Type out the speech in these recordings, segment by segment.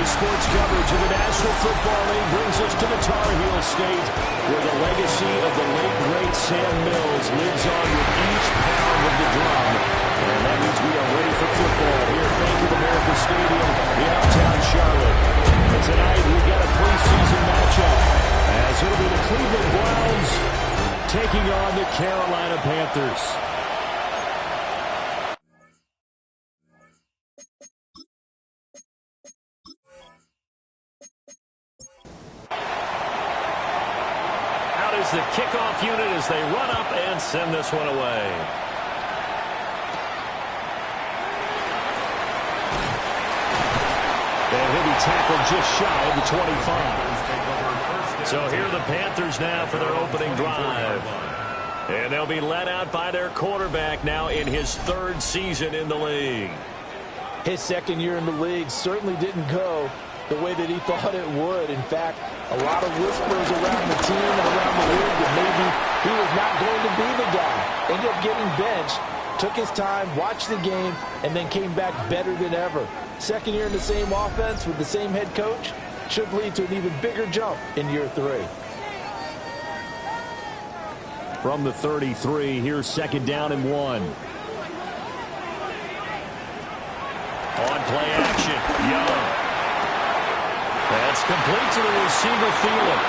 Sports coverage of the National Football League brings us to the Tar Heel State, where the legacy of the late, great Sam Mills lives on with each pound of the drum. And that means we are ready for football here at Bank of America Stadium in uptown Charlotte. And tonight we've got a preseason matchup, as it'll be the Cleveland Browns taking on the Carolina Panthers. The kickoff unit as they run up and send this one away. And he'll be tackled just shy of the 25. So here are the Panthers now for their opening drive. And they'll be led out by their quarterback now in his third season in the league. His second year in the league certainly didn't go the way that he thought it would. In fact, a lot of whispers around the team and around the league that maybe he was not going to be the guy. Ended up getting benched, took his time, watched the game, and then came back better than ever. Second year in the same offense with the same head coach should lead to an even bigger jump in year 3. From the 33, here's second down and 1. On play action, Young. That's complete to the receiver, Thielen.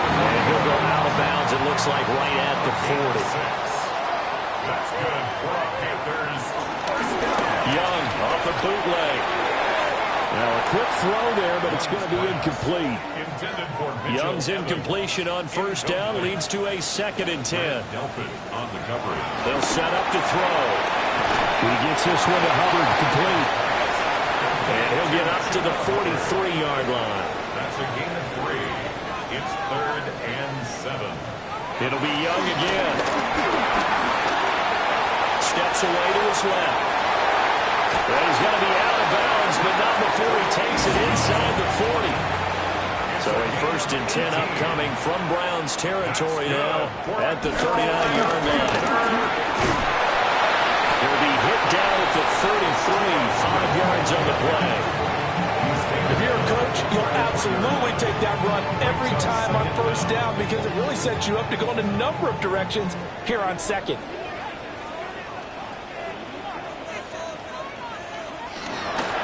And he'll go out of bounds, it looks like, right at the 40. That's good for Panthers. Young off the bootleg. Now a quick throw there, but it's going to be incomplete. Young's incompletion on first down leads to a 2nd and 10. They'll set up to throw. He gets this one to Hubbard, complete. And he'll get up to the 43-yard line. That's a gain of 3. It's 3rd and 7. It'll be Young again. Steps away to his left. Well, he's going to be out of bounds, but not before he takes it inside the 40. So a 1st and 10 upcoming from Browns territory now at the 39-yard line. He'll be hit down at the 33, 5 yards on the play. If you're a coach, you'll absolutely take that run every time on first down because it really sets you up to go in a number of directions here on second.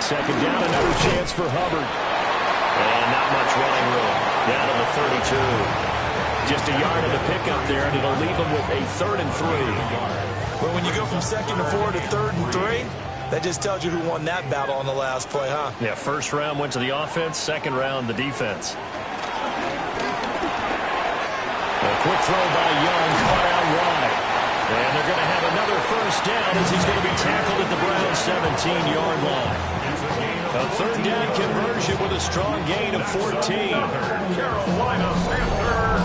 Second down, another chance for Hubbard. And not much running room. Down to the 32. Just a yard of the pickup there, and it'll leave him with a 3rd and 3. But when you go from 2nd to 4 to 3rd and 3, that just tells you who won that battle on the last play, huh? Yeah, first round went to the offense, second round the defense. A quick throw by Young, caught out wide. And they're going to have another first down as he's going to be tackled at the Browns' 17-yard line. A 3rd down conversion with a strong gain of 14. Carolina Panthers.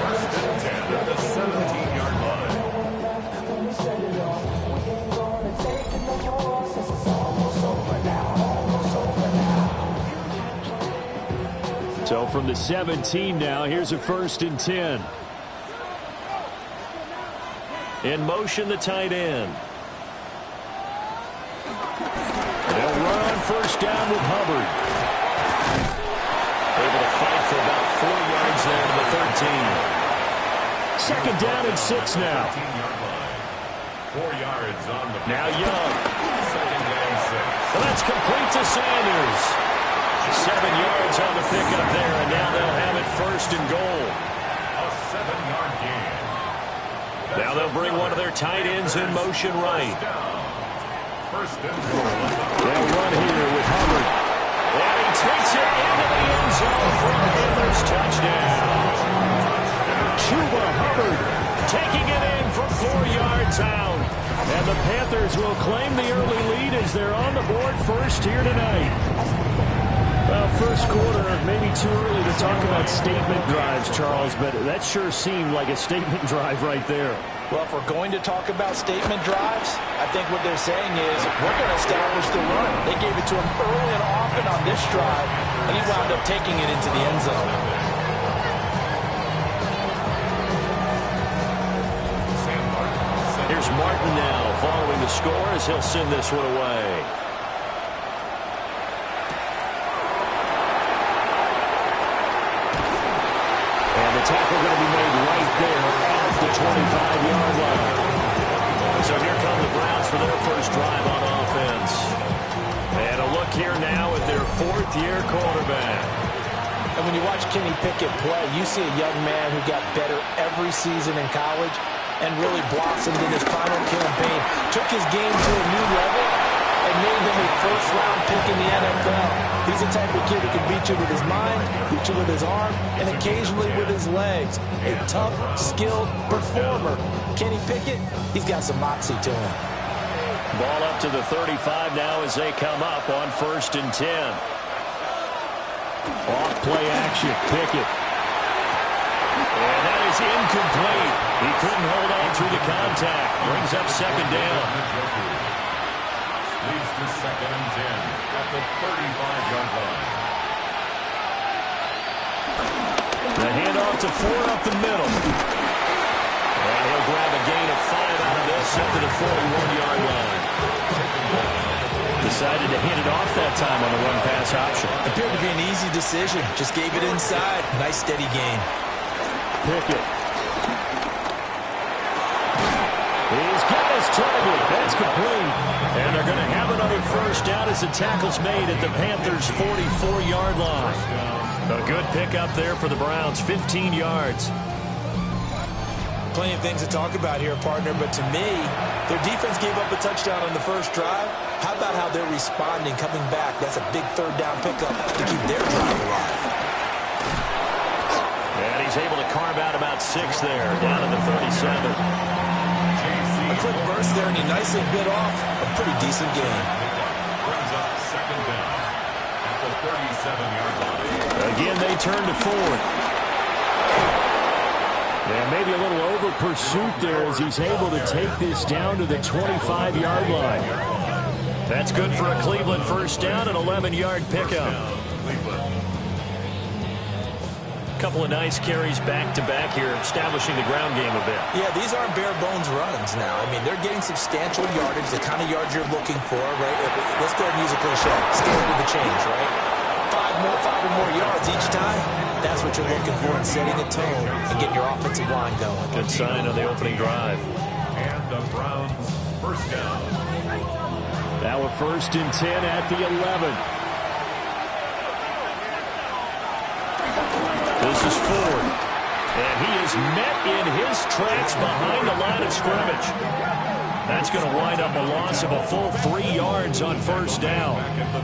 1st and 10 at the 17-yard line. So from the 17 now, here's a 1st and 10. In motion, the tight end. They'll run on first down with Hubbard. Able to fight for about 4 yards there to the 13. Second down and 6 now. 4 yards on the now Young. 2nd and 6. Well, that's complete to Sanders. 7 yards on the pickup there, and now they'll have it 1st and goal. A 7-yard gain. Now they'll bring one of their tight ends in motion right. 1st and goal. They'll run here with Hubbard. And he takes it into the end zone for a Panthers touchdown. Chuba Hubbard taking it in from 4 yards out. And the Panthers will claim the early lead as they're on the board first here tonight. Well, first quarter, maybe too early to talk about statement drives, Charles, but that sure seemed like a statement drive right there. Well, if we're going to talk about statement drives, I think what they're saying is we're going to establish the run. They gave it to him early and often on this drive, and he wound up taking it into the end zone. Here's Martin now following the score as he'll send this one away. 25-yard line. So here come the Browns for their first drive on offense. And a look here now at their fourth-year quarterback. And when you watch Kenny Pickett play, you see a young man who got better every season in college and really blossomed in his final campaign. Took his game to a new level and made him a first-round pick in the NFL. He's the type of kid who can beat you with his mind, beat you with his arm, and occasionally with his legs. A tough, skilled performer. Kenny Pickett, he's got some moxie to him. Ball up to the 35 now as they come up on 1st and 10. Off play action, Pickett. And that is incomplete. He couldn't hold on through the contact. Brings up 2nd down. Leads to 2nd and 10 at the 35-yard line. The handoff to Ford up the middle. And he'll grab a gain of 5 out of this up to the 41-yard line. Decided to hit it off that time on the run-pass option. Appeared to be an easy decision. Just gave it inside. Nice steady gain. Pickett. He's got his target. That's complete. And they're going to have another first down as the tackle's made at the Panthers' 44-yard line. A good pickup there for the Browns, 15 yards. Plenty of things to talk about here, partner, but to me, their defense gave up a touchdown on the first drive. How about how they're responding, coming back? That's a big 3rd down pickup to keep their drive alive. And he's able to carve out about 6 there, down to the 37. A quick burst there, and he nicely bit off a pretty decent gain. Brings up 2nd down at the 37-yard line. Again, they turn to Ford. And maybe a little over pursuit there as he's able to take this down to the 25-yard line. That's good for a Cleveland first down, an 11-yard pickup. Couple of nice carries back-to-back here, establishing the ground game a bit. Yeah, these aren't bare-bones runs now. I mean, they're getting substantial yardage, the kind of yards you're looking for, right? Let's go ahead and use a cliche. Scaling to the change, right? 5 or more yards each time. That's what you're looking for in setting a tone and getting your offensive line going. Good sign on the opening drive. And the Browns first down. Now a 1st and 10 at the 11. This is Ford. And he is met in his tracks behind the line of scrimmage. That's going to wind up a loss of a full 3 yards on 1st down.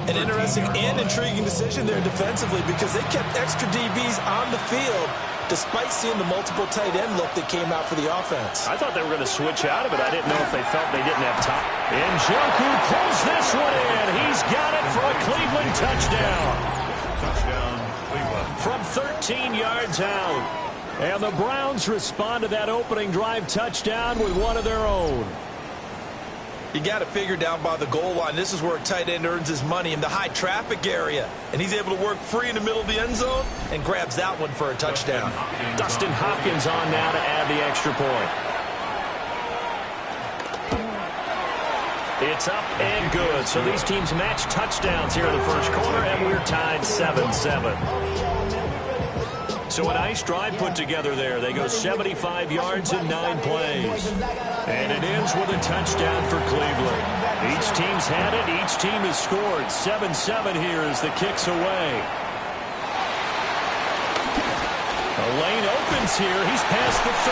An interesting and intriguing decision there defensively because they kept extra DBs on the field despite seeing the multiple tight end look that came out for the offense. I thought they were going to switch out of it. I didn't know if they felt they didn't have time. And Njoku pulls this one in. He's got it for a Cleveland touchdown. Touchdown, Cleveland. From 13 yards out. And the Browns respond to that opening drive touchdown with one of their own. You got to figure down by the goal line. This is where a tight end earns his money in the high traffic area. And he's able to work free in the middle of the end zone and grabs that one for a touchdown. Dustin Hopkins on now to add the extra point. It's up and good. So these teams match touchdowns here in the first quarter, and we're tied 7-7. So a nice drive put together there. They go 75 yards in 9 plays. And it ends with a touchdown for Cleveland. Each team's had it. Each team has scored. 7-7 here as the kick's away. The lane opens here. He's past the 30.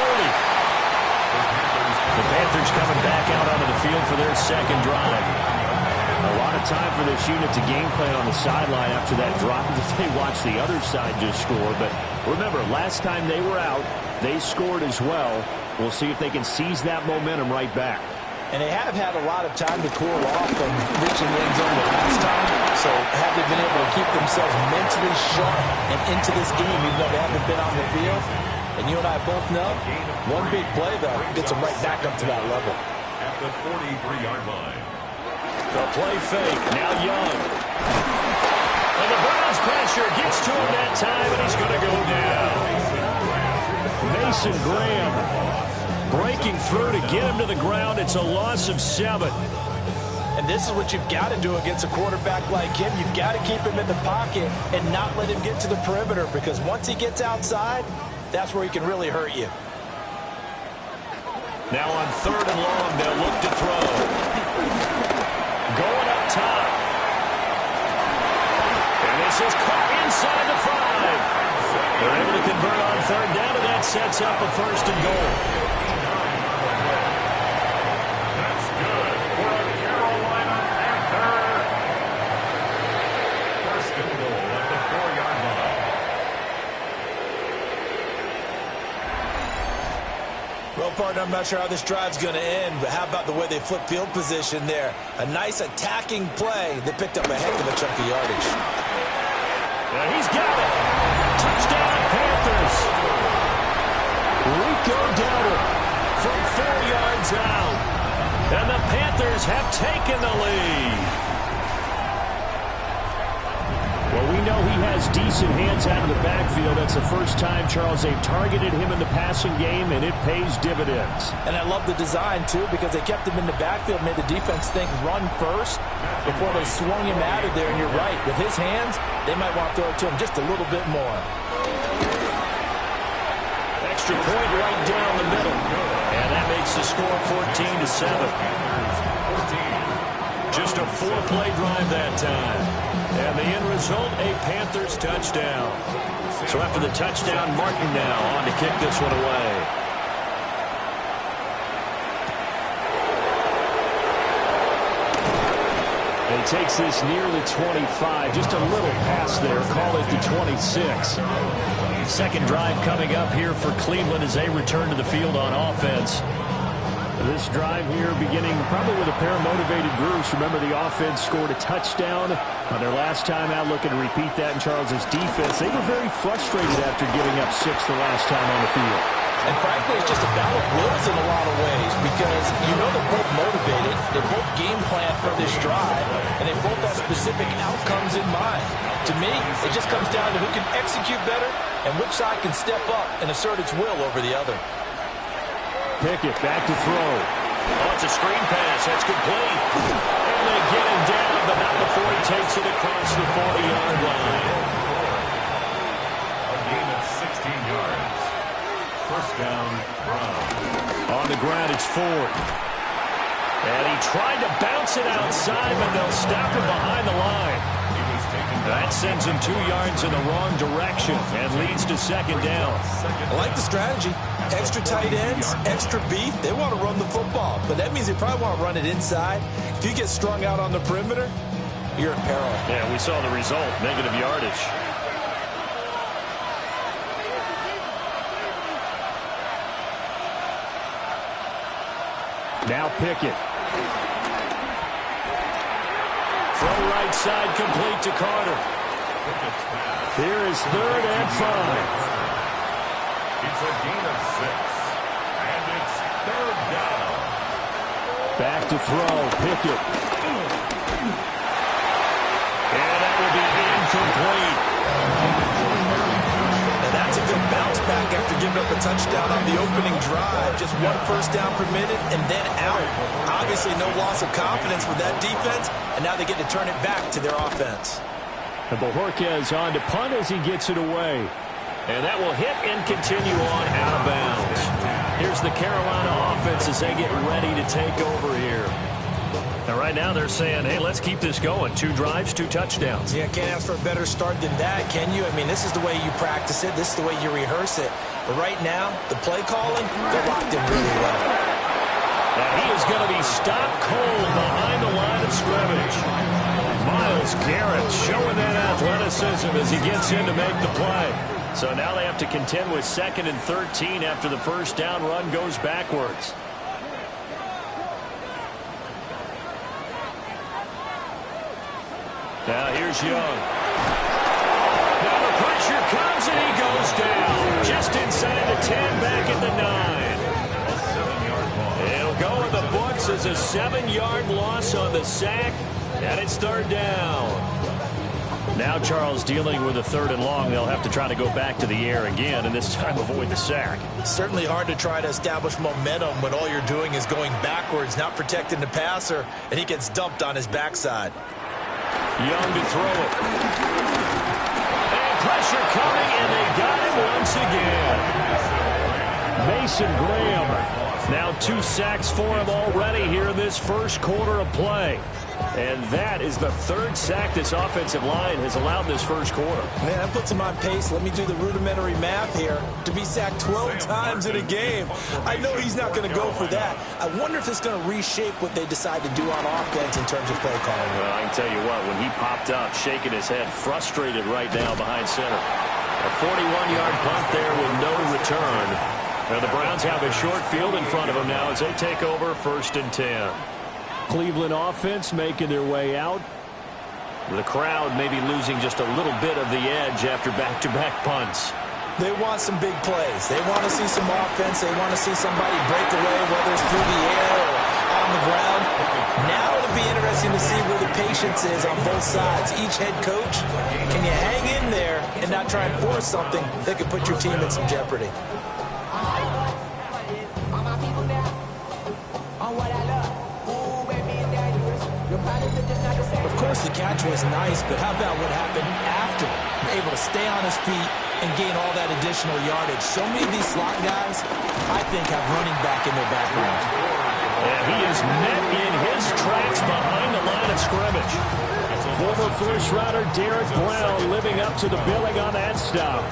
The Panthers coming back out onto the field for their second drive. A lot of time for this unit to game plan on the sideline after that drive that they watched the other side just score. But remember, last time they were out, they scored as well. We'll see if they can seize that momentum right back. And they have had a lot of time to cool off from reaching the end zone the last time. So have they been able to keep themselves mentally sharp and into this game even though they haven't been on the field? And you and I both know, one big play, though, gets them right back up to that level. At the 43-yard line. The play fake, now Young. And the Browns pressure gets to him that time, and he's going to go down. Mason Graham breaking through to get him to the ground. It's a loss of 7. And this is what you've got to do against a quarterback like him. You've got to keep him in the pocket and not let him get to the perimeter because once he gets outside, that's where he can really hurt you. Now on 3rd and long, they'll look to throw. Going up top. And this is caught inside the 5. They're able to convert on 3rd down, and that sets up a 1st and goal. That's good for a Carolina Panther. 1st and goal at the 4-yard line. Well, partner, I'm not sure how this drive's going to end, but how about the way they flip field position there? A nice attacking play. They picked up a heck of a chunk of yardage. And he's got it. Touchdown, Panthers. Rico Dowdle from 4 yards out. And the Panthers have taken the lead. Well, we know he has decent hands out of the backfield. That's the first time, Charles, they've targeted him in the passing game, and it pays dividends. And I love the design, too, because they kept him in the backfield, made the defense think run first before they swung him out of there. And you're right, with his hands, they might want to throw it to him just a little bit more. Extra point right down the middle. And that makes the score 14-7. Just a 4-play drive that time. And the end result, a Panthers touchdown. So after the touchdown, Martin now on to kick this one away. And he takes this near the 25. Just a little pass there. Call it the 26. Second drive coming up here for Cleveland as they return to the field on offense. This drive here beginning probably with a pair of motivated groups. Remember, the offense scored a touchdown on their last time out, looking to repeat that in Charles's defense. They were very frustrated after giving up 6 the last time on the field. And frankly, it's just a battle of wills in a lot of ways because you know they're both motivated, they both game plan for this drive, and they both have specific outcomes in mind. To me, it just comes down to who can execute better and which side can step up and assert its will over the other. Pickett back to throw. Oh, it's a screen pass. That's complete. And they get him down, but not before he takes it across the 40-yard line. A gain of 16 yards. 1st down, Brown. On the ground, it's Ford. And he tried to bounce it outside, but they'll stop him behind the line. That sends him 2 yards in the wrong direction and leads to 2nd down. I like the strategy. Extra tight ends, extra beef. They want to run the football, but that means they probably want to run it inside. If you get strung out on the perimeter, you're in peril. Yeah, we saw the result, negative yardage. Now Pickett. From right side, complete to Carter. Here is 3rd and 5. It's a gain of 6. And it's 3rd down. Back to throw, Pickett. And that will be incomplete. And that's a good bounce back after giving up a touchdown on the opening drive. Just 1 first down per minute and then out. Obviously no loss of confidence with that defense, and now they get to turn it back to their offense. And Bojorquez on to punt as he gets it away. And that will hit and continue on out of bounds. Here's the Carolina offense as they get ready to take over here. And right now they're saying, hey, let's keep this going. 2 drives, 2 touchdowns. Yeah, can't ask for a better start than that, can you? I mean, this is the way you practice it. This is the way you rehearse it. But right now, the play calling, they're locked in really well. And he is going to be stopped cold behind the line of scrimmage. Myles Garrett showing that athleticism as he gets in to make the play. So now they have to contend with 2nd and 13 after the first down run goes backwards. Now here's Young. Now the pressure comes and he goes down. Just inside the 10, back at the 9. It'll go in the books as a 7-yard loss on the sack. And it's 3rd down. Now Charles dealing with a 3rd and long. They'll have to try to go back to the air again, and this time avoid the sack. Certainly hard to try to establish momentum when all you're doing is going backwards, not protecting the passer, and he gets dumped on his backside. Young to throw it. And pressure coming, and they got him once again. Mason Graham Now 2 sacks for him already here in this first quarter of play. And that is the 3rd sack this offensive line has allowed in this first quarter. Man, that puts him on pace. Let me do the rudimentary math here. To be sacked 12 times in a game. I know he's not going to go for that. I wonder if it's going to reshape what they decide to do on offense in terms of play calling. Well, I can tell you what, when he popped up, shaking his head, frustrated right now behind center. A 41-yard punt there with no return. Now the Browns have a short field in front of them now as they take over 1st and 10. Cleveland offense making their way out. The crowd maybe losing just a little bit of the edge after back-to-back punts. They want some big plays. They want to see some offense. They want to see somebody break away, whether it's through the air or on the ground. Now it'll be interesting to see where the patience is on both sides. Each head coach, can you hang in there and not try and force something that could put your team in some jeopardy? Of course, the catch was nice, but how about what happened after? Able to stay on his feet and gain all that additional yardage. So many of these slot guys, I think, have running back in their background. And he is met in his tracks behind the line of scrimmage. Former first-rounder Derek Brown living up to the billing on that stop.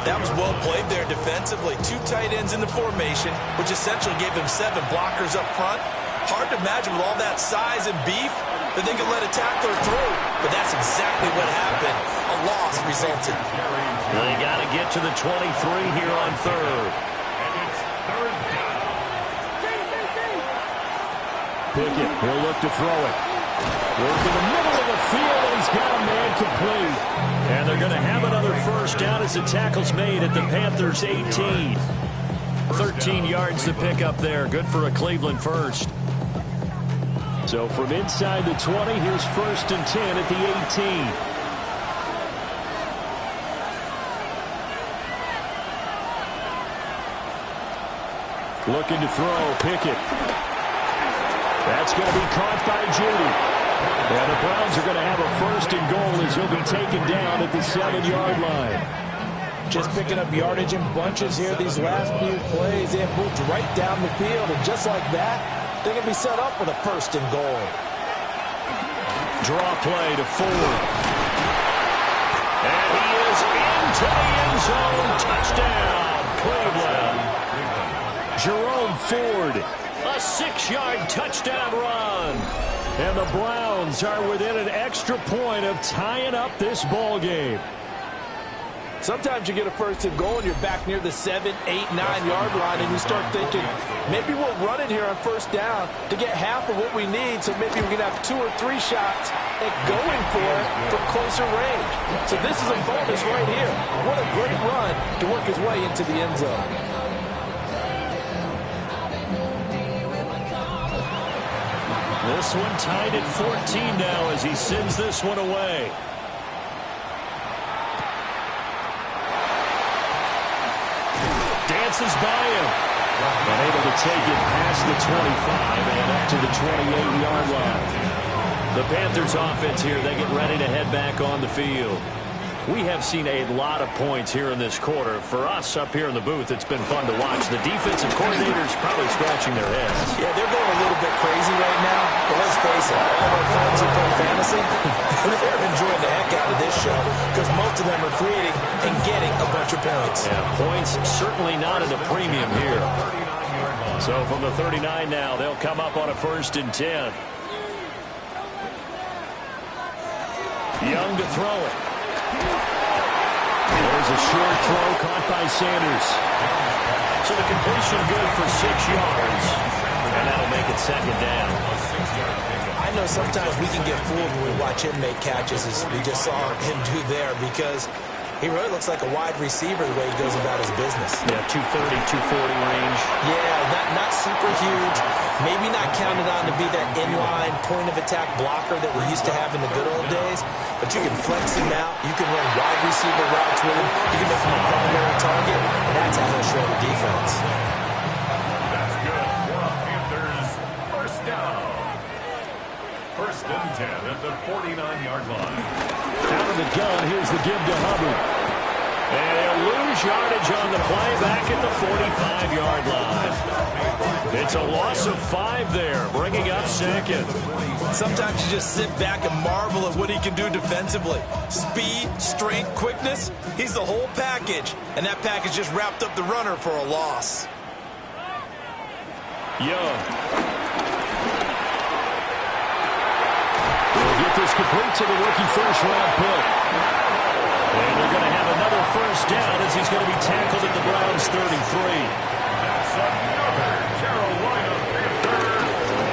That was well played there defensively. 2 tight ends in the formation, which essentially gave them 7 blockers up front. Hard to imagine with all that size and beef that they could let a tackler through. But that's exactly what happened. A loss resulted. They got to get to the 23 here on 3rd. And it's 3rd down. Pickett, he'll look to throw it. Work in the middle of the field, and he's got a man complete. And they're going to have another 1st down as the tackle's made at the Panthers' 18. 13 yards to pick up there. Good for a Cleveland 1st. So from inside the 20, here's 1st and 10 at the 18. Looking to throw, Pickett. That's going to be caught by Judy. And the Browns are going to have a 1st and goal as he'll be taken down at the 7-yard line. Just picking up yardage in bunches here these last few plays. They have moved right down the field, and just like that, they're going to be set up for the 1st and goal. Draw play to Ford. And he is into the end zone. Touchdown, Cleveland. Jerome Ford, a 6-yard touchdown run. And the Browns are within an extra point of tying up this ball game. Sometimes you get a 1st and goal and you're back near the 7, 8, 9-yard line, and you start thinking, maybe we'll run it here on 1st down to get half of what we need, so maybe we can have 2 or 3 shots at going for it from closer range. So this is a bonus right here. What a great run to work his way into the end zone. This one tied at 14 now as he sends this one away. Dances by him. And able to take it past the 25 and up to the 28-yard line. The Panthers offense here, they get ready to head back on the field. We have seen a lot of points here in this quarter. For us up here in the booth, it's been fun to watch. The defensive coordinators probably scratching their heads. Yeah, they're going a little bit crazy right now. But let's face it, all of our friends who play fantasy, they're enjoying the heck out of this show because most of them are creating and getting a bunch of points. Yeah, points certainly not at a premium here. So from the 39 now, they'll come up on a 1st and 10. Young to throw it. There's a short throw caught by Sanders. So the completion good for 6 yards. And that'll make it 2nd down. I know sometimes we can get fooled when we watch him make catches, as we just saw him do there, because he really looks like a wide receiver the way he goes about his business. Yeah, 230, 240 range. Yeah, not super huge. Maybe not counted on to be that inline point-of-attack blocker that we used to have in the good old days. But you can flex him out. You can run wide receiver routes with him. You can make him a primary target. And that's how he'll shred a defense. That's good for a Panthers 1st down. 1st and 10 at the 49-yard line. Out of the gun, here's the give to Hubbard. And he'll lose yardage on the play back at the 45-yard line. It's a loss of 5 there, bringing up second. Sometimes you just sit back and marvel at what he can do defensively. Speed, strength, quickness, he's the whole package. And that package just wrapped up the runner for a loss. Young. We'll get this complete to the rookie first-round pick. And they're going to have another first down as he's going to be tackled at the Browns' 33. That's another Carolina Panther.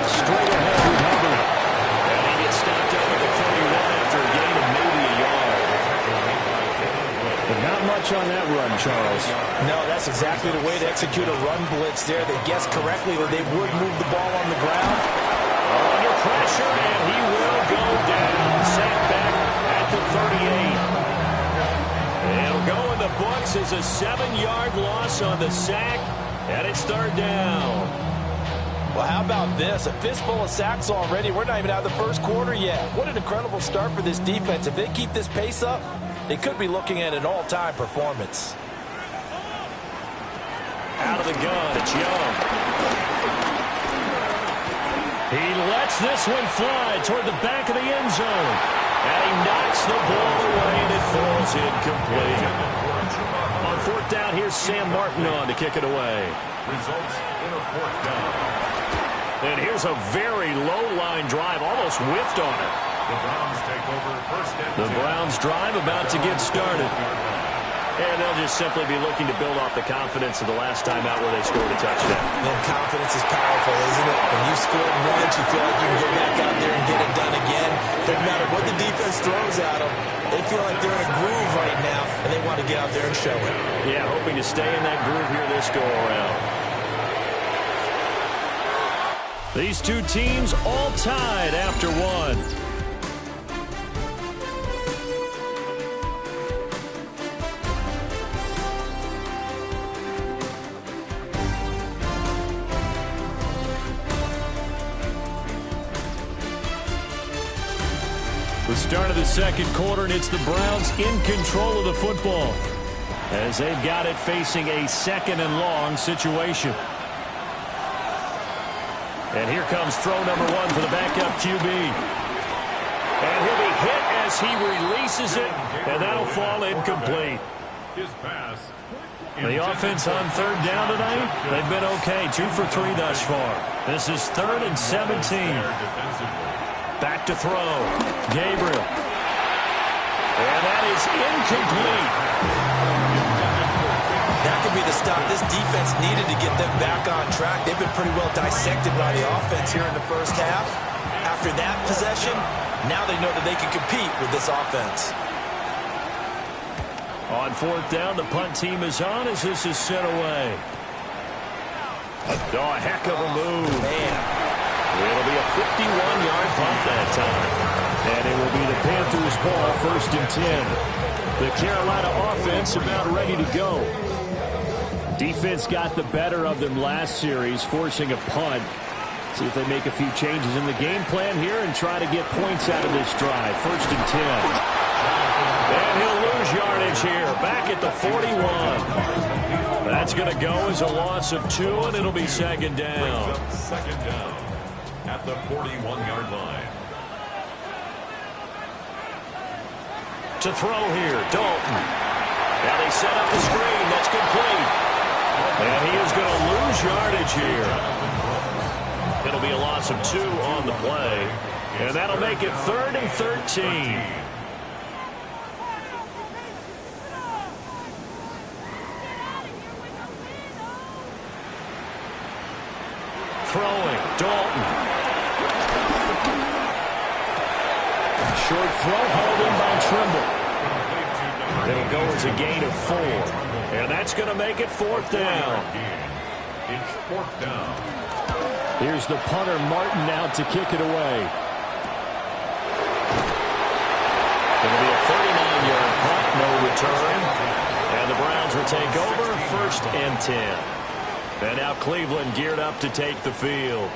Straight ahead with Hubbard. And he gets stopped up at the 31 after a gain of maybe a yard. But not much on that run, Charles. No, that's exactly the way to execute a run blitz there. They guessed correctly that they would move the ball on the ground. Under pressure, and he will go down. Sacked back at the 38. It'll go in the books as a 7-yard loss on the sack, and it's third down. Well, how about this? A fistful of sacks already. We're not even out of the first quarter yet. What an incredible start for this defense. If they keep this pace up, they could be looking at an all-time performance. Out of the gun, it's Young. He lets this one fly toward the back of the end zone. And he knocks the ball away, and it falls incomplete. On fourth down, here's Sam Martin on to kick it away. Results in a fourth down. And here's a very low-line drive, almost whiffed on it. The Browns take over first and 10. The Browns drive about to get started. And they'll just simply be looking to build off the confidence of the last time out where they scored a touchdown. And confidence is powerful, isn't it? When you score once, you feel like you can go back out there and get it done again. Doesn't matter what the defense throws at them. They feel like they're in a groove right now, and they want to get out there and show it. Yeah, hoping to stay in that groove here this go-around. These two teams all tied after one. The start of the second quarter, and it's the Browns in control of the football as they've got it facing a second and long situation. And here comes throw number 1 for the backup QB. And he'll be hit as he releases it, and that'll fall incomplete. His pass. The offense on third down tonight, they've been okay, 2 for 3 thus far. This is 3rd and 17. Back to throw. Gabriel. And that is incomplete. That could be the stop this defense needed to get them back on track. They've been pretty well dissected by the offense here in the first half. After that possession, now they know that they can compete with this offense. On fourth down, the punt team is on as this is sent away. Oh, a heck of a move. Man. It'll be a 51-yard punt that time. And it will be the Panthers' ball, 1st and 10. The Carolina offense about ready to go. Defense got the better of them last series, forcing a punt. See if they make a few changes in the game plan here and try to get points out of this drive. 1st and 10. And he'll lose yardage here, back at the 41. That's going to go as a loss of 2, and it'll be second down. Second down at the 41-yard line. To throw here, Dalton. Now they set up the screen. That's complete. And he is going to lose yardage here. It'll be a loss of 2 on the play. And that'll make it 3rd and 13. Throwing, Dalton. Short throw, hauled in by Trimble. It'll go as a gain of 4. And that's going to make it 4th down. It's 4th down. Here's the punter, Martin, out to kick it away. It'll be a 39-yard punt, no return. And the Browns will take over, 1st and 10. And now Cleveland geared up to take the field.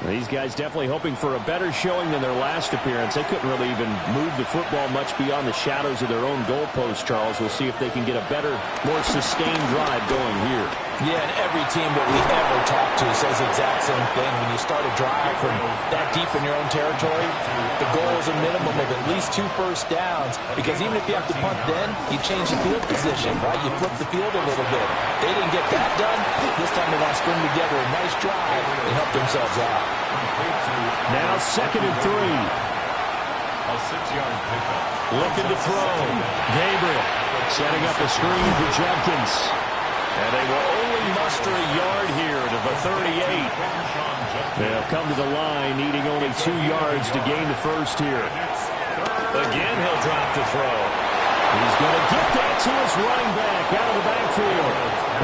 These guys definitely hoping for a better showing than their last appearance. They couldn't really even move the football much beyond the shadows of their own goalpost, Charles. We'll see if they can get a better, more sustained drive going here. Yeah, and every team that we ever talk to says the exact same thing. When you start a drive from that deep in your own territory, the goal is a minimum of at least 2 first downs, because even if you have to punt then, you change the field position, right? You flip the field a little bit. They didn't get that done. This time they want to string together a nice drive and help themselves out. Now 2nd and 3. A 6-yard pickup. Looking to throw. Gabriel setting up a screen for Judkins. And they will only muster a yard here to the 38. They'll come to the line, needing only 2 yards to gain the first here. Again, he'll drop to throw. He's going to get that to his running back out of the backfield.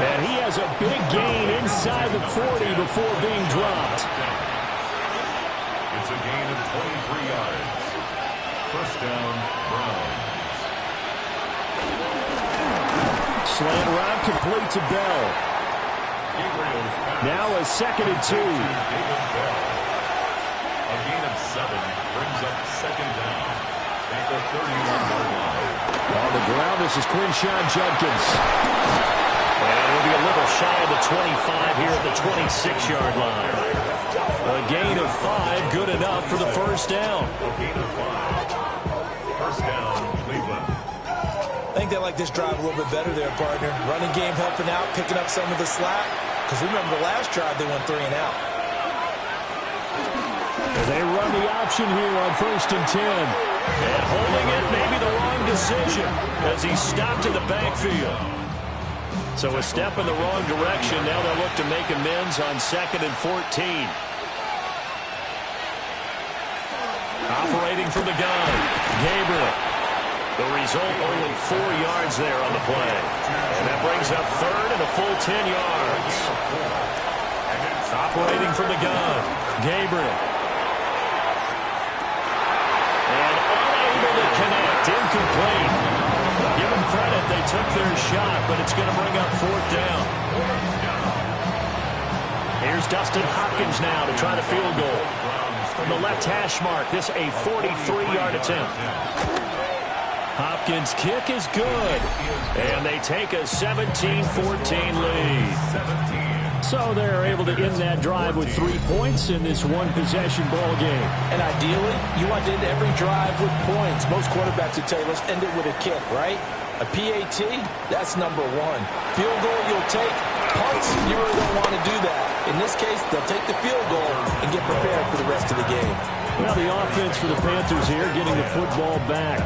And he has a big gain inside the 40 before being dropped. It's a gain of 23 yards. First down, Brown. Slant route complete to Bell. Now a 2nd and 2. A gain of 7 brings up 2nd down at the 31-yard line. On the ground, this is Quinshawn Judkins. And it'll be a little shy of the 25 here at the 26-yard line. A gain of 5, good enough for the first down. A gain of 5. First down, Cleveland. I think they like this drive a little bit better there, partner. Running game helping out, picking up some of the slack. Because remember the last drive, they went 3 and out. And they run the option here on 1st and 10. And holding it, maybe the wrong decision as he stopped in the backfield. So a step in the wrong direction. Now they'll look to make amends on 2nd and 14. Operating from the gun, Gabriel. The result, only 4 yards there on the play. And that brings up 3rd and a full 10 yards. Operating from the gun, Gabriel. And unable to connect, incomplete. Give them credit, they took their shot, but it's going to bring up 4th down. Here's Dustin Hopkins now to try the field goal. From the left hash mark, this a 43-yard attempt. Hopkins' kick is good. And they take a 17-14 lead. So they're able to end that drive with 3 points in this one-possession ball game. And ideally, you want to end every drive with points. Most quarterbacks would tell you, let's end it with a kick, right? A PAT, that's number 1. Field goal you'll take. Punts, you really don't want to do that. In this case, they'll take the field goal and get prepared for the rest of the game. Well, the offense for the Panthers here getting the football back.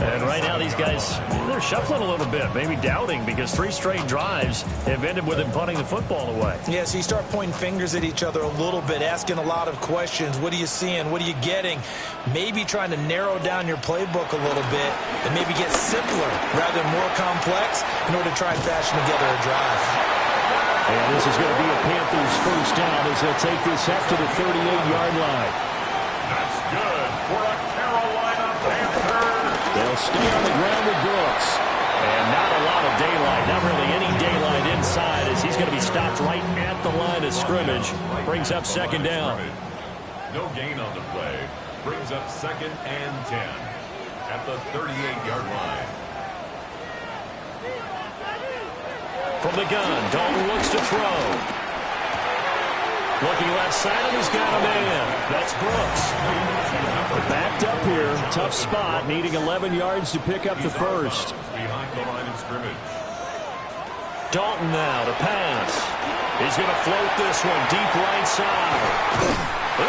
And right now these guys, they're shuffling a little bit, maybe doubting, because 3 straight drives have ended with them punting the football away. Yeah, so you start pointing fingers at each other a little bit, asking a lot of questions. What are you seeing? What are you getting? Maybe trying to narrow down your playbook a little bit and maybe get simpler rather than more complex in order to try and fashion together a drive. And this is going to be a Panthers first down as they'll take this up to the 38-yard line. That's good for a Carolina Panther. They'll stay on the ground with Brooks. And not a lot of daylight, not really any daylight inside, as he's going to be stopped right at the line of scrimmage. Brings up 2nd down. No gain on the play. Brings up 2nd and 10 at the 38-yard line. From the gun, Dalton looks to throw. Looking left side, and he's got a man. That's Brooks. Backed up here. Tough spot, needing 11 yards to pick up the first. Behind the line of scrimmage. Dalton now to pass. He's going to float this one deep right side.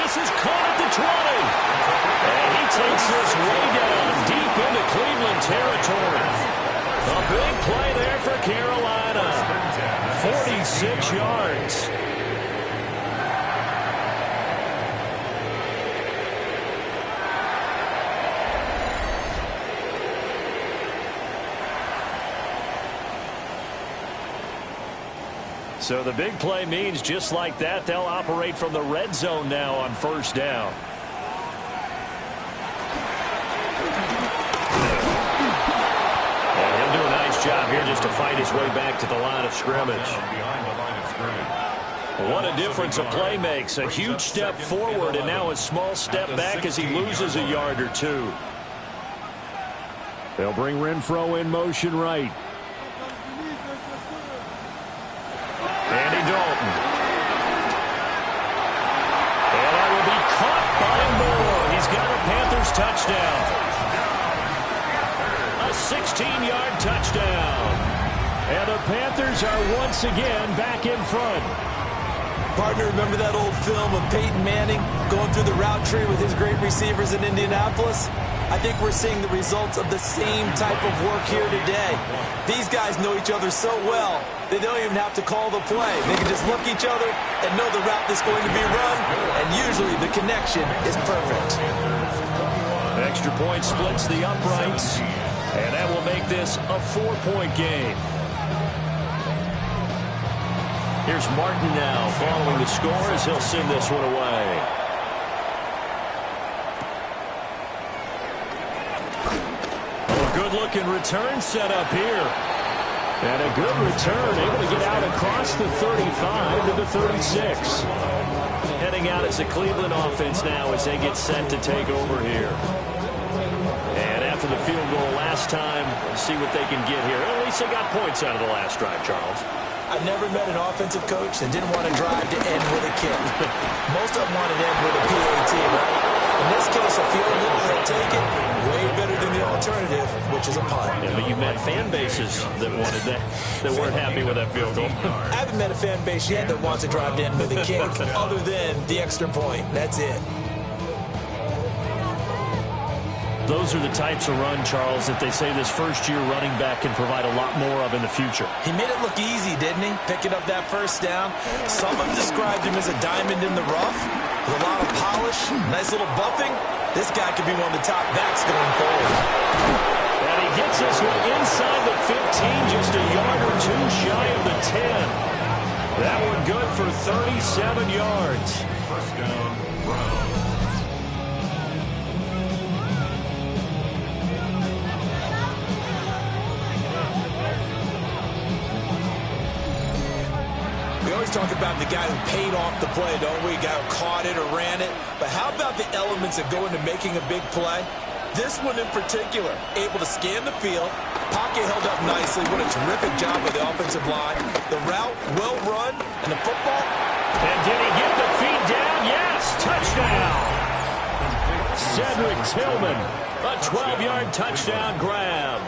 This is caught at the 20. And he takes this way down deep into Cleveland territory. A big play there for Carolina. 46 yards. So the big play means just like that, they'll operate from the red zone now on first down. And he'll do a nice job here just to fight his way back to the line of scrimmage. Behind the line of scrimmage. What a difference a play makes. A huge step forward and now a small step back as he loses a yard or 2. They'll bring Renfro in motion right. touchdown. A 16-yard touchdown. And the Panthers are once again back in front. Partner, remember that old film of Peyton Manning going through the route tree with his great receivers in Indianapolis? I think we're seeing the results of the same type of work here today. These guys know each other so well, they don't even have to call the play. They can just look each other and know the route that's going to be run, and usually the connection is perfect. Extra point splits the uprights, and that will make this a 4-point game. Here's Martin now following the score as he'll send this one away. Oh, good-looking return set up here. And a good return, able to get out across the 35 to the 36. Heading out as a Cleveland offense now as they get set to take over here. And after the field goal last time, we'll see what they can get here. At least they got points out of the last drive, Charles. I've never met an offensive coach that didn't want to drive to end with a kick. Most of them wanted to end with a PAT, right? In this case, a field goal, they'll take it. Way better than the alternative, which is a punt. Yeah, but you met fan bases that wanted that weren't happy with that field goal. I haven't met a fan base yet that wants to drive to end with a kick, other than the extra point. That's it. Those are the types of run, Charles, that they say this first-year running back can provide a lot more of in the future. He made it look easy, didn't he? Picking up that first down. Some have described him as a diamond in the rough with a lot of polish, nice little buffing. This guy could be one of the top backs going forward. And he gets this one inside the 15, just a yard or two shy of the 10. That one good for 37 yards. First down, Browns. We always talk about the guy who paid off the play, don't we? The guy who caught it or ran it. But how about the elements that go into making a big play? This one in particular, able to scan the field. Pocket held up nicely. What a terrific job by the offensive line. The route, well run, and the football. And did he get the feet down? Yes, touchdown. Cedric Tillman, a 12-yard touchdown grab.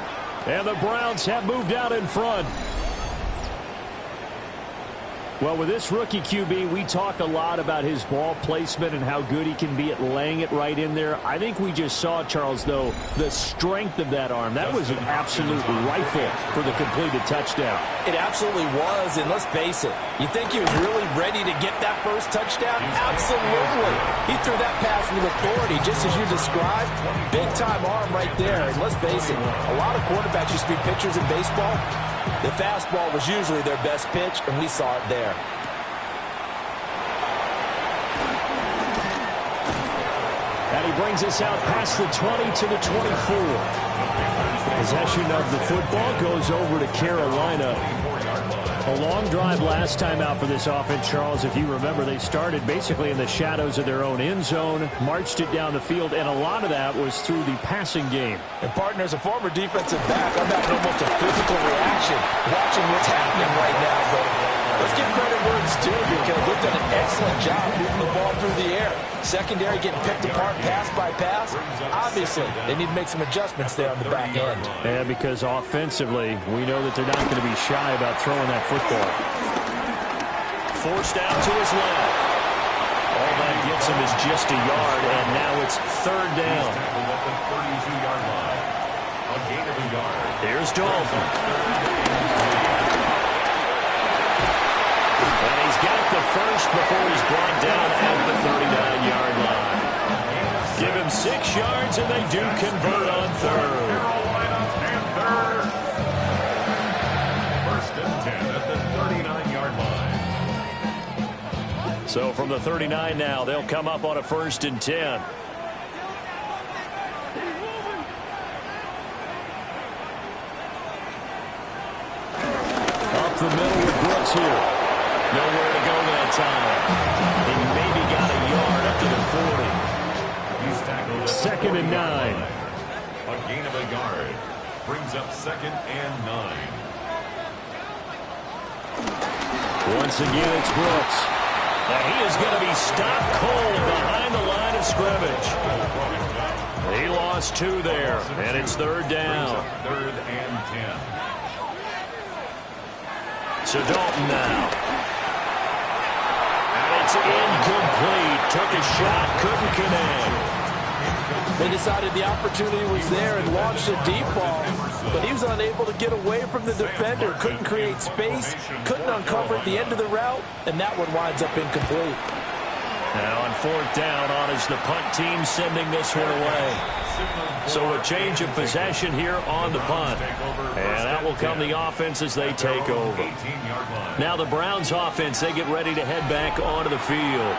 And the Browns have moved out in front. Well, with this rookie QB, we talk a lot about his ball placement and how good he can be at laying it right in there. I think we just saw, Charles, though, the strength of that arm. That was an absolute rifle for the completed touchdown. It absolutely was, and let's face it, you think he was really ready to get that first touchdown? Absolutely. He threw that pass with authority, just as you described. Big-time arm right there, and let's face it, a lot of quarterbacks used to be pitchers in baseball. The fastball was usually their best pitch, and we saw it there. And he brings us out past the 20 to the 24. Possession of the football goes over to Carolina. A long drive last time out for this offense, Charles. If you remember, they started basically in the shadows of their own end zone, marched it down the field, and a lot of that was through the passing game. And, partner, as a former defensive back, I'm having almost a physical reaction watching what's happening right now. But let's give credit where it's due because they've done an excellent job moving the ball through the air. Secondary getting picked apart pass by pass. Obviously, they need to make some adjustments there on the back end. Yeah, because offensively, we know that they're not going to be shy about throwing that football. Forced out to his left. All that gets him is just a yard, and now it's third down. At the 32-yard line. A gain of a yard. Here's Dalton. And he's got the first before he's brought down at the 39-yard line. Give him 6 yards, and they do convert on third. Carolina Panthers. First and 10 at the 39-yard line. So from the 39 now, they'll come up on a first and 10. Up the middle with Brooks here. Nowhere to go that time. He maybe got a yard up to the 40. He's tackled at Second and 9. A gain of a yard. Brings up second and 9. Once again, it's Brooks. And he is going to be stopped cold behind the line of scrimmage. He lost loss 2 there, and it's third down. Third and 10. So Dalton now. And it's incomplete. Took a shot, couldn't connect. They decided the opportunity was there and launched a deep ball, but he was unable to get away from the defender. Couldn't create space, couldn't uncover at the end of the route, and that one winds up incomplete. Now on fourth down, on is the punt team sending this one away. So a change of possession here on the punt. And that will come the offense as they take over. Now the Browns offense, they get ready to head back onto the field.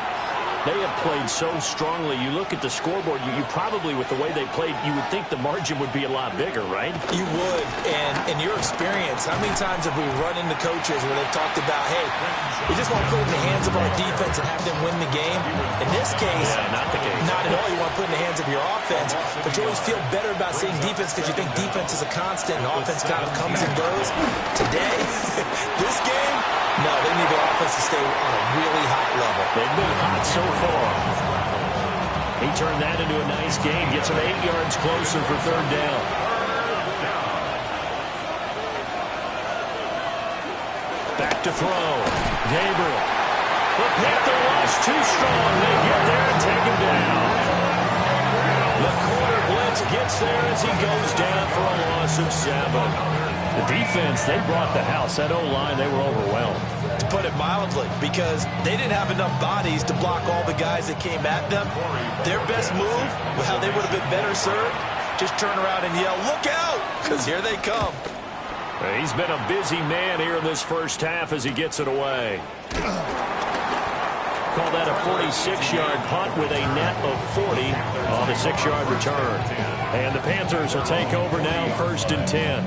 They have played so strongly. You look at the scoreboard, you probably, with the way they played, you would think the margin would be a lot bigger, right? You would. And in your experience, how many times have we run into coaches where they've talked about, hey, we just want to put it in the hands of our defense and have them win the game? In this case, not the case. Not at all. You want to put it in the hands of your offense, but you always feel better about seeing defense because you think defense is a constant and offense kind of comes and goes. Today, this game, no, they need their offense to stay on a really hot level. They've been hot so far. He turned that into a nice gain. Gets him 8 yards closer for third down. Back to throw. Gabriel. The Panther rush too strong. They get there and take him down. The corner blitz gets there as he goes down for a loss of 7. The defense, they brought the house. That O-line, they were overwhelmed. To put it mildly, because they didn't have enough bodies to block all the guys that came at them. Their best move, how they would have been better served, just turn around and yell, look out, because here they come. He's been a busy man here in this first half as he gets it away. Call that a 46-yard punt with a net of 40 on the 6-yard return. And the Panthers will take over now, 1st and 10.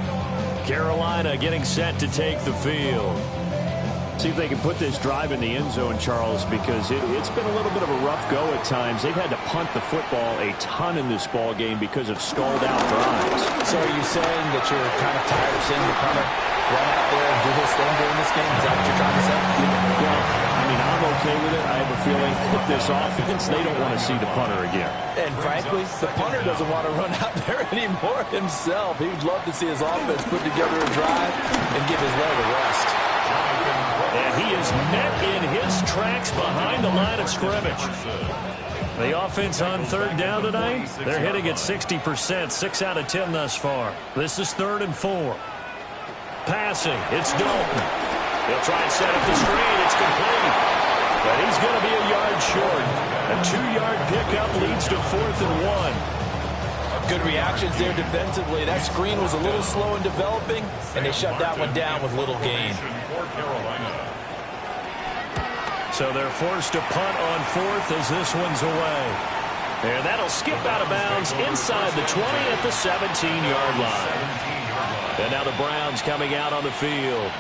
Carolina getting set to take the field. See if they can put this drive in the end zone, Charles, because it's been a little bit of a rough go at times. They've had to punt the football a ton in this ball game because of stalled-out drives. So are you saying that you're kind of tired of seeing the punter run out there and do his thing during this game? Is that what you're trying to say? Well, I mean, I'm okay with it. I have a feeling that this offense, they don't want to see the punter again. And frankly, the punter doesn't want to run out there anymore himself. He would love to see his offense put together a drive and give his leg a rest. And he is met in his tracks behind the line of scrimmage. The offense on third down tonight, they're hitting at 60%, 6 out of 10 thus far. This is 3rd and 4. Passing, it's Dalton. He'll try and set up the screen. It's complete. But he's going to be a yard short. A 2-yard pickup leads to 4th and 1. Good reactions there defensively. That screen was a little slow in developing, and they shut that one down with little gain. So they're forced to punt on 4th as this one's away. And that'll skip out of bounds inside the 20 at the 17-yard line. And now the Browns coming out on the field.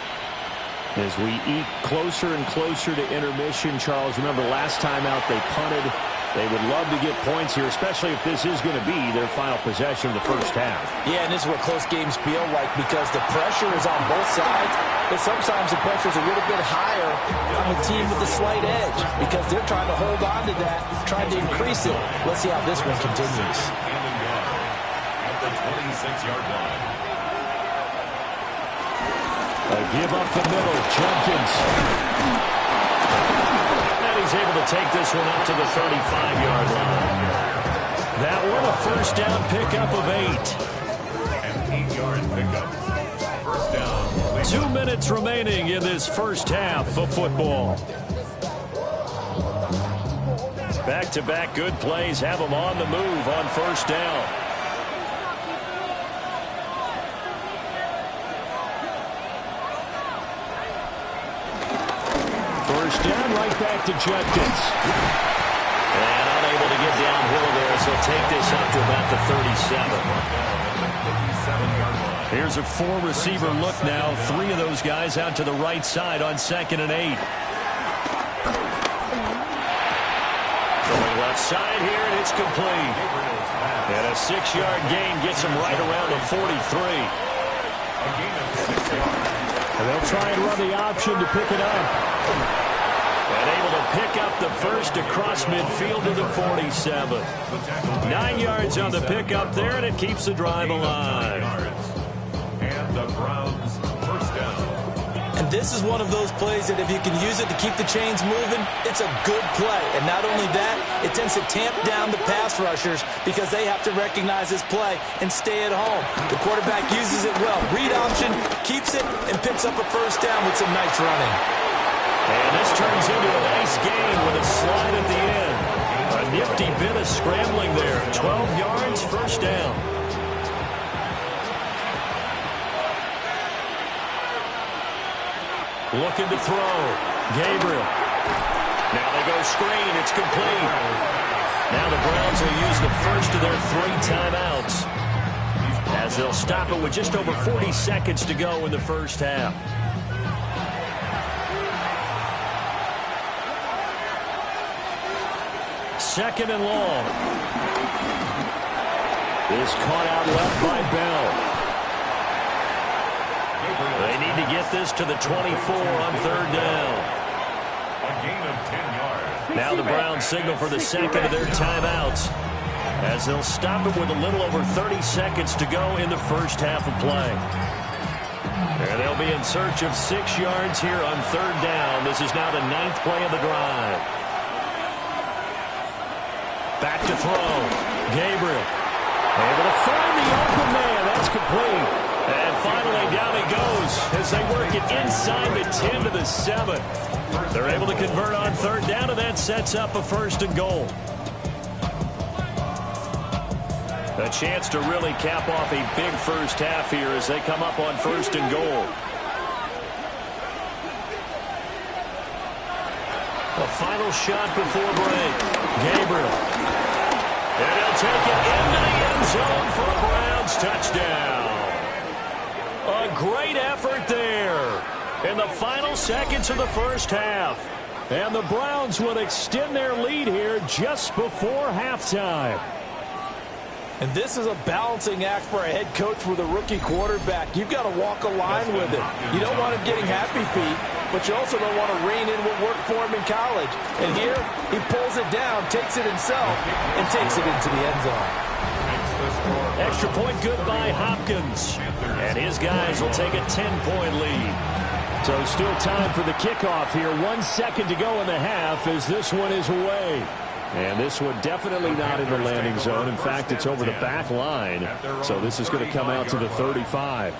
As we eke closer and closer to intermission, Charles, remember last time out they punted. They would love to get points here, especially if this is going to be their final possession of the first half. Yeah, and this is what close games feel like because the pressure is on both sides, but sometimes the pressure is a little bit higher on the team with the slight edge because they're trying to hold on to that, trying to increase it. Let's see how this one continues. At the 26-yard line. A give up the middle, Jenkins. And he's able to take this one up to the 35-yard line. That one a first down pickup of 8. An 8-yard pickup. First down. 2 minutes remaining in this first half of football. Back-to-back good plays have them on the move on first down. First down, right back to Jenkins. And unable to get downhill there, so take this up to about the 37. Here's a 4-receiver look now. 3 of those guys out to the right side on 2nd and 8. Going left side here, and it's complete. And a 6-yard gain gets him right around the 43. A gain of 6 yards. And they'll try and run the option to pick it up. And able to pick up the first across midfield to the 47. 9 yards on the pickup there, and it keeps the drive alive. And the Browns first down. And this is one of those plays that if you can use it to keep the chains moving, it's a good play. And not only that, it tends to tamp down the pass rushers because they have to recognize this play and stay at home. The quarterback uses it well. Read option, keeps it, and picks up a first down with some nice running. And this turns into a nice gain with a slide at the end. A nifty bit of scrambling there. 12 yards, first down. Looking to throw. Gabriel. Now they go screen. It's complete. Now the Browns will use the first of their 3 timeouts, as they'll stop it with just over 40 seconds to go in the first half. Second and long. This caught out left by Bell. They need to get this to the 24 on third down. A gain of 10 yards. Now the Browns signal for the second of their timeouts, as they'll stop it with a little over 30 seconds to go in the first half of play. And they'll be in search of 6 yards here on third down. This is now the 9th play of the drive. Back to throw. Gabriel. Able to find the open man. That's complete. And finally, down he goes as they work it inside the 10 to the 7. They're able to convert on third down, and that sets up a first and goal. A chance to really cap off a big first half here as they come up on first and goal. A final shot before break. Gabriel. And he'll take it into the end zone for a Browns touchdown. A great effort there in the final seconds of the first half. And the Browns will extend their lead here just before halftime. And this is a balancing act for a head coach with a rookie quarterback. You've got to walk a line with it. You don't want him getting happy feet, but you also don't want to rein in what worked for him in college. And here, he pulls it down, takes it himself, and takes it into the end zone. Extra point good by Hopkins. And his guys will take a 10-point lead. So still time for the kickoff here. 1 second to go in the half as this one is away. And this one definitely not in the landing zone. In fact, it's over the back line. So this is going to come out to the 35.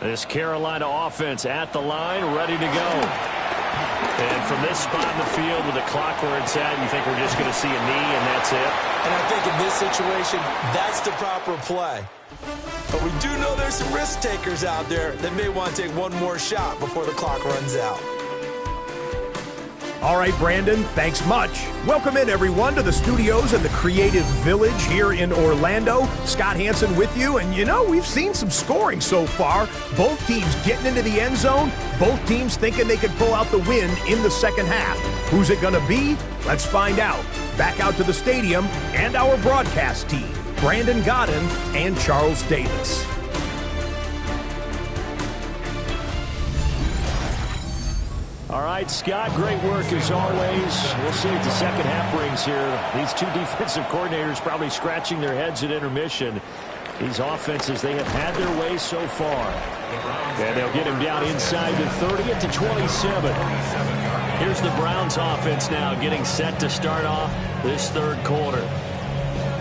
This Carolina offense at the line, ready to go. And from this spot in the field with the clock where it's at, you think we're just going to see a knee and that's it? And I think in this situation, that's the proper play. But we do know there's some risk takers out there that may want to take one more shot before the clock runs out. All right, Brandon, thanks much. Welcome in, everyone, to the studios in the Creative Village here in Orlando. Scott Hansen with you, and you know, we've seen some scoring so far. Both teams getting into the end zone, both teams thinking they could pull out the win in the second half. Who's it going to be? Let's find out. Back out to the stadium and our broadcast team, Brandon Godden and Charles Davis. All right, Scott, great work as always. We'll see what the second half brings here. These two defensive coordinators probably scratching their heads at intermission. These offenses, they have had their way so far. And they'll get him down inside the 30 at the 27. Here's the Browns offense now getting set to start off this third quarter.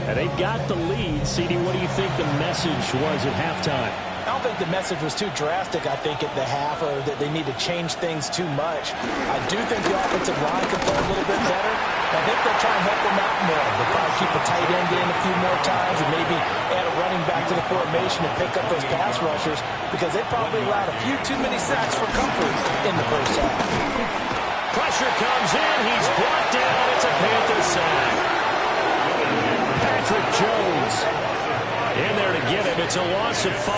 And they've got the lead. CD, what do you think the message was at halftime? I don't think the message was too drastic, I think, at the half, or that they need to change things too much. I do think the offensive line could play a little bit better. I think they'll try and help them out more. They'll probably keep a tight end in a few more times and maybe add a running back to the formation and pick up those pass rushers because they probably allowed a few too many sacks for comfort in the first half. Pressure comes in. He's brought down. It's a Panther sack. Patrick Jones in there to get him. It's a loss of 5.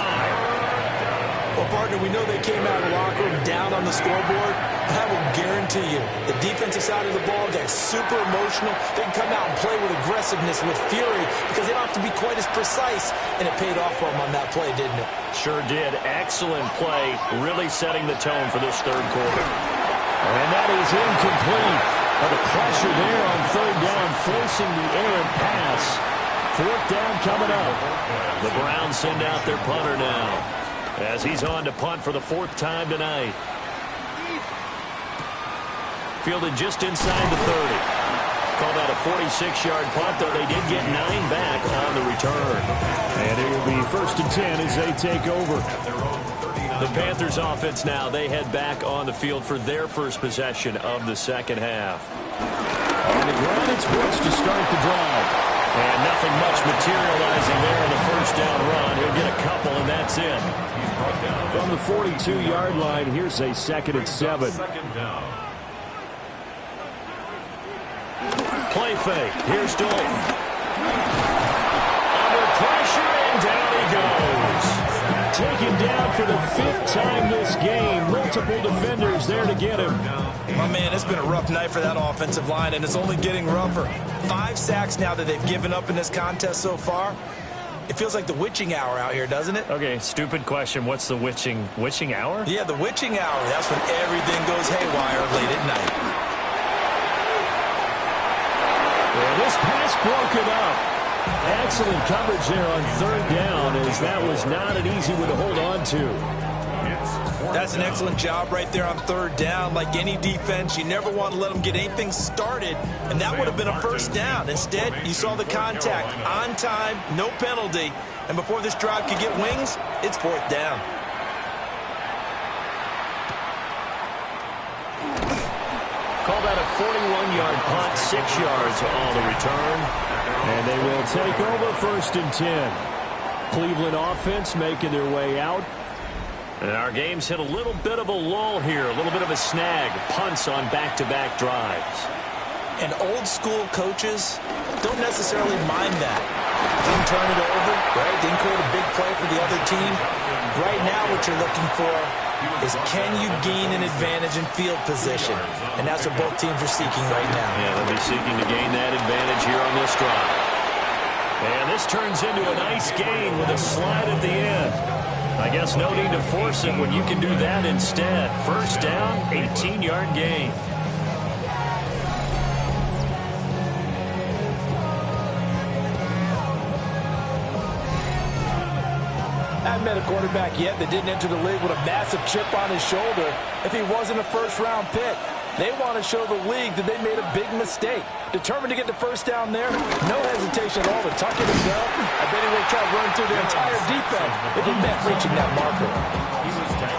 Well, partner, we know they came out of the locker room down on the scoreboard, but I will guarantee you the defensive side of the ball gets super emotional. They can come out and play with aggressiveness, with fury, because they don't have to be quite as precise, and it paid off for them on that play, didn't it? Sure did. Excellent play, really setting the tone for this third quarter. And that is incomplete. The pressure there on third down, forcing the errant pass. Fourth down coming up. The Browns send out their punter now, as he's on to punt for the fourth time tonight. Fielded just inside the 30. Called out a 46-yard punt, though they did get 9 back on the return. And it will be 1st and 10 as they take over. The Panthers offense now, they head back on the field for their first possession of the second half. On the ground, it's Woods to start the drive. And nothing much materializing there in the first down run. He'll get a couple, and that's it. From the 42-yard line, here's a 2nd and 7. Play fake. Here's Dalton. Under pressure, and down he goes. Taken down for the 5th time this game. Multiple defenders there to get him. Oh, man, it's been a rough night for that offensive line, and it's only getting rougher. 5 sacks now that they've given up in this contest so far. It feels like the witching hour out here, doesn't it? Okay, stupid question. What's the witching hour? Yeah, the witching hour. That's when everything goes haywire late at night. Well, this pass broken up. Excellent coverage there on third down, as that was not an easy one to hold on to. That's an excellent job right there on third down. Like any defense, you never want to let them get anything started, and that would have been a first down. Instead, you saw the contact on time, no penalty, and before this drive could get wings, it's 4th down. Called out a 41-yard punt, 6 yards on the return. And they will take over 1st and 10. Cleveland offense making their way out. And our game's hit a little bit of a lull here, a little bit of a snag. Punts on back-to-back drives. And old-school coaches don't necessarily mind that. Didn't turn it over, right? Didn't create a big play for the other team. Right now what you're looking for is, can you gain an advantage in field position? And that's what both teams are seeking right now. Yeah, they'll be seeking to gain that advantage here on this drive. And this turns into a nice gain with a slide at the end. I guess no need to force it when you can do that instead. First down, 18-yard gain. I haven't met a quarterback yet that didn't enter the league with a massive chip on his shoulder if he wasn't a first-round pick. They want to show the league that they made a big mistake. Determined to get the first down there, no hesitation at all to tuck it and go. I bet he will try to run through the entire defense if he meant reaching that marker.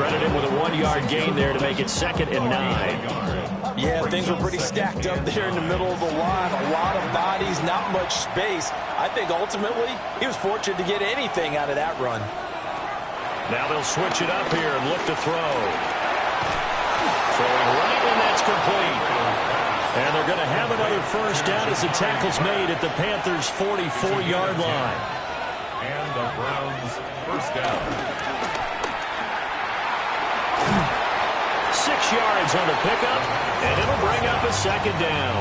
Credited with a 1-yard gain there to make it 2nd and 9. Yeah, things were pretty stacked up there in the middle of the line. A lot of bodies, not much space. I think ultimately he was fortunate to get anything out of that run. Now they'll switch it up here and look to throw. Throwing right, and that's complete. And they're going to have another first down as the tackle's made at the Panthers' 44-yard line. And the Browns first down. 6 yards on the pickup, and it'll bring up a 2nd down.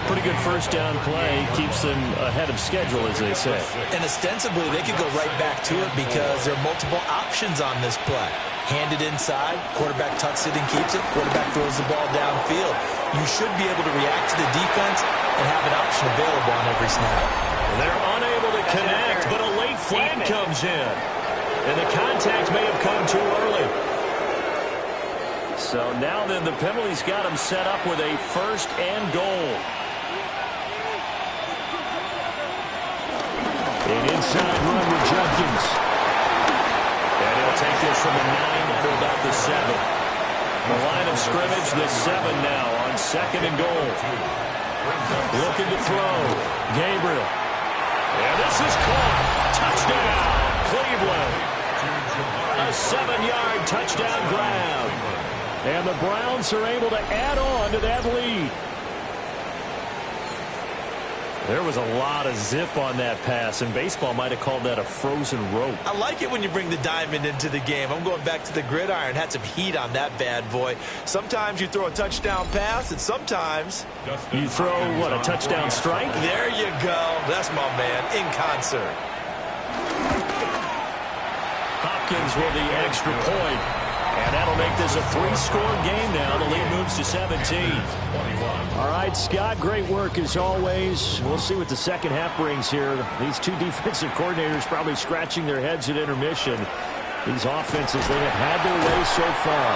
Pretty good first down play. Keeps them ahead of schedule, as they say. And ostensibly, they could go right back to it because there are multiple options on this play. Handed inside, quarterback tucks it and keeps it, quarterback throws the ball downfield. You should be able to react to the defense and have an option available on every snap. They're unable to connect, but a late flag comes in. And the contact may have come too early. So now then the penalty's got him set up with a 1st and goal. An inside run with Jenkins. And he'll take this from the 9 and pull out the 7. The line of scrimmage, the 7 now on 2nd and goal. Looking to throw. Gabriel. And this is caught. Touchdown, Cleveland. A 7-yard touchdown grab. And the Browns are able to add on to that lead. There was a lot of zip on that pass, and baseball might have called that a frozen rope. I like it when you bring the diamond into the game. I'm going back to the gridiron. Had some heat on that bad boy. Sometimes you throw a touchdown pass, and sometimes you throw, what, a touchdown strike? There you go. That's my man, in concert. Hopkins with the extra point. And that'll make this a 3-score game now. The lead moves to 17. All right, Scott, great work as always. We'll see what the second half brings here. These two defensive coordinators probably scratching their heads at intermission. These offenses, they have had their way so far.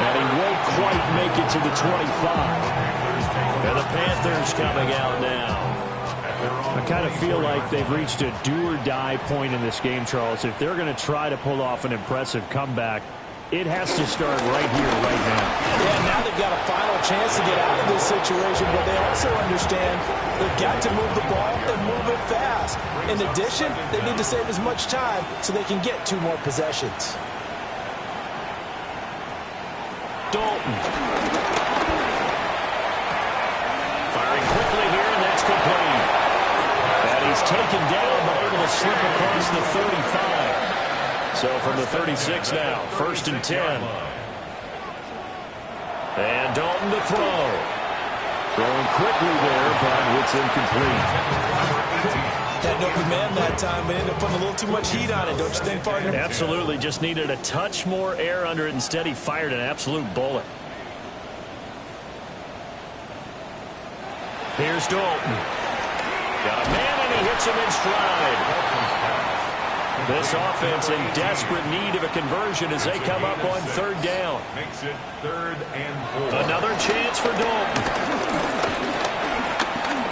And he won't quite make it to the 25. And the Panthers coming out now. I kind of feel like they've reached a do-or-die point in this game, Charles. If they're going to try to pull off an impressive comeback, it has to start right here, right now. Yeah, now they've got a final chance to get out of this situation, but they also understand they've got to move the ball and move it fast. In addition, they need to save as much time so they can get 2 more possessions. Dalton. Firing quickly here, and that's complete. And he's taken down, but able to slip across the 35. So from the 36 now, 1st and 10. And Dalton to throw. Throwing quickly there, but it's incomplete. Had no command that time, but ended up putting a little too much heat on it, don't you think, partner? Absolutely, just needed a touch more air under it. Instead, he fired an absolute bullet. Here's Dalton. Got a man, and he hits him in stride. This offense in desperate need of a conversion as they come up on 3rd down. Makes it 3rd and 4. Another chance for Dalton.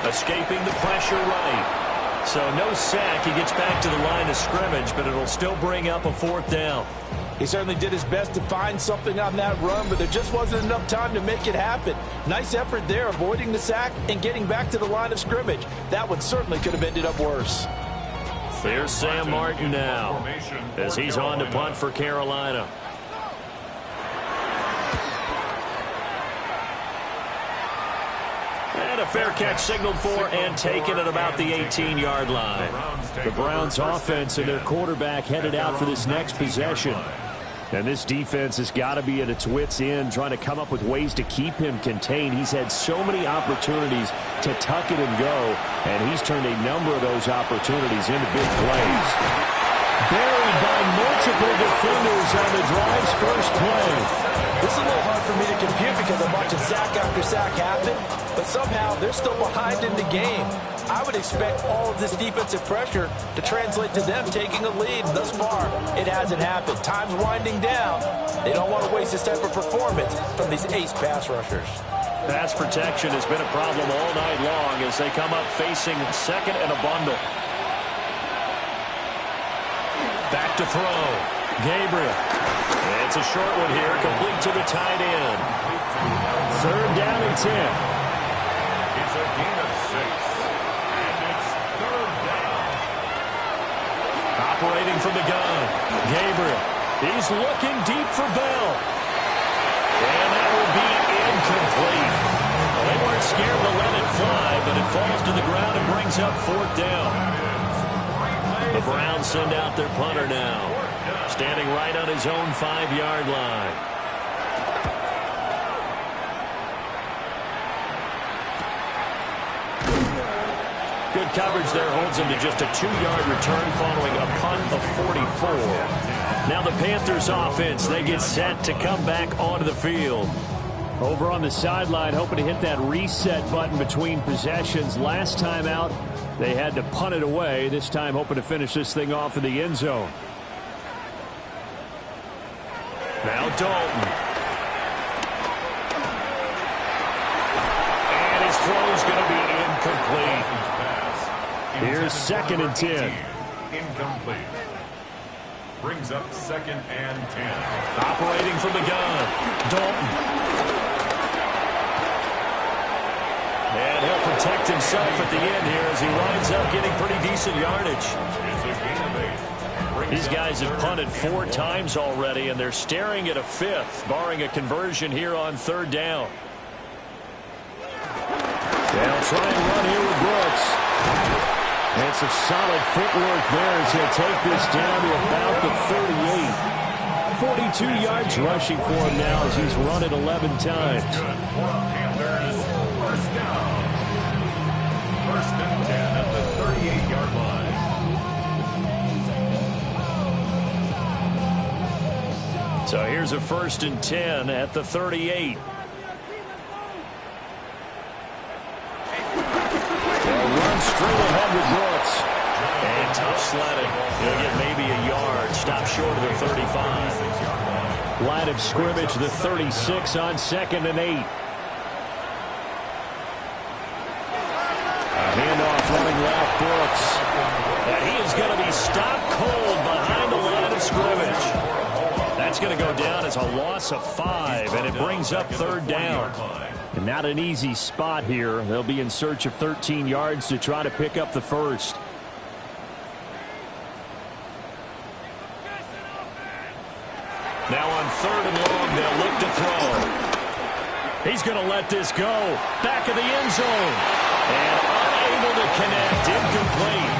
Escaping the pressure right. So no sack. He gets back to the line of scrimmage, but it'll still bring up a 4th down. He certainly did his best to find something on that run, but there just wasn't enough time to make it happen. Nice effort there, avoiding the sack and getting back to the line of scrimmage. That one certainly could have ended up worse. There's Sam Martin now as he's on to punt for Carolina. And a fair catch signaled for and taken at about the 18-yard line. The Browns offense and their quarterback headed out for this next possession. And this defense has got to be at its wits' end, trying to come up with ways to keep him contained. He's had so many opportunities to tuck it and go, and he's turned a number of those opportunities into big plays. Buried by multiple defenders on the drive's first play. This is a little hard for me to compute because I'm watching sack after sack happen, but somehow they're still behind in the game. I would expect all of this defensive pressure to translate to them taking a lead. Thus far, it hasn't happened. Time's winding down. They don't want to waste this type of performance from these ace pass rushers. Pass protection has been a problem all night long as they come up facing 2nd and a bundle. Back to throw. Gabriel. It's a short one here, complete to the tight end. 3rd down and 10. It's a gain of 6. And it's 3rd down. Operating from the gun. Gabriel. He's looking deep for Bell. And that will be incomplete. Well, they weren't scared to let it fly, but it falls to the ground and brings up 4th down. The Browns send out their punter now, standing right on his own 5-yard line. Good coverage there holds him to just a 2-yard return following a punt of 44. Now the Panthers offense, they get set to come back onto the field. Over on the sideline, hoping to hit that reset button between possessions. Last time out, they had to punt it away. This time hoping to finish this thing off in the end zone. Now Dalton. And his throw's going to be incomplete. Here's 2nd and 10. Incomplete. Brings up 2nd and 10. Operating from the gun. Dalton. And he'll protect himself at the end here as he winds up getting pretty decent yardage. It's a gain of 8. These guys have punted 4 times already, and they're staring at a 5th, barring a conversion here on 3rd down. They'll try and run here with Brooks. And some solid footwork there as he'll take this down to about the 38. 42 yards rushing for him now as he's run it 11 times. Panthers, 1st down. 1st and 10 at the 38-yard line. So here's a 1st and 10 at the 38. They'll run straight ahead with Brooks. And tough sledding. He'll get maybe a yard. Stop short of the 35. Line of scrimmage, the 36 on 2nd and 8. A handoff running left, Brooks. And he is going to be stopped cold behind the line of scrimmage. That's going to go down as a loss of 5, and it brings up 3rd down. And not an easy spot here. They'll be in search of 13 yards to try to pick up the 1st. Now on 3rd and long, they'll look to throw. He's going to let this go. Back of the end zone. And unable to connect. Incomplete.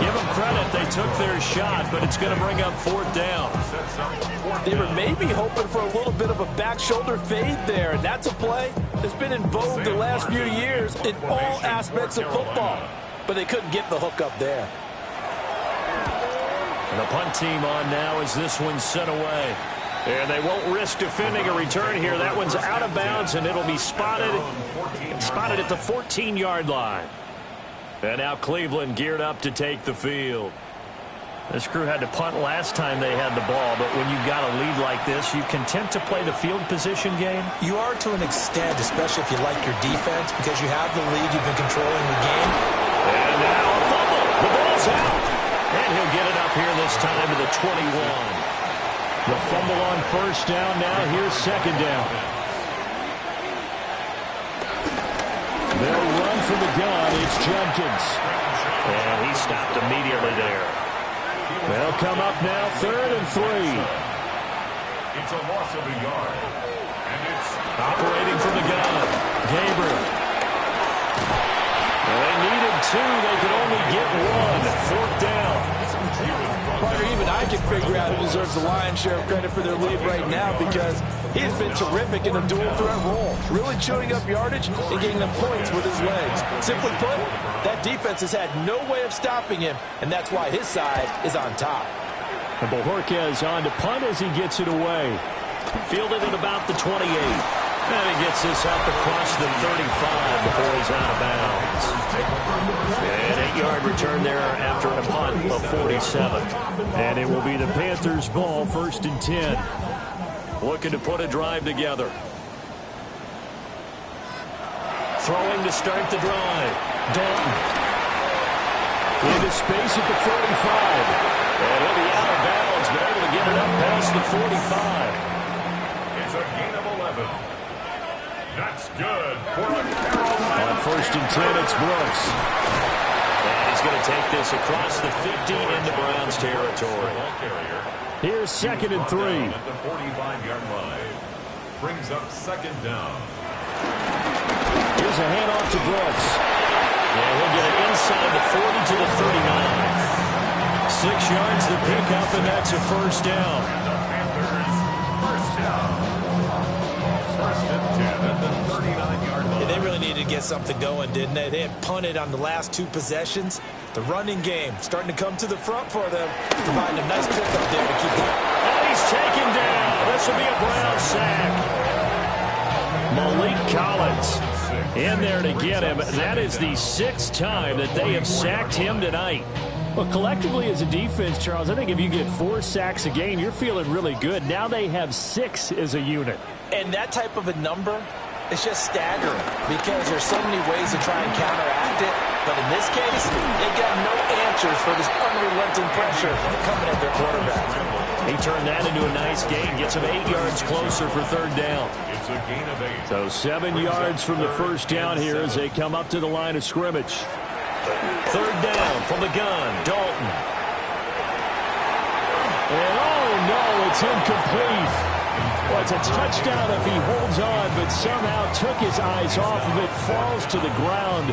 Give them credit. They took their shot, but it's going to bring up 4th down. They were maybe hoping for a little bit of a back shoulder fade there, and that's a play that's been in vogue the last few years in all aspects of football. But they couldn't get the hook up there. And the punt team on now as this one's sent away. And they won't risk defending a return here. That one's out of bounds, and it'll be spotted at the 14-yard line. And now Cleveland geared up to take the field. This crew had to punt last time they had the ball, but when you've got a lead like this, you content to play the field position game? You are to an extent, especially if you like your defense, because you have the lead, you've been controlling the game. And now a fumble. The ball's out. And he'll get it up here this time to the 21. The fumble on 1st down. Now here's 2nd down. They'll run from the gun. It's Jenkins. And he stopped immediately there. They'll come up now 3rd and 3. It's a loss of a yard. And it's operating from the gun. Gabriel. Well, they needed 2. They could only get 1. 4th down. Partner, even I can figure out who deserves the lion's share of credit for their lead right now, because he has been terrific in a dual threat role, really chewing up yardage and getting them points with his legs. Simply put, that defense has had no way of stopping him, and that's why his side is on top. And Bojorquez on to punt as he gets it away. Fielded at about the 28. And he gets this up across the 35 before he's out of bounds. An 8-yard return there after a punt of 47. And it will be the Panthers' ball, 1st and 10. Looking to put a drive together. Throwing to start the drive. Dalton. Into space at the 45. And he'll be out of bounds, but able to get it up past the 45. It's a gain of 11. That's good for a Carolina. On 1st and 10, it's Brooks. And he's going to take this across the 50 into Browns territory. Here's 2nd and 3. At the 45-yard line. Brings up 2nd down. Here's a handoff to Brooks. Yeah, he'll get it inside the 40 to the 39. 6 yards the pickup, and that's a 1st down. And the Panthers, 1st down. 1st and 10 at the 39-yard line. Yeah, they really needed to get something going, didn't they? They had punted on the last 2 possessions. The running game starting to come to the front for them, providing a nice pickup there to keep going. And he's taken down. This will be a Brown sack. Malik Collins in there to get him. That is the 6th time that they have sacked him tonight. Well, collectively as a defense, Charles, I think if you get 4 sacks a game, you're feeling really good. Now they have 6 as a unit. And that type of a number is just staggering because there's so many ways to try and counteract it. But in this case, they've got no answers for this unrelenting pressure coming at their quarterback. He turned that into a nice gain, gets him 8 yards closer for 3rd down. It's a gain of 8. So 7 yards from the 1st down here as they come up to the line of scrimmage. 3rd down from the gun, Dalton. And oh no, it's incomplete. Well, it's a touchdown if he holds on, but somehow took his eyes off of it, falls to the ground,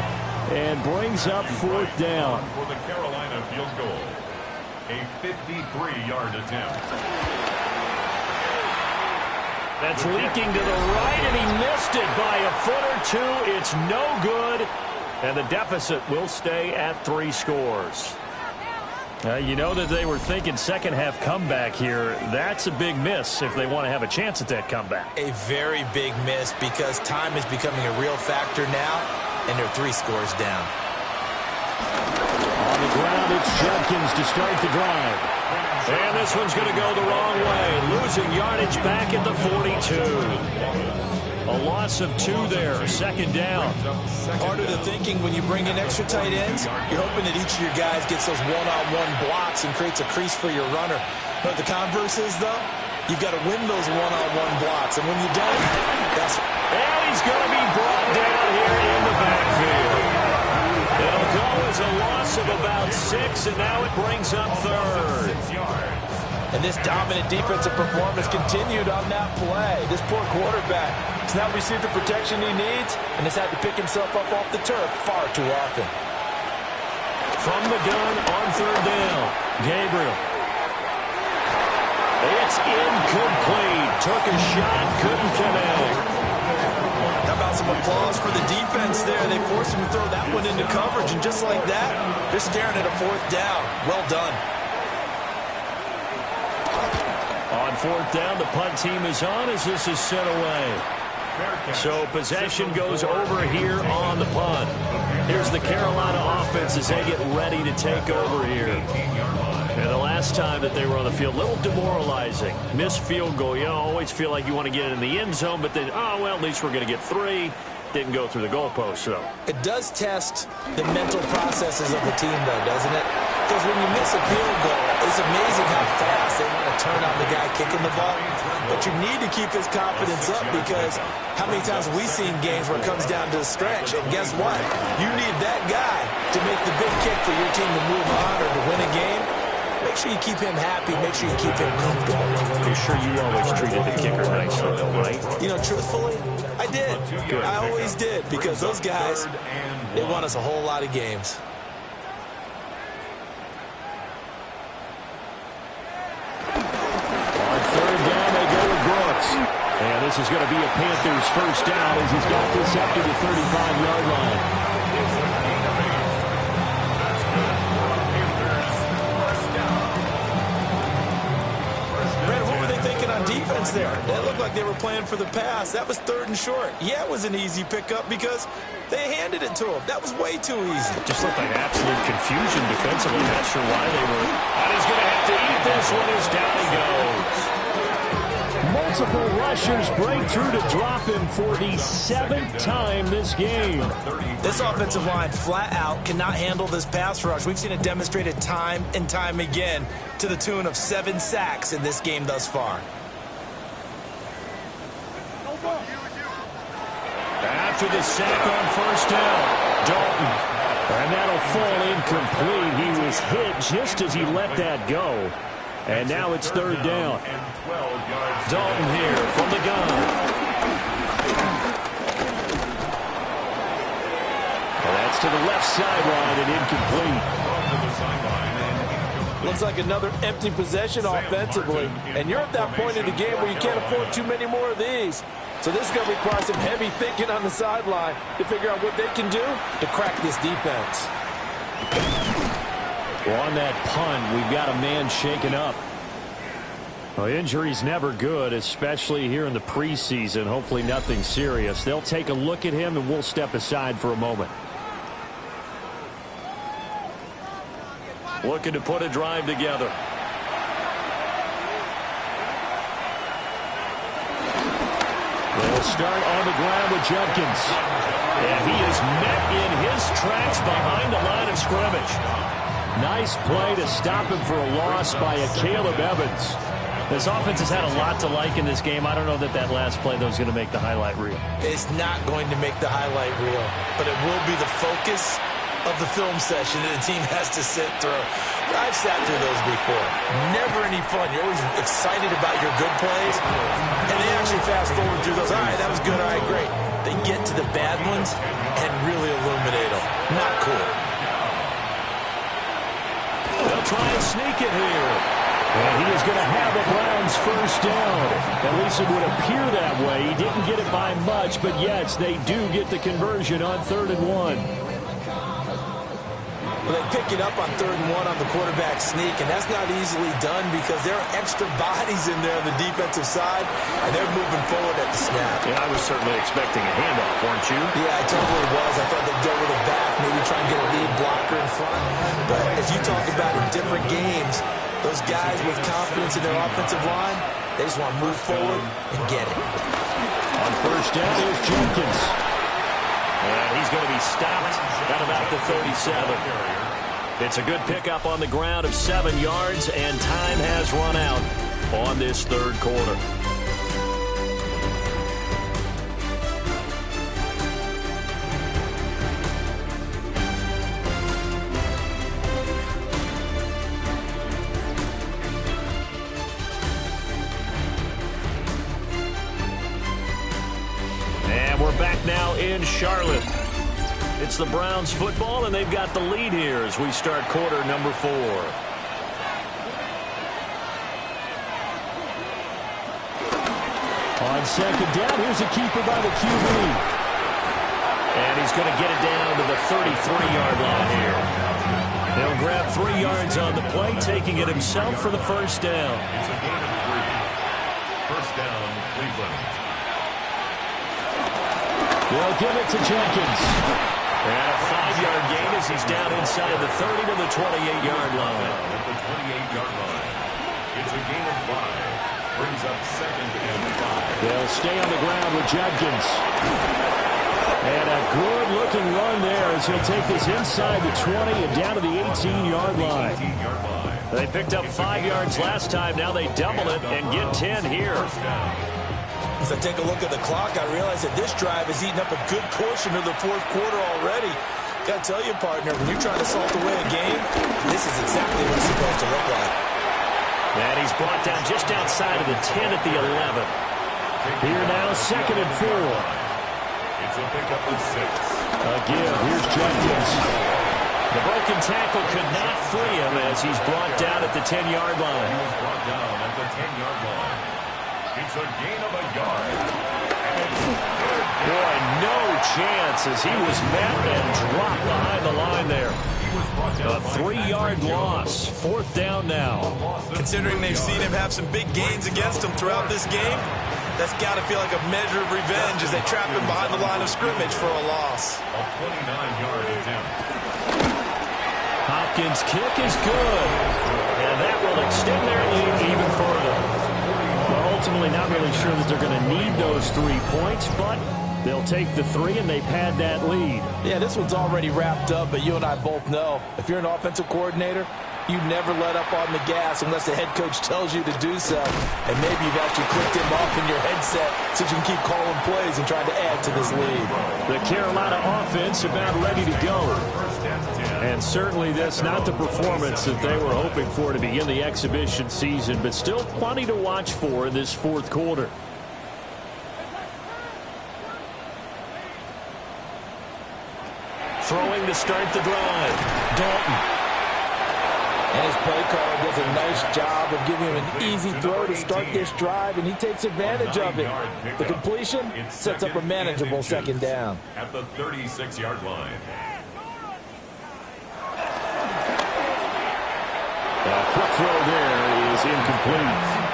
and brings up 4th down. For the Carolina field goal. A 53-yard attempt. That's leaking to the right, and he missed it by a foot or 2. It's no good, and the deficit will stay at 3 scores. You know that they were thinking second half comeback here. That's a big miss if they want to have a chance at that comeback. A very big miss because time is becoming a real factor now, and they're 3 scores down. On the ground, it's Judkins to start the drive. And this one's going to go the wrong way. Losing yardage back at the 42. A loss of 2 there, second down. Part of the thinking when you bring in extra tight ends, you're hoping that each of your guys gets those one-on-one blocks and creates a crease for your runner. But the converse is, though, you've got to win those one-on-one blocks. And when you don't, that's... And he's going to be brought down here in the backfield. It'll go as a loss of about 6, and now it brings up third. And this dominant defensive performance continued on that play. This poor quarterback has not received the protection he needs and has had to pick himself up off the turf far too often. From the gun on third down, Gabriel. It's incomplete. Took a shot, couldn't connect. How about some applause for the defense there? They forced him to throw that one into coverage, and just like that, they're staring at a 4th down. Well done. On 4th down, the punt team is on as this is sent away. So possession goes over here on the punt. Here's the Carolina offense as they get ready to take over here. And the last time that they were on the field, a little demoralizing. Missed field goal. You always feel like you want to get it in the end zone, but then, oh, well, at least we're going to get 3. Didn't go through the goalpost, though. It does test the mental processes of the team, though, doesn't it? Because when you miss a field goal, it's amazing how fast they want to turn on the guy kicking the ball. But you need to keep his confidence up because how many times have we seen games where it comes down to the stretch? And guess what? You need that guy to make the big kick for your team to move on or to win a game. Make sure you keep him happy. Make sure you keep him comfortable. I'm sure you always treated the kicker nicely, though, right? You know, truthfully, I did. Good. I always did because those guys, they won us a whole lot of games. On third down, they go with Brooks. And this is going to be a Panthers first down as he's got this up to the 35-yard line. Defense there. That looked like they were playing for the pass. That was 3rd and short. Yeah, it was an easy pickup because they handed it to him. That was way too easy. Just looked like absolute confusion defensively. Not sure why they were. And he's going to have to eat this one as down he goes. Multiple rushers break through to drop him for the 7th time this game. This offensive line flat out cannot handle this pass rush. We've seen it demonstrated time and time again to the tune of 7 sacks in this game thus far. After the sack on first down, Dalton. And that'll fall incomplete. He was hit just as he let that go. And now it's 3rd down. Dalton here from the gun. And that's to the left sideline and incomplete. Looks like another empty possession offensively. And you're at that point in the game where you can't afford too many more of these. So this is going to require some heavy thinking on the sideline to figure out what they can do to crack this defense. Well, on that punt, we've got a man shaken up. Well, injury's never good, especially here in the preseason. Hopefully nothing serious. They'll take a look at him, and we'll step aside for a moment. Looking to put a drive together. They'll start on the ground with Judkins. And he is met in his tracks behind the line of scrimmage. Nice play to stop him for a loss by a Caleb Evans. This offense has had a lot to like in this game. I don't know that last play, though, is going to make the highlight reel. It's not going to make the highlight reel, but it will be the focus of the film session that the team has to sit through. I've sat through those before. Never any fun. You're always excited about your good plays, and they actually fast forward through those. All right, that was good. All right, great. They get to the bad ones and really illuminate them. Not cool. They'll try and sneak it here. And he is going to have the Browns first down. At least it would appear that way. He didn't get it by much, but yes, they do get the conversion on 3rd and 1. Well, they pick it up on 3rd and 1 on the quarterback sneak, and that's not easily done because there are extra bodies in there on the defensive side, and they're moving forward at the snap. Yeah, I was certainly expecting a handoff, weren't you? Yeah, I totally was. I thought they'd go with a back, maybe try and get a lead blocker in front. But as you talk about in different games, those guys with confidence in their offensive line, they just want to move forward and get it. On 1st down, here's Jenkins. And he's going to be stopped at about the 37. It's a good pickup on the ground of 7 yards, and time has run out on this 3rd quarter. And we're back now in Charlotte. It's the Browns football, and they've got the lead here as we start quarter number 4. On 2nd down, here's a keeper by the QB. And he's going to get it down to the 33-yard line here. He'll grab 3 yards on the play, taking it himself for the 1st down. It's a gain of 3. 1st down, Cleveland. They'll give it to Jenkins. And a 5-yard gain as he's down inside the 30 to the 28-yard line. At the 28-yard line. It's a gain of 5. Brings up 2nd and 5. They'll stay on the ground with Jenkins. And a good-looking run there as he'll take this inside the 20 and down to the 18-yard line. They picked up 5 yards last time. Now they double it and get 10 here. As I take a look at the clock, I realize that this drive has eaten up a good portion of the 4th quarter already. Got to tell you, partner, when you're trying to salt away a game, this is exactly what it's supposed to look like. And he's brought down just outside of the 10 at the 11. Here now, 2nd and 4. It's a pickup of 6. Again, here's Jenkins. The broken tackle could not free him as he's brought down at the 10-yard line. He was brought down at the 10-yard line. It's a gain of a yard. Boy, no chance as he was met and dropped behind the line there. A 3-yard loss. 4th down now. Considering they've seen him have some big gains against them throughout this game, that's got to feel like a measure of revenge as they trap him behind the line of scrimmage for a loss. A 29-yard attempt. Hopkins' kick is good. And that will extend their lead even further. Well, ultimately not really sure that they're going to need those 3 points, but they'll take the 3 and they pad that lead. Yeah, this one's already wrapped up, but you and I both know if you're an offensive coordinator, you never let up on the gas unless the head coach tells you to do so. And maybe you've actually clicked him off in your headset so you can keep calling plays and trying to add to this lead. The Carolina offense about ready to go. And certainly that's not the performance that they were hoping for to begin the exhibition season, but still plenty to watch for in this 4th quarter. Throwing to start the drive, Dalton. And his play caller does a nice job of giving him an easy throw to start this drive, and he takes advantage of it. The completion sets up a manageable 2nd down. At the 36-yard line. A quick throw there is incomplete.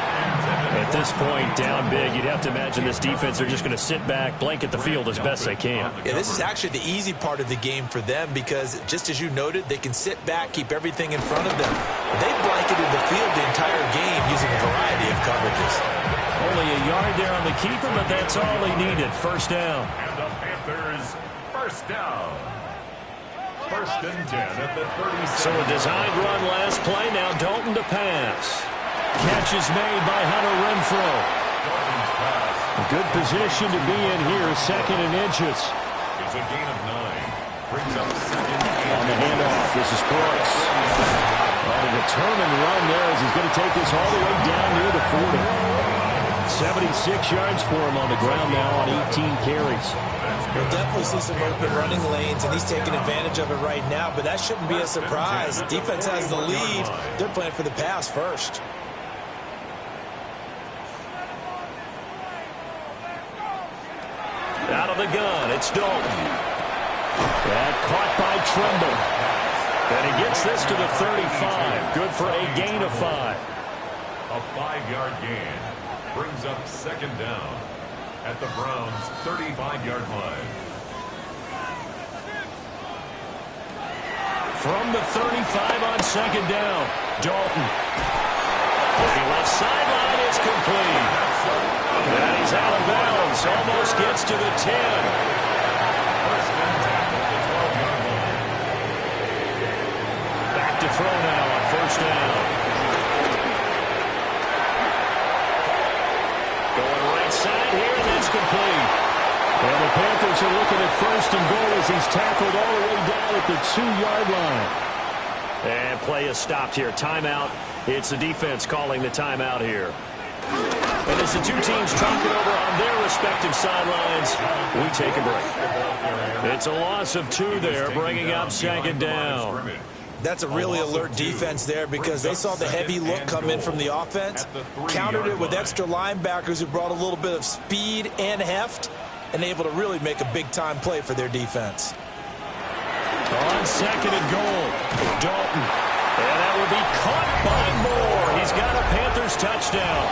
At this point, down big, you'd have to imagine this defense are just going to sit back, blanket the field as best they can. Yeah, this is actually the easy part of the game for them because, just as you noted, they can sit back, keep everything in front of them. They blanketed the field the entire game using a variety of coverages. Only a yard there on the keeper, but that's all he needed. 1st down. And the Panthers, 1st down. 1st and 10 at the 37. So a designed run last play. Now Dalton to pass. Catch is made by Hunter Renfrow. A good position to be in here, 2nd and inches. It's a gain of 9. Brings up 2nd and on the handoff. This is Brooks. On a determined run there as he's going to take this all the way down near the 40. 76 yards for him on the ground now on 18 carries. We'll definitely see some open running lanes, and he's taking advantage of it right now, but that shouldn't be a surprise. Defense has the lead. They're playing for the pass first. Out of the gun, it's Dalton. That caught by Tremble. And he gets this to the 35. Good for a gain of 5. A 5-yard gain brings up second down at the Browns' 35-yard line. From the 35 on second down, Dalton. The left sideline is complete. And he's out of bounds. Almost gets to the 10. First and 10 at the 12-yard line. Back to throw now on first down. Going right side here, and that's complete. And the Panthers are looking at first and goal as he's tackled all the way down at the 2-yard line. And play is stopped here. Timeout. It's the defense calling the timeout here. And as the two teams talk it over on their respective sidelines, we take a break. It's a loss of 2 there, bringing up second down. That's a really alert defense there because they saw the heavy look come in from the offense, countered it with extra linebackers who brought a little bit of speed and heft, and able to really make a big-time play for their defense. On second and goal, Dalton. And that will be caught by Moore. He's got a Panthers touchdown.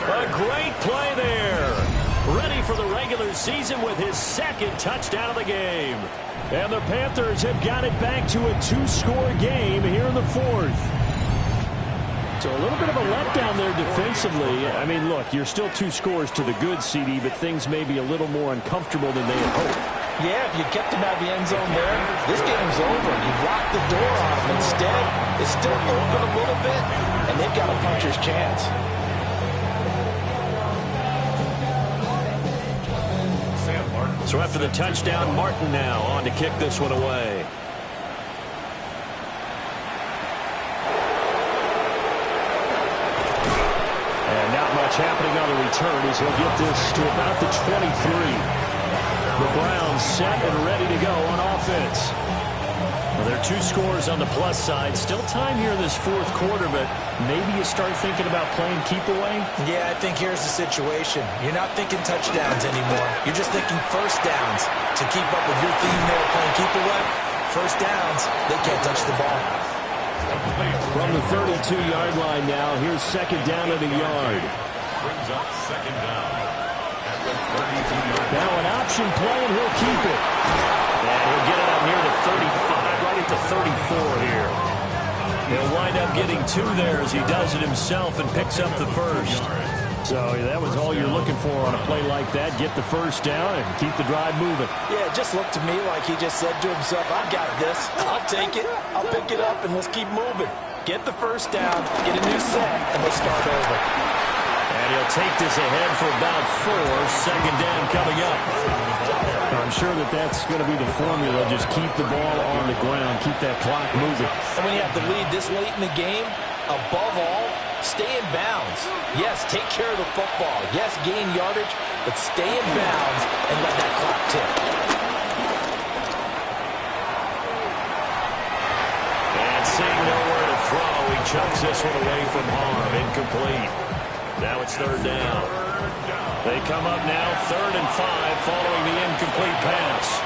A great play there. Ready for the regular season with his second touchdown of the game. And the Panthers have got it back to a 2-score game here in the 4th. So a little bit of a letdown there defensively. I mean, look, you're still 2 scores to the good, CD, but things may be a little more uncomfortable than they had hoped. Yeah, if you kept him out of the end zone there, this game's over. You've locked the door on him. Instead, it's still open a little bit, and they've got a puncher's chance. So after the touchdown, Martin now on to kick this one away. And not much happening on the return as he'll get this to about the 23. The Browns set and ready to go on offense. Well, there are 2 scores on the plus side. Still time here in this 4th quarter, but maybe you start thinking about playing keep away? Yeah, I think here's the situation. You're not thinking touchdowns anymore. You're just thinking first downs. To keep up with your theme there playing keep away, first downs, they can't touch the ball. From the 32-yard line now, here's second down at a yard. Brings up second down. Now an option play, and he'll keep it. And he'll get it up near the 35, right at the 34 here. He'll wind up getting 2 there as he does it himself and picks up the first. So that was all you're looking for on a play like that. Get the first down and keep the drive moving. Yeah, it just looked to me like he just said to himself, I got this. I'll take it. I'll pick it up, and let's keep moving. Get the first down, get a new set, and let's start over. And he'll take this ahead for about 4. Second down coming up. I'm sure that's going to be the formula. Just keep the ball on the ground. Keep that clock moving. And when you have the lead this late in the game, above all, stay in bounds. Yes, take care of the football. Yes, gain yardage, but stay in bounds and let that clock tick. And seeing nowhere to throw, he chucks this one away from harm. Incomplete. Now it's third down. They come up now, 3rd and 5, following the incomplete pass.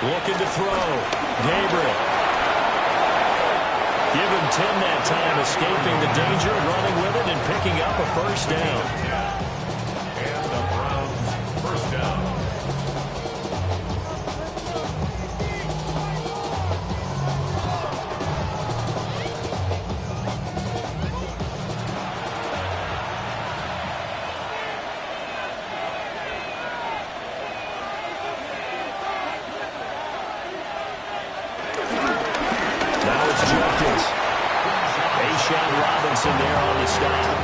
Looking to throw. Gabriel. Give him 10 that time, escaping the danger, running with it, and picking up a first down. And the Browns first down. Robinson there on the stop.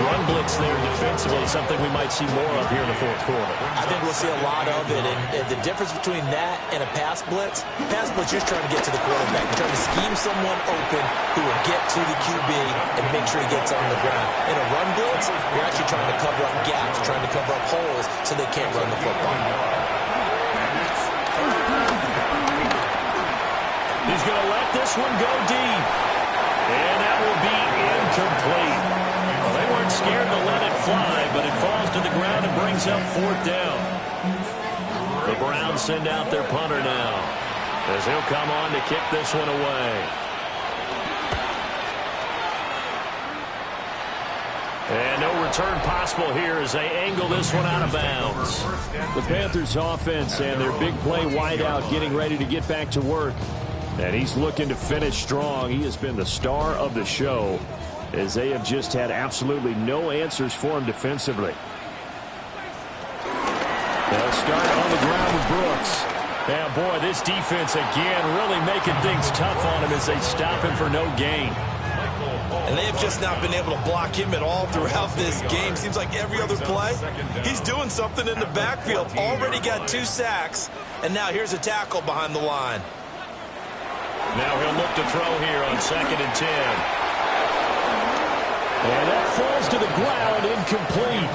Run blitz there defensively, something we might see more of here in the 4th quarter. I think we'll see a lot of it, and the difference between that and a pass blitz, you're trying to get to the quarterback. You're trying to scheme someone open who will get to the QB and make sure he gets on the ground. In a run blitz, you're actually trying to cover up gaps, trying to cover up holes so they can't run the football. He's going to let this one go deep. And that will be incomplete. Well, they weren't scared to let it fly, but it falls to the ground and brings up 4th down. The Browns send out their punter now, as he'll come on to kick this one away. And no return possible here as they angle this one out of bounds. The Panthers offense and their big play wideout getting ready to get back to work. And he's looking to finish strong. He has been the star of the show, as they have just had absolutely no answers for him defensively. They'll start on the ground with Brooks. Yeah, boy, this defense again really making things tough on him as they stop him for no gain. And they have just not been able to block him at all throughout this game. Seems like every other play, he's doing something in the backfield. Already got 2 sacks, and now here's a tackle behind the line. Now he'll look to throw here on 2nd and 10. And that falls to the ground, incomplete.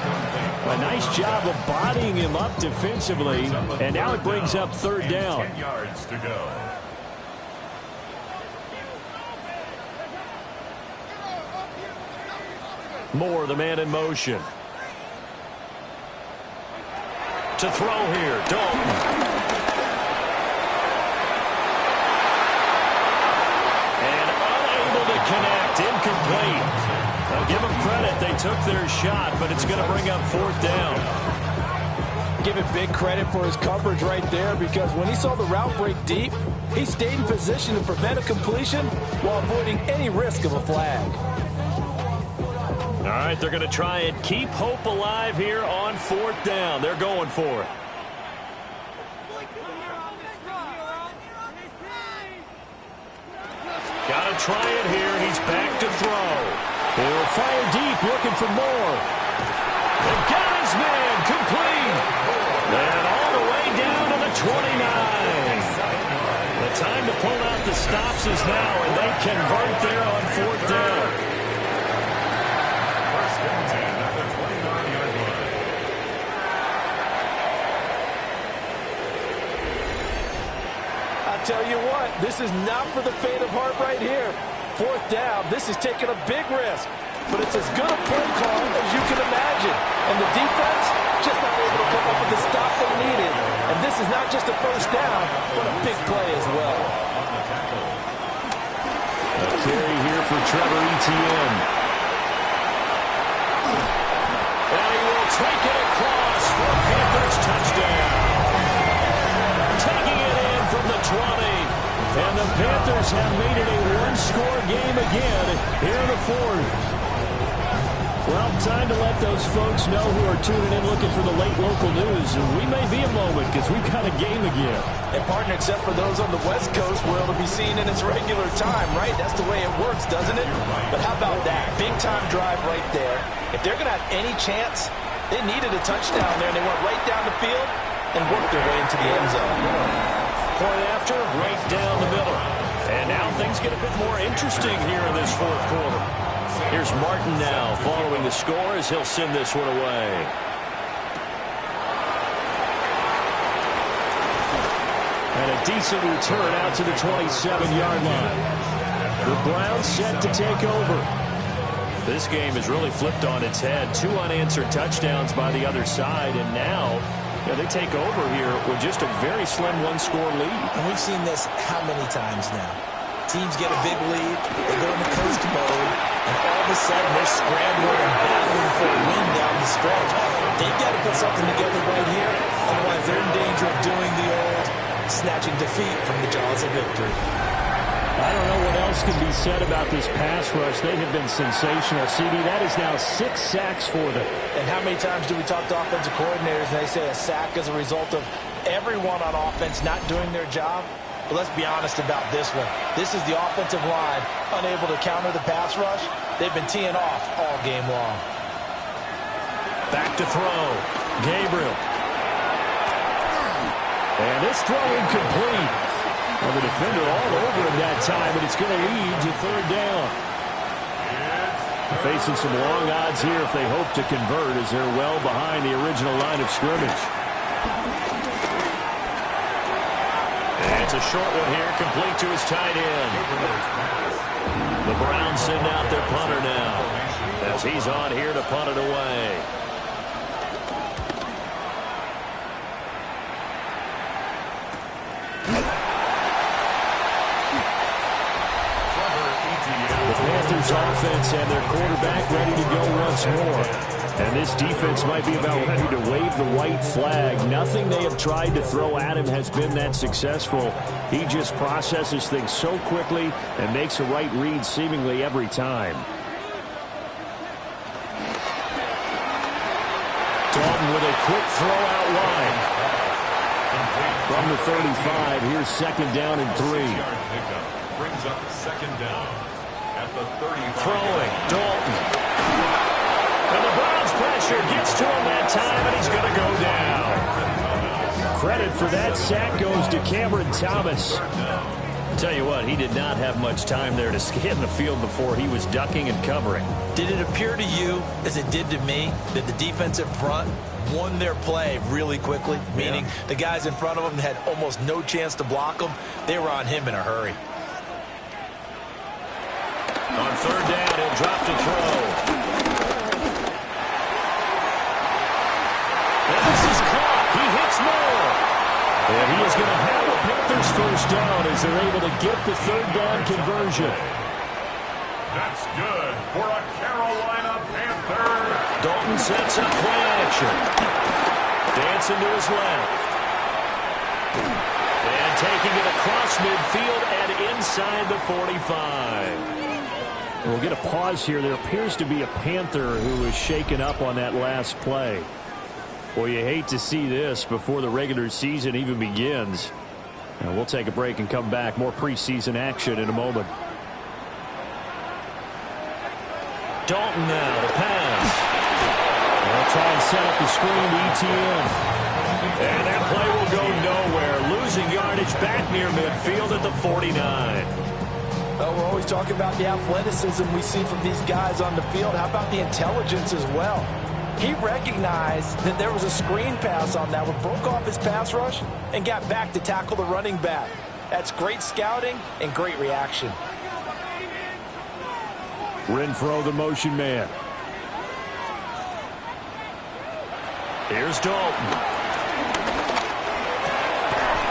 A nice job of bodying him up defensively, and now it brings up 3rd down. 10 yards to go. Moore, the man in motion. To throw here, Dalton. And unable to connect, incomplete. I'll give them credit, they took their shot, but it's going to bring up 4th down. Give it big credit for his coverage right there, because when he saw the route break deep, he stayed in position to prevent a completion while avoiding any risk of a flag. All right, they're going to try and keep hope alive here on 4th down. They're going for it. Got to try it here. He's back to throw. He'll fire deep, looking for more. They've got his man, complete. And all the way down to the 29. The time to pull out the stops is now, and they convert there on 4th down. Tell you what, this is not for the faint of heart right here. 4th down, this is taking a big risk, but it's as good a play call as you can imagine. And the defense just not able to come up with the stop they needed. And this is not just a 1st down, but a big play as well. A carry here for Trevor Etienne. And he will take it across for a Panthers touchdown. Taking it in from the 20. And the Panthers have made it a one-score game again here in the 4th. Well, time to let those folks know who are tuning in looking for the late local news. And we may be a moment because we've got a game again. And partner, except for those on the West Coast where it'll be seen in its regular time, right? That's the way it works, doesn't it? But how about that? Big-time drive right there. If they're going to have any chance, they needed a touchdown there, and they went right down the field and worked their way into the end zone. Point after, right down the middle. And now things get a bit more interesting here in this 4th quarter. Here's Martin now following the score as he'll send this one away. And a decent return out to the 27-yard line. The Browns set to take over. This game has really flipped on its head. 2 unanswered touchdowns by the other side, and now they take over here with just a very slim 1-score lead. And we've seen this how many times now? Teams get a big lead, they go into coast mode, and all of a sudden they're scrambling and battling for a win down the stretch. They've got to put something together right here, otherwise they're in danger of doing the old snatching defeat from the jaws of victory. I don't know what else can be said about this pass rush. They have been sensational. CD, that is now 6 sacks for them. And how many times do we talk to offensive coordinators and they say a sack is a result of everyone on offense not doing their job? But let's be honest about this one. This is the offensive line unable to counter the pass rush. They've been teeing off all game long. Back to throw. Gabriel. And this throw incomplete. Well, the defender all over him that time, but it's going to lead to 3rd down. Facing some long odds here if they hope to convert, as they're well behind the original line of scrimmage. And it's a short one here, complete to his tight end. The Browns send out their punter now, as he's on here to punt it away. Panthers offense and their quarterback ready to go once more. And this defense might be about ready to wave the white flag. Nothing they have tried to throw at him has been that successful. He just processes things so quickly and makes a right read seemingly every time. Dalton with a quick throw out wide. From the 35, here's second down and 3. Brings up second down at the 35. Throwing, Dalton. And the Browns pressure gets to him that time, and he's going to go down. Credit for that sack goes to Cameron Thomas. Tell you what, he did not have much time there to scan the field before he was ducking and covering. Did it appear to you, as it did to me, that the defensive front won their play really quickly? Meaning the guys in front of them had almost no chance to block him. They were on him in a hurry. On third down, he'll drop to throw. And this is caught. He hits more. And he is going to have a Panthers first down as they're able to get the third down conversion. That's good for a Carolina Panther. Dalton sets up play action. Dancing to his left. And taking it across midfield and inside the 45. We'll get a pause here. There appears to be a Panther who was shaken up on that last play. Well, you hate to see this before the regular season even begins. And we'll take a break and come back. More preseason action in a moment. Dalton now to pass. They'll try and set up the screen to ETN. And that play will go nowhere. Losing yardage back near midfield at the 49. Well, we're always talking about the athleticism we see from these guys on the field. How about the intelligence as well? He recognized that there was a screen pass on that one, broke off his pass rush, and got back to tackle the running back. That's great scouting and great reaction. Renfro, the motion man. Here's Dalton.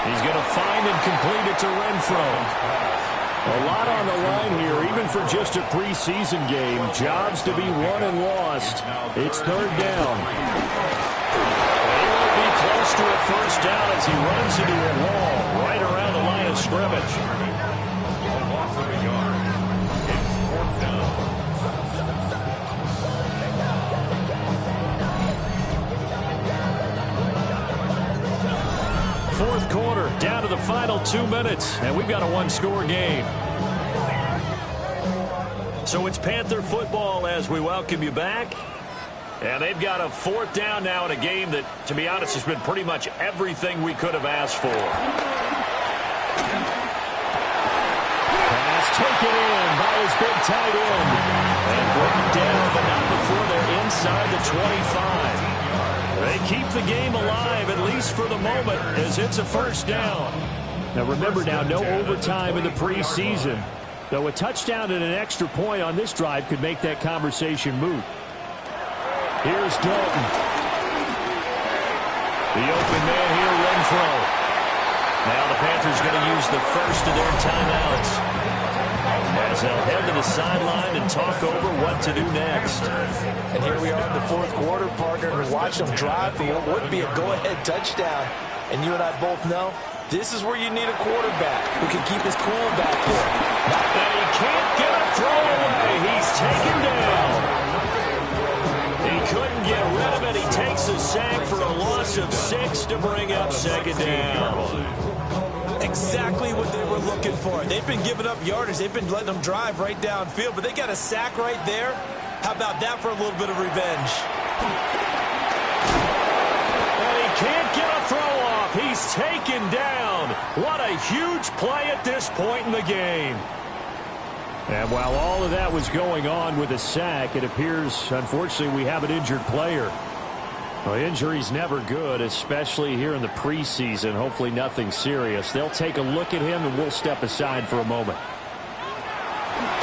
He's going to find and complete it to Renfro. A lot on the line here, even for just a preseason game. Jobs to be won and lost. It's third down. He will be close to a first down as he runs into a wall right around the line of scrimmage. Loss of a yard. It's fourth down. Fourth quarter, down to the final 2 minutes, and we've got a one-score game. So it's Panther football as we welcome you back. And they've got a fourth down now in a game that, to be honest, has been pretty much everything we could have asked for. Pass taken in by his big tight end. And brought down, but not before they're inside the 25. They keep the game alive, at least for the moment, as it's a first down. Now remember now, no overtime in the preseason. Though a touchdown and an extra point on this drive could make that conversation moot. Here's Dalton. The open man here, Renfro. Now the Panthers going to use the first of their timeouts as they'll head to the sideline and talk over what to do next. And here we are in the fourth quarter, partner, and watch them drive for what would be a go-ahead touchdown. And you and I both know this is where you need a quarterback who can keep his cool back there. And he can't get a throw away. He's taken down. He couldn't get rid of it. He takes a sack for a loss of 6 to bring up second down. Exactly what they were looking for. They've been giving up yardage. They've been letting them drive right downfield, but they got a sack right there. How about that for a little bit of revenge? And he can't get a throw off. He's taken down. What a huge play at this point in the game. And while all of that was going on with a sack, it appears, unfortunately, we have an injured player. Well, injury's never good, especially here in the preseason. Hopefully nothing serious. They'll take a look at him, and we'll step aside for a moment.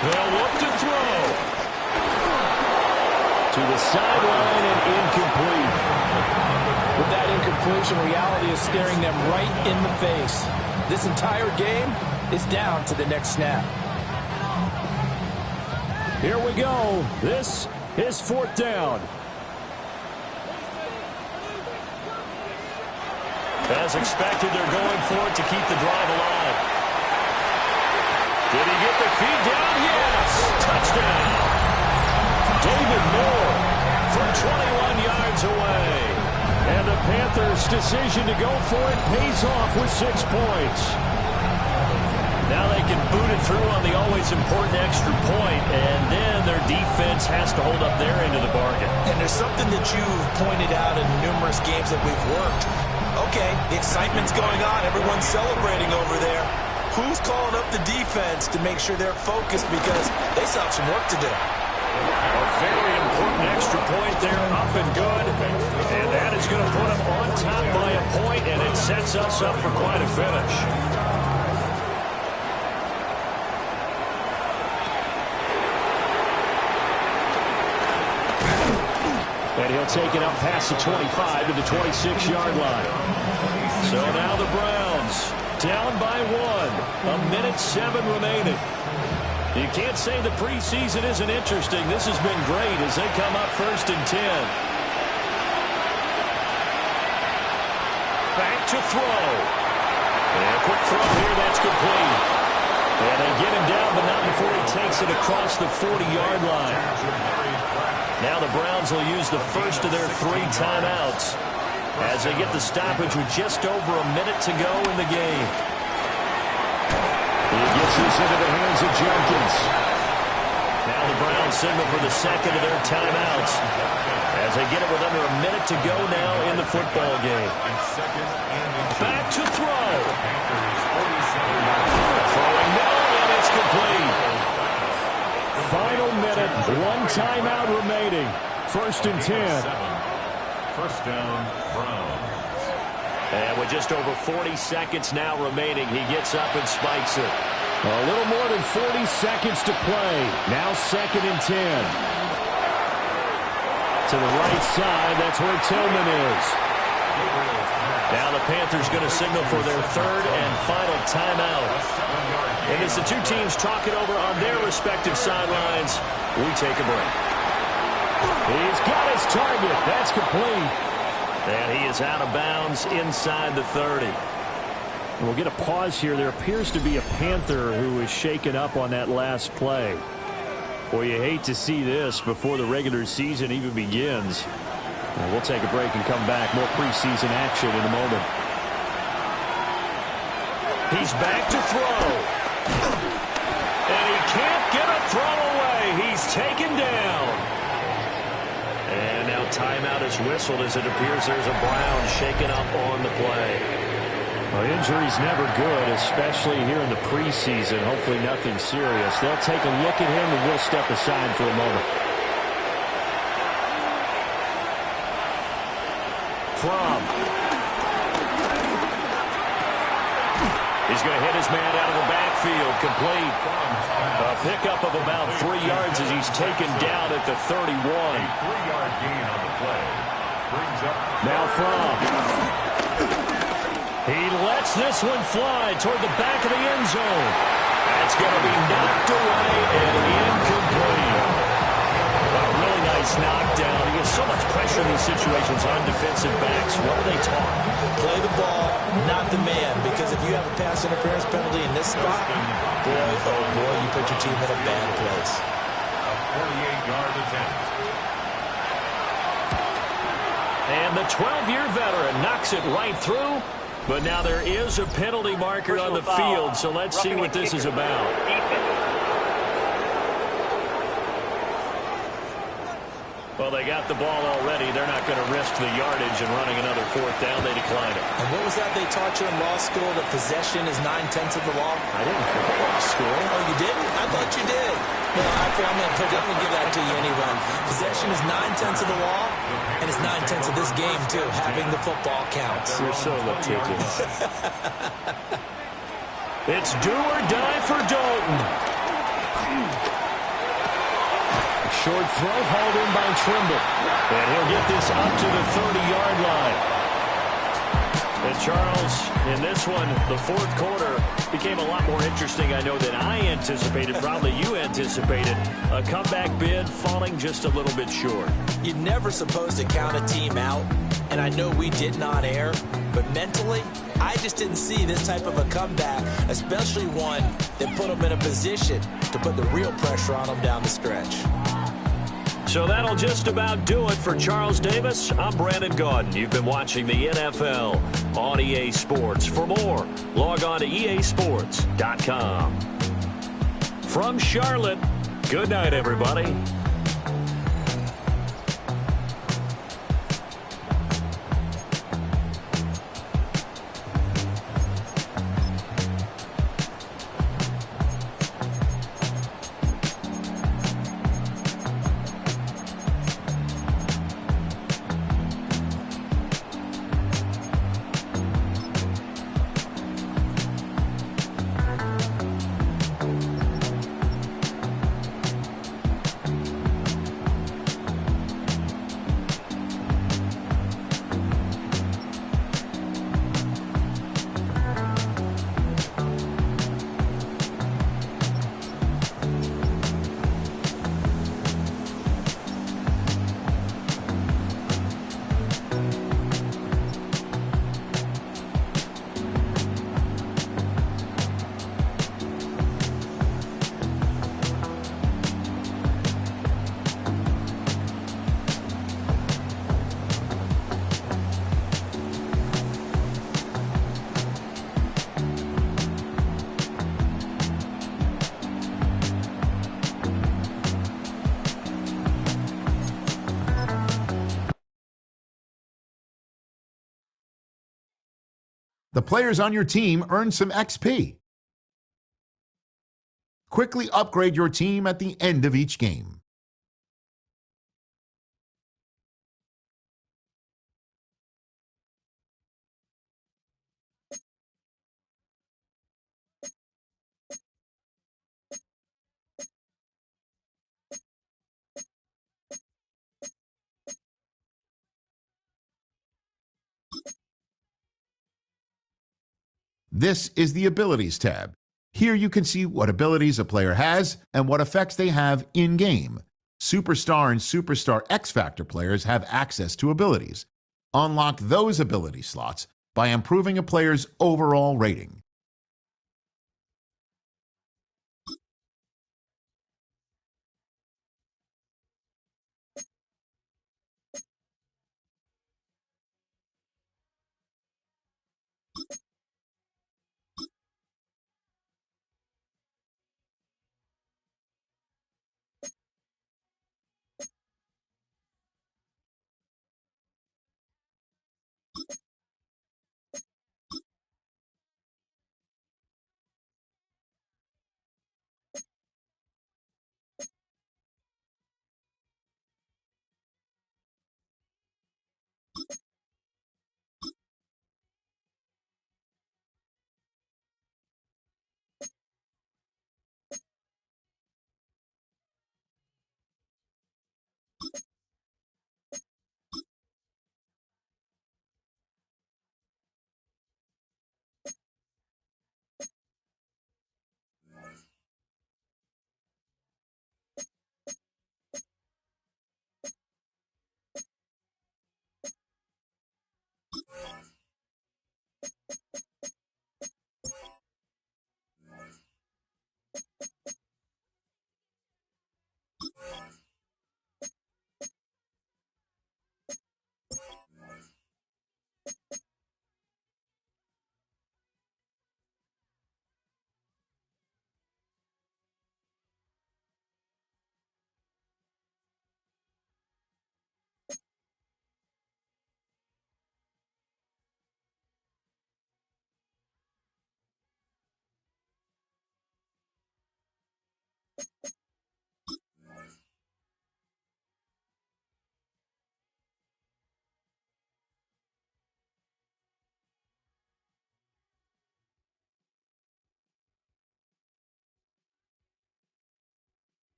They'll look to throw. To the sideline and incomplete. With that incompletion, reality is staring them right in the face. This entire game is down to the next snap. Here we go. This is 4th down. As expected, they're going for it to keep the drive alive. Did he get the feed down? Yes! Touchdown! David Moore for 21 yards away. And the Panthers' decision to go for it pays off with 6 points. Now they can boot it through on the always important extra point, and then their defense has to hold up their end of the bargain. And there's something that you've pointed out in numerous games that we've worked. Okay, the excitement's going on. Everyone's celebrating over there. Who's calling up the defense to make sure they're focused because they still have some work to do? A very important extra point there, up and good. And that is going to put them on top by a point, and it sets us up for quite a finish. And he'll take it up past the 25 to the 26-yard line. So now the Browns down by 1. 1:07 remaining. You can't say the preseason isn't interesting. This has been great as they come up 1st and 10. Back to throw. And a quick throw here, that's complete. And they get him down, but not before he takes it across the 40-yard line. Now the Browns will use the first of their 3 timeouts as they get the stoppage with just over a minute to go in the game. He gets this into the hands of Jenkins. Now the Browns signal for the second of their timeouts as they get it with under a minute to go now in the football game. Back to throw. Throwing now, and it's complete. Final minute, 1 timeout remaining. 1st and 10. 1st down, Browns. And with just over 40 seconds now remaining, he gets up and spikes it. A little more than 40 seconds to play. Now 2nd and 10. To the right side, that's where Tillman is. Now the Panthers going to signal for their 3rd and final timeout. And as the 2 teams talk it over on their respective sidelines, we take a break. He's got his target. That's complete. And he is out of bounds inside the 30. We'll get a pause here. There appears to be a Panther who is shaken up on that last play. Boy, you hate to see this before the regular season even begins. We'll take a break and come back. More preseason action in a moment. He's back to throw. And he can't get a throw away. He's taken down. And now timeout is whistled as it appears there's a Brown shaken up on the play. Well, injury's never good, especially here in the preseason. Hopefully nothing serious. They'll take a look at him, and we'll step aside for a moment. From. He's going to hit his man out of the backfield. Complete. A pickup of about 3 yards as he's taken down at the 31. 3-yard gain on the play. Brings up. Now From. He lets this one fly toward the back of the end zone. That's going to be knocked away and incomplete. A really nice knockdown. He gets so much pressure in these situations on defensive backs. What are they taught? Play the ball, not the man. Because if you have a pass interference penalty in this spot, boy, oh boy, you put your team in a bad place. A 48-yard attempt. And the 12-year veteran knocks it right through. But now there is a penalty marker on the field, so let's see what this is about. Well, they got the ball already. They're not going to risk the yardage and running another 4th down. They declined it. And what was that they taught you in law school, that possession is 9/10 of the law? I didn't go to law school. Oh, you didn't? I thought you did. Well, I'm going to give that to you anyway. Possession is 9/10 of the law, and it's 9/10 of this game, too. Having the football counts. You're so litigious. It's do or die for Dalton. Short throw hauled in by Trimble. And he'll get this up to the 30-yard line. And Charles, in this one, the fourth quarter became a lot more interesting, I know, than I anticipated. Probably you anticipated. A comeback bid falling just a little bit short. You're never supposed to count a team out, and I know we did not err, but mentally, I just didn't see this type of a comeback, especially one that put them in a position to put the real pressure on them down the stretch. So that'll just about do it for Charles Davis. I'm Brandon Gaudin. You've been watching the NFL on EA Sports. For more, log on to easports.com. From Charlotte, good night, everybody. The players on your team earn some XP. Quickly upgrade your team at the end of each game. This is the Abilities tab. Here you can see what abilities a player has and what effects they have in-game. Superstar and Superstar X-Factor players have access to abilities. Unlock those ability slots by improving a player's overall rating.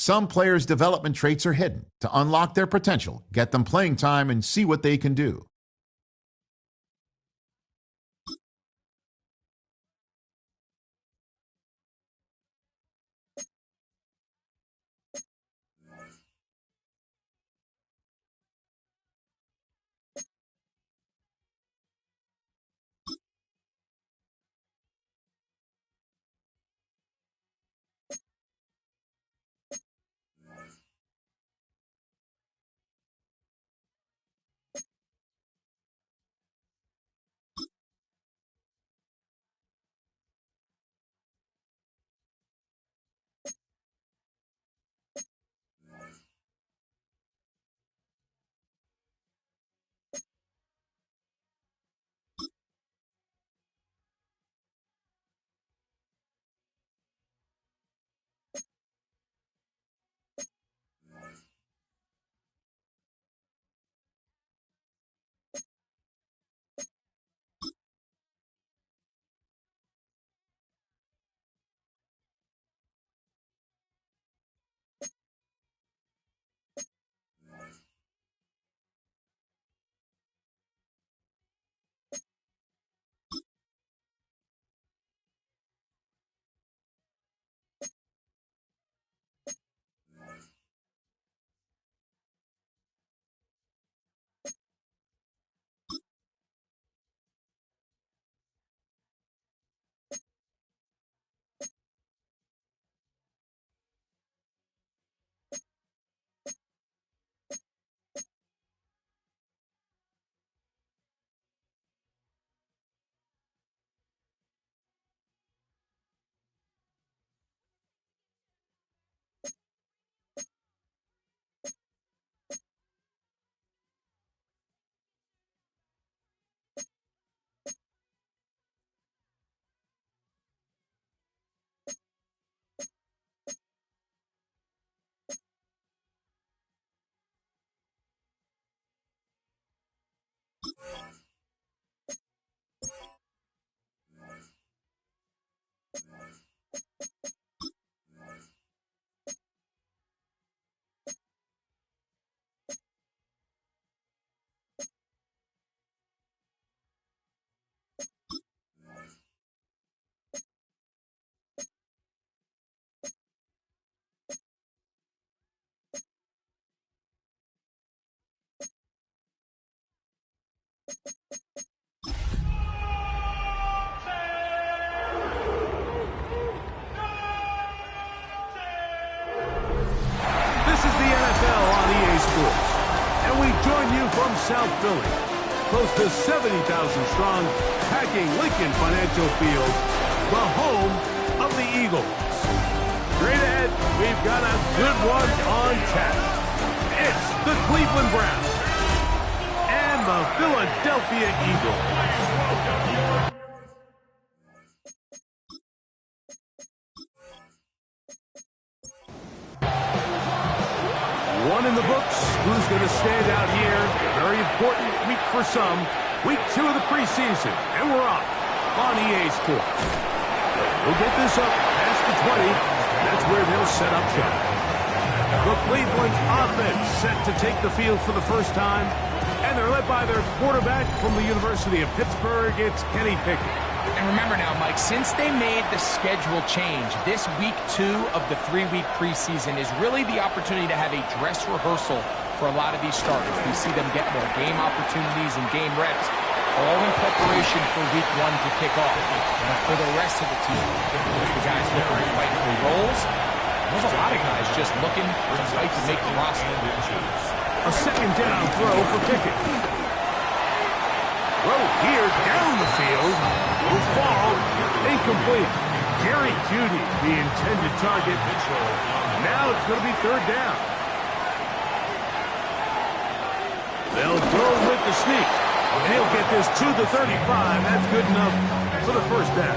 Some players' development traits are hidden. To unlock their potential, get them playing time, and see what they can do. This is the NFL on EA Sports, and we join you from South Philly, close to 70,000 strong, packing Lincoln Financial Field, the home of the Eagles. Straight ahead, we've got a good one on tap. It's the Cleveland Browns and the Philadelphia Eagles. One in the books. Who's going to stand out here? Very important week for some. Week 2 of the preseason. And we're off on EA Sports. We'll get this up past the 20. That's where they'll set up shop. The Cleveland offense set to take the field for the first time. And they're led by their quarterback from the University of Pittsburgh. It's Kenny Pickett. And remember now, Mike, since they made the schedule change, this week 2 of the 3-week preseason is really the opportunity to have a dress rehearsal for a lot of these starters. We see them get more game opportunities and game reps, all in preparation for week 1 to kick off. And for the rest of the team, there's the guys looking to fight for roles. There's a lot of guys just looking to fight to make the roster. A second down throw for Pickett. Throw here down the field. Will fall. Incomplete. Jerry Jeudy, the intended target. Now it's going to be third down. They'll go with the sneak. And he'll get this to the 35. That's good enough for the first down.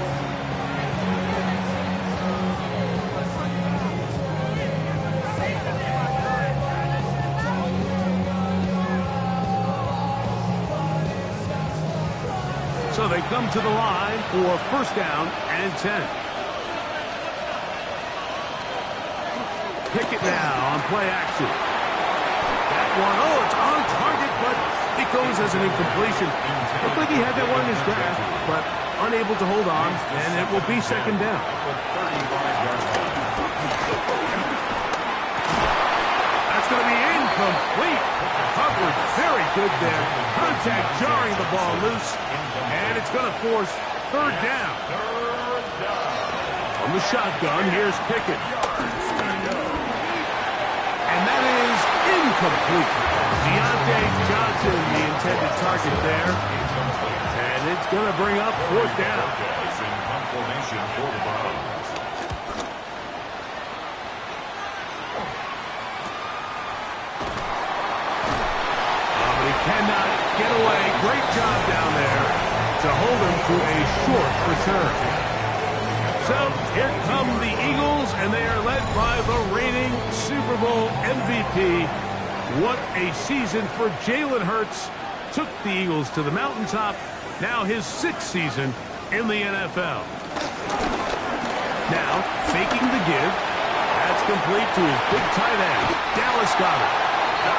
So they come to the line for first down and 10. Pickett now on play action. That one, oh, it's on target, but it goes as an incompletion. Looked like he had that one in his grasp, but unable to hold on, and it will be second down. That's going to be incomplete. Covered very good there. Contact jarring the ball loose. And it's going to force third down. On the shotgun, here's Pickett. And that is incomplete. Deontay Johnson, the intended target there. And it's going to bring up fourth down. But he cannot get away. Great job down there to hold him to a short return. So here come the Eagles, and they are led by the reigning Super Bowl MVP. What a season for Jalen Hurts. Took the Eagles to the mountaintop. Now his 6th season in the NFL. Now faking the give. That's complete to his big tight end, Dallas Goedert.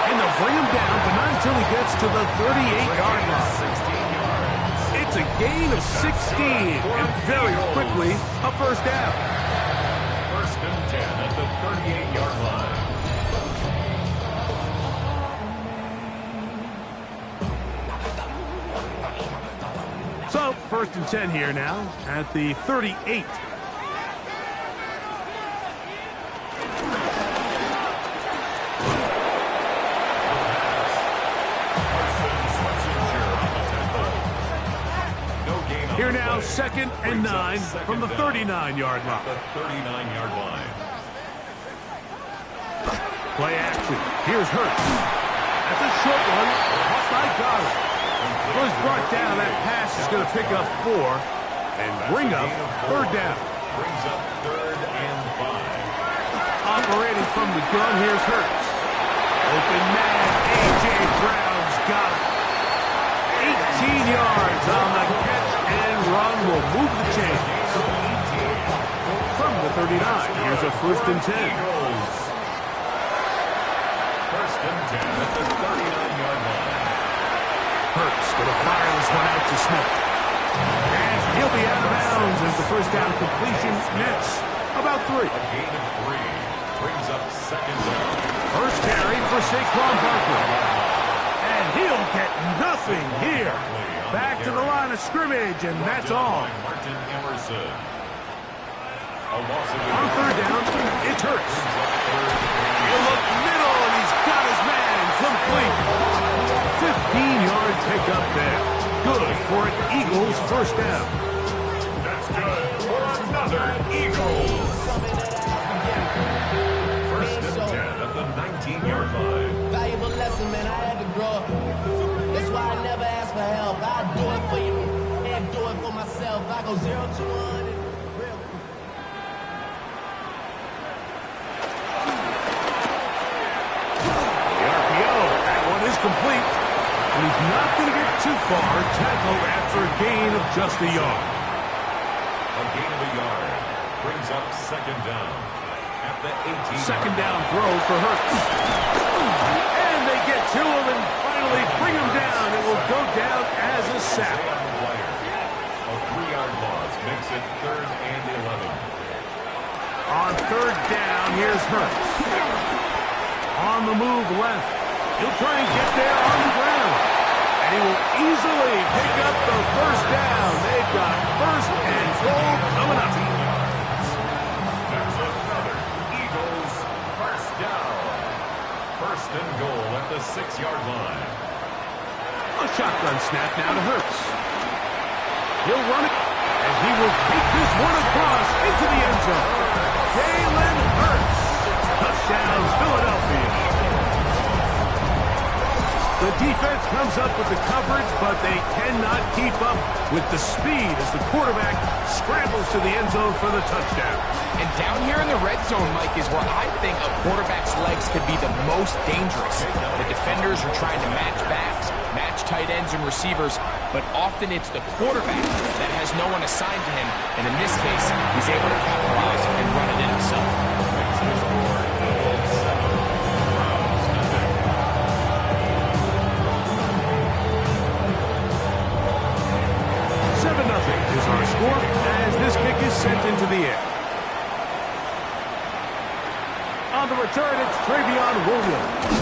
And they'll bring him down, but not until he gets to the 38-yard line. It's a gain of 16, and very quickly, a first down. First and 10 at the 38-yard line. So, first and 10 here now at the 38. Here now, second and 9 from the 39-yard line. The 39-yard line. Play action. Here's Hurts. That's a short one. Caught by Goddard. Was brought down. That pass is going to pick up 4 and bring up third down. Brings up third and 5. Operating from the gun, here's Hurts. Open man, A.J. Brown's got it. 18 yards on the catch and run will move the chains. From the 39, here's a first and 10. First and 10 at the 39-yard line. Hurts going to fire this one out to Smith. And he'll be out of bounds as the first down completion nets about 3. A gain of 3 brings up second down. First carry for Saquon Barkley. And He'll get nothing here. Back to the line of scrimmage, and that's all. Martin Emerson. On third down, it's Hurts. He'll look middle, and he's got his man complete. 15-yard pickup there. Good for an Eagles first down. That's good for another Eagles. First and 10 at the 19-yard line. Valuable lesson, man. I had to grow up. That's why I never ask for help. I do it for you and do it for myself. I go 0 to 100. Complete. And he's not going to get too far. Tackle after a gain of just a yard. A gain of a yard brings up second down at the 18. Second down throw for Hurts. And they get to him and finally bring him down. It will go down as a sack. A 3-yard loss makes it 3rd and 11. On third down, here's Hurts. On the move left. He'll try and get there on the ground. And he will easily pick up the first down. They've got first and goal coming up. That's another Eagles first down. First and goal at the 6-yard line. A shotgun snap now to Hurts. He'll run it, and he will take this one across into the end zone. Jalen Hurts. Touchdown, Philadelphia. The defense comes up with the coverage, but they cannot keep up with the speed as the quarterback scrambles to the end zone for the touchdown. And down here in the red zone, Mike, is where I think a quarterback's legs could be the most dangerous. The defenders are trying to match backs, match tight ends and receivers, but often it's the quarterback that has no one assigned to him, and in this case, he's able to capitalize and run it in himself. 7-0 is our score as this kick is sent into the air. On the return, it's Travion Williams.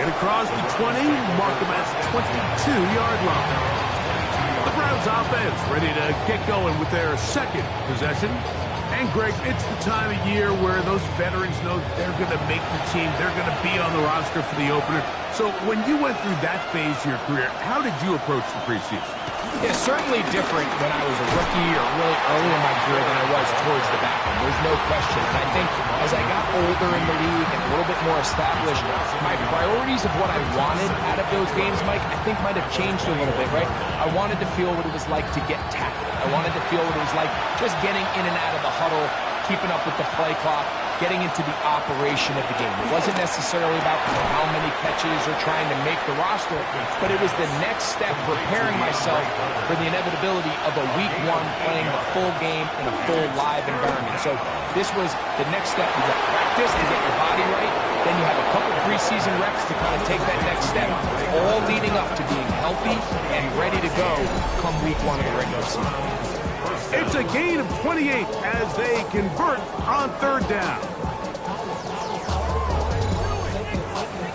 Get across the 20, mark him at the 22-yard line. The Browns offense ready to get going with their second possession. And, Greg, it's the time of year where those veterans know they're going to make the team. They're going to be on the roster for the opener. So when you went through that phase of your career, how did you approach the preseason? Yeah, certainly different when I was a rookie or really early in my career than I was towards the back end. There's no question. And I think as I got older in the league and a little bit more established, my priorities of what I wanted out of those games, Mike, I think might have changed a little bit, right? I wanted to feel what it was like to get tackled. I wanted to feel what it was like just getting in and out of the huddle, keeping up with the play clock, getting into the operation of the game. It wasn't necessarily about how many catches or trying to make the roster, but it was the next step, preparing myself for the inevitability of a week one playing the full game in a full live environment. So this was the next step. You got practice to get your body right, then you have a couple preseason reps to kind of take that next step, all leading up to being healthy and ready to go come week one of the regular season. It's a gain of 28 as they convert on third down.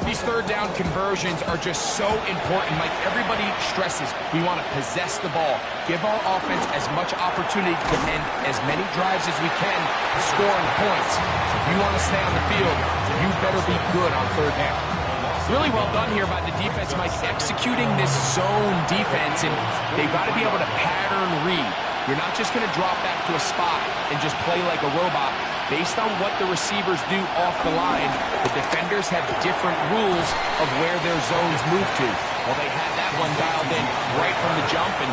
These third down conversions are just so important. Like everybody stresses, we want to possess the ball, give our offense as much opportunity to end as many drives as we can, scoring points. If you want to stay on the field, you better be good on third down. Really well done here by the defense, Mike, executing this zone defense, and they've got to be able to pattern read. You're not just going to drop back to a spot and just play like a robot. Based on what the receivers do off the line, the defenders have different rules of where their zones move to. Well, they had that one dialed in right from the jump, and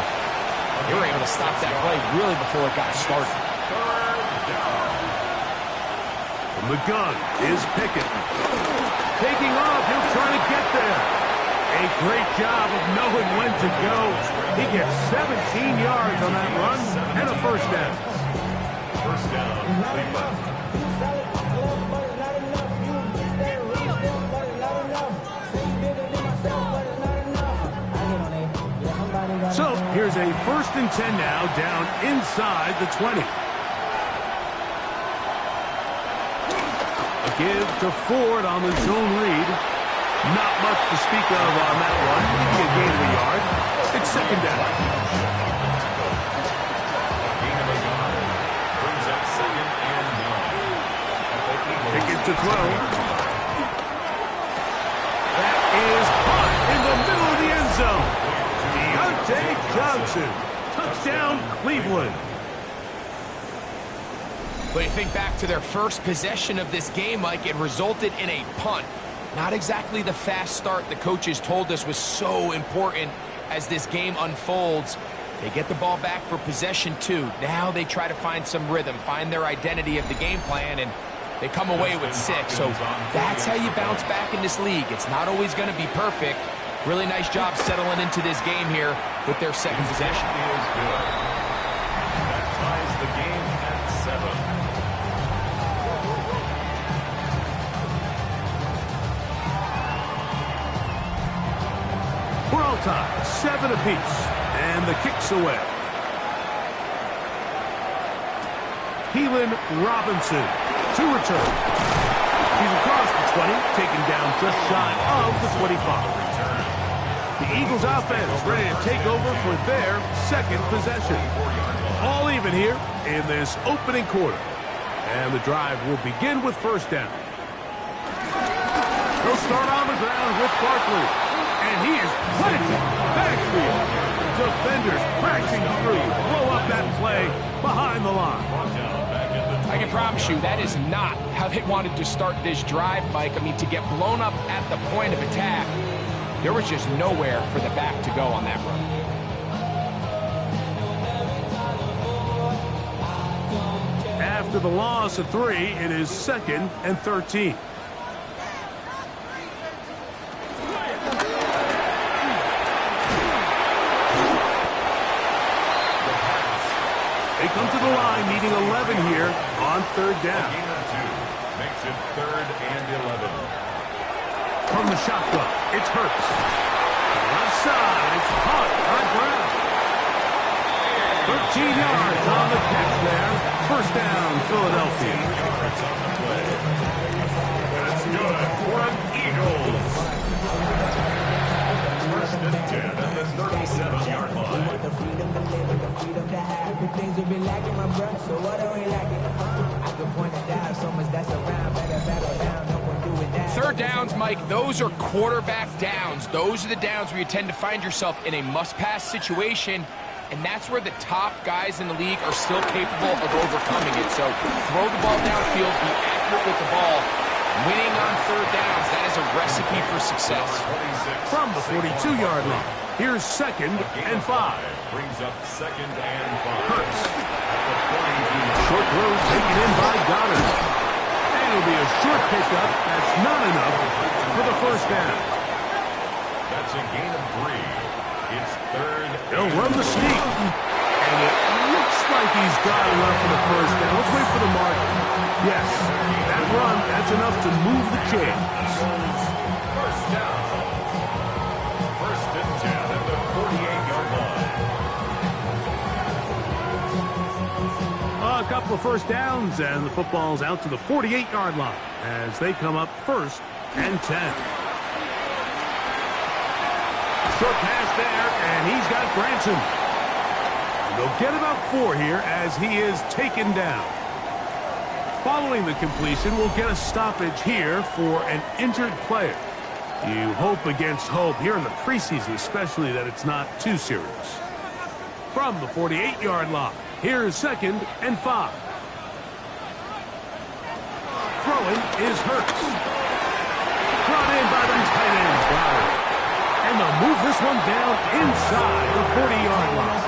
they were able to stop that play really before it got started. From the gun is Pickett. Taking off, he'll try to get there. A great job of knowing when to go. He gets 17 yards on that run and a first down. First down, Cleveland. So here's a 1st and 10 now, down inside the 20. A give to Ford on the zone read. Not much to speak of on that one. Maybe a gain of a yard. It's second down. Gain of a yard. Brings up 2nd and 9. Pick it to throw. That is caught in the middle of the end zone. Deontay Johnson. Touchdown, Cleveland. But you think back to their first possession of this game, Mike, it resulted in a punt. Not exactly the fast start the coaches told us was so important as this game unfolds. They get the ball back for possession 2. Now they try to find some rhythm, find their identity of the game plan, and they come away with 6. So that's how you bounce back in this league. It's not always going to be perfect. Really nice job settling into this game here with their second possession. Is good. That ties the game at 7. We're all tied, 7 apiece, and the kick's away. Keelan Robinson to return. He's across the 20, taken down just shy of the 25. The Eagles offense ready to take over for their second possession. All even here in this opening quarter. And the drive will begin with first down. They'll start on the ground with Barkley. And he is planted backfield. Defenders crashing through. Blow up that play behind the line. I can promise you that is not how they wanted to start this drive, Mike. I mean, to get blown up at the point of attack, there was just nowhere for the back to go on that run. After the loss of 3, it is 2nd and 13. They come to the line, needing 11 here on 3rd down. Gain of 2 makes it 3rd and 11. From the shotgun, it's Hurts. Left side, it's caught on ground. 13 yards on the catch there. First down, Philadelphia. That's good for an Eagles. 1st and 10 at the 37-yard line. Things will be lacking my breath, so what are we lacking? I could point it down so much that's around, better settle down, no one doing that. 3rd downs, Mike, those are quarterback downs. Those are the downs where you tend to find yourself in a must-pass situation, and that's where the top guys in the league are still capable of overcoming it. So throw the ball downfield, be accurate with the ball. Winning on 3rd downs, that is a recipe for success. From the 42-yard line, here's 2nd and 5. Brings up 2nd and 5. Hurts. Short throw taken in by Goddard. And it'll be a short pickup. That's not enough for the first down. That's a gain of 3. It's 3rd. They'll run the sneak. And it looks like he's got enough for the first down. Let's wait for the mark. Yes, that run, that's enough to move the chains. First down. 1st and 10 at the 48-yard line. A couple of first downs, and the football's out to the 48-yard line as they come up 1st and 10. Short pass there, and he's got Branson. And they'll get about 4 here as he is taken down. Following the completion, we'll get a stoppage here for an injured player. You hope against hope here in the preseason, especially that it's not too serious. From the 48-yard line, here's 2nd and 5. Throwing is Hurts. Brought in by the tight end, Goddard. And they'll move this one down inside the 40-yard line.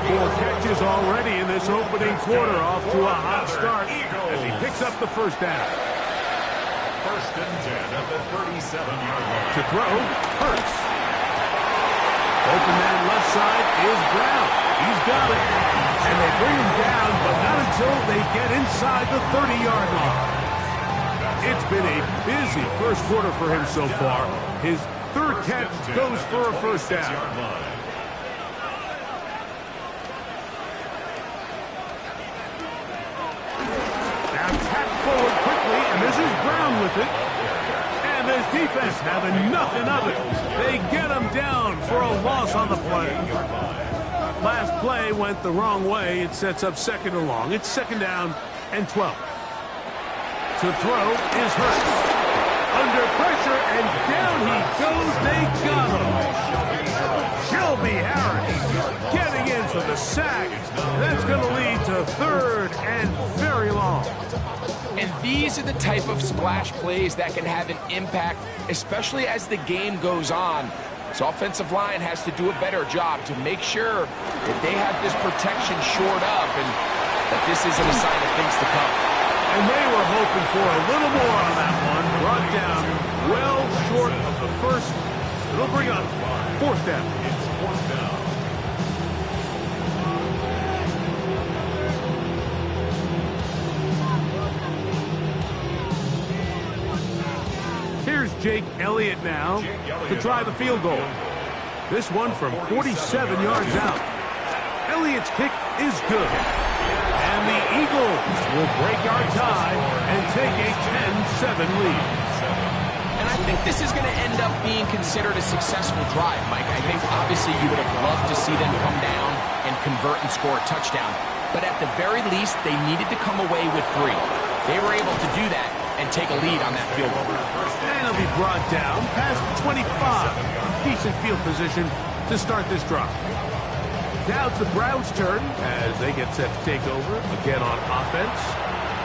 4 catches already in this opening quarter, off to a hot start as he picks up the first down. 1st and 10 at the 37-yard line. To throw, Hurts. Open man left side is Brown. He's got it. And they bring him down, but not until they get inside the 30-yard line. It's been a busy first quarter for him so far. His 3rd catch goes for a first down. Now tap forward quickly, and this is Brown with it. And his defense having nothing of it. They get him down for a loss on the play. Last play went the wrong way. It sets up second and long. It's second down and 12. To throw is Hurts. Under pressure, and down he goes. They got him. Shelby Harris getting in for the sack. That's going to lead to third and very long. And these are the type of splash plays that can have an impact, especially as the game goes on. So offensive line has to do a better job to make sure that they have this protection shored up and that this isn't a sign of things to come. And they were hoping for a little more on that one. Brought down well short of the first. It'll bring up fourth down. It's fourth down. Here's Jake Elliott now to try the field goal. This one from 47 yards out. Elliott's kick is good. And the Eagles will break our tie and take a 10-7 lead. And I think this is going to end up being considered a successful drive, Mike. I think obviously you would have loved to see them come down and convert and score a touchdown. But at the very least, they needed to come away with 3. They were able to do that and take a lead on that field goal. And it'll be brought down past the 25. Decent field position to start this drive. Now it's the Browns' turn as they get set to take over again on offense.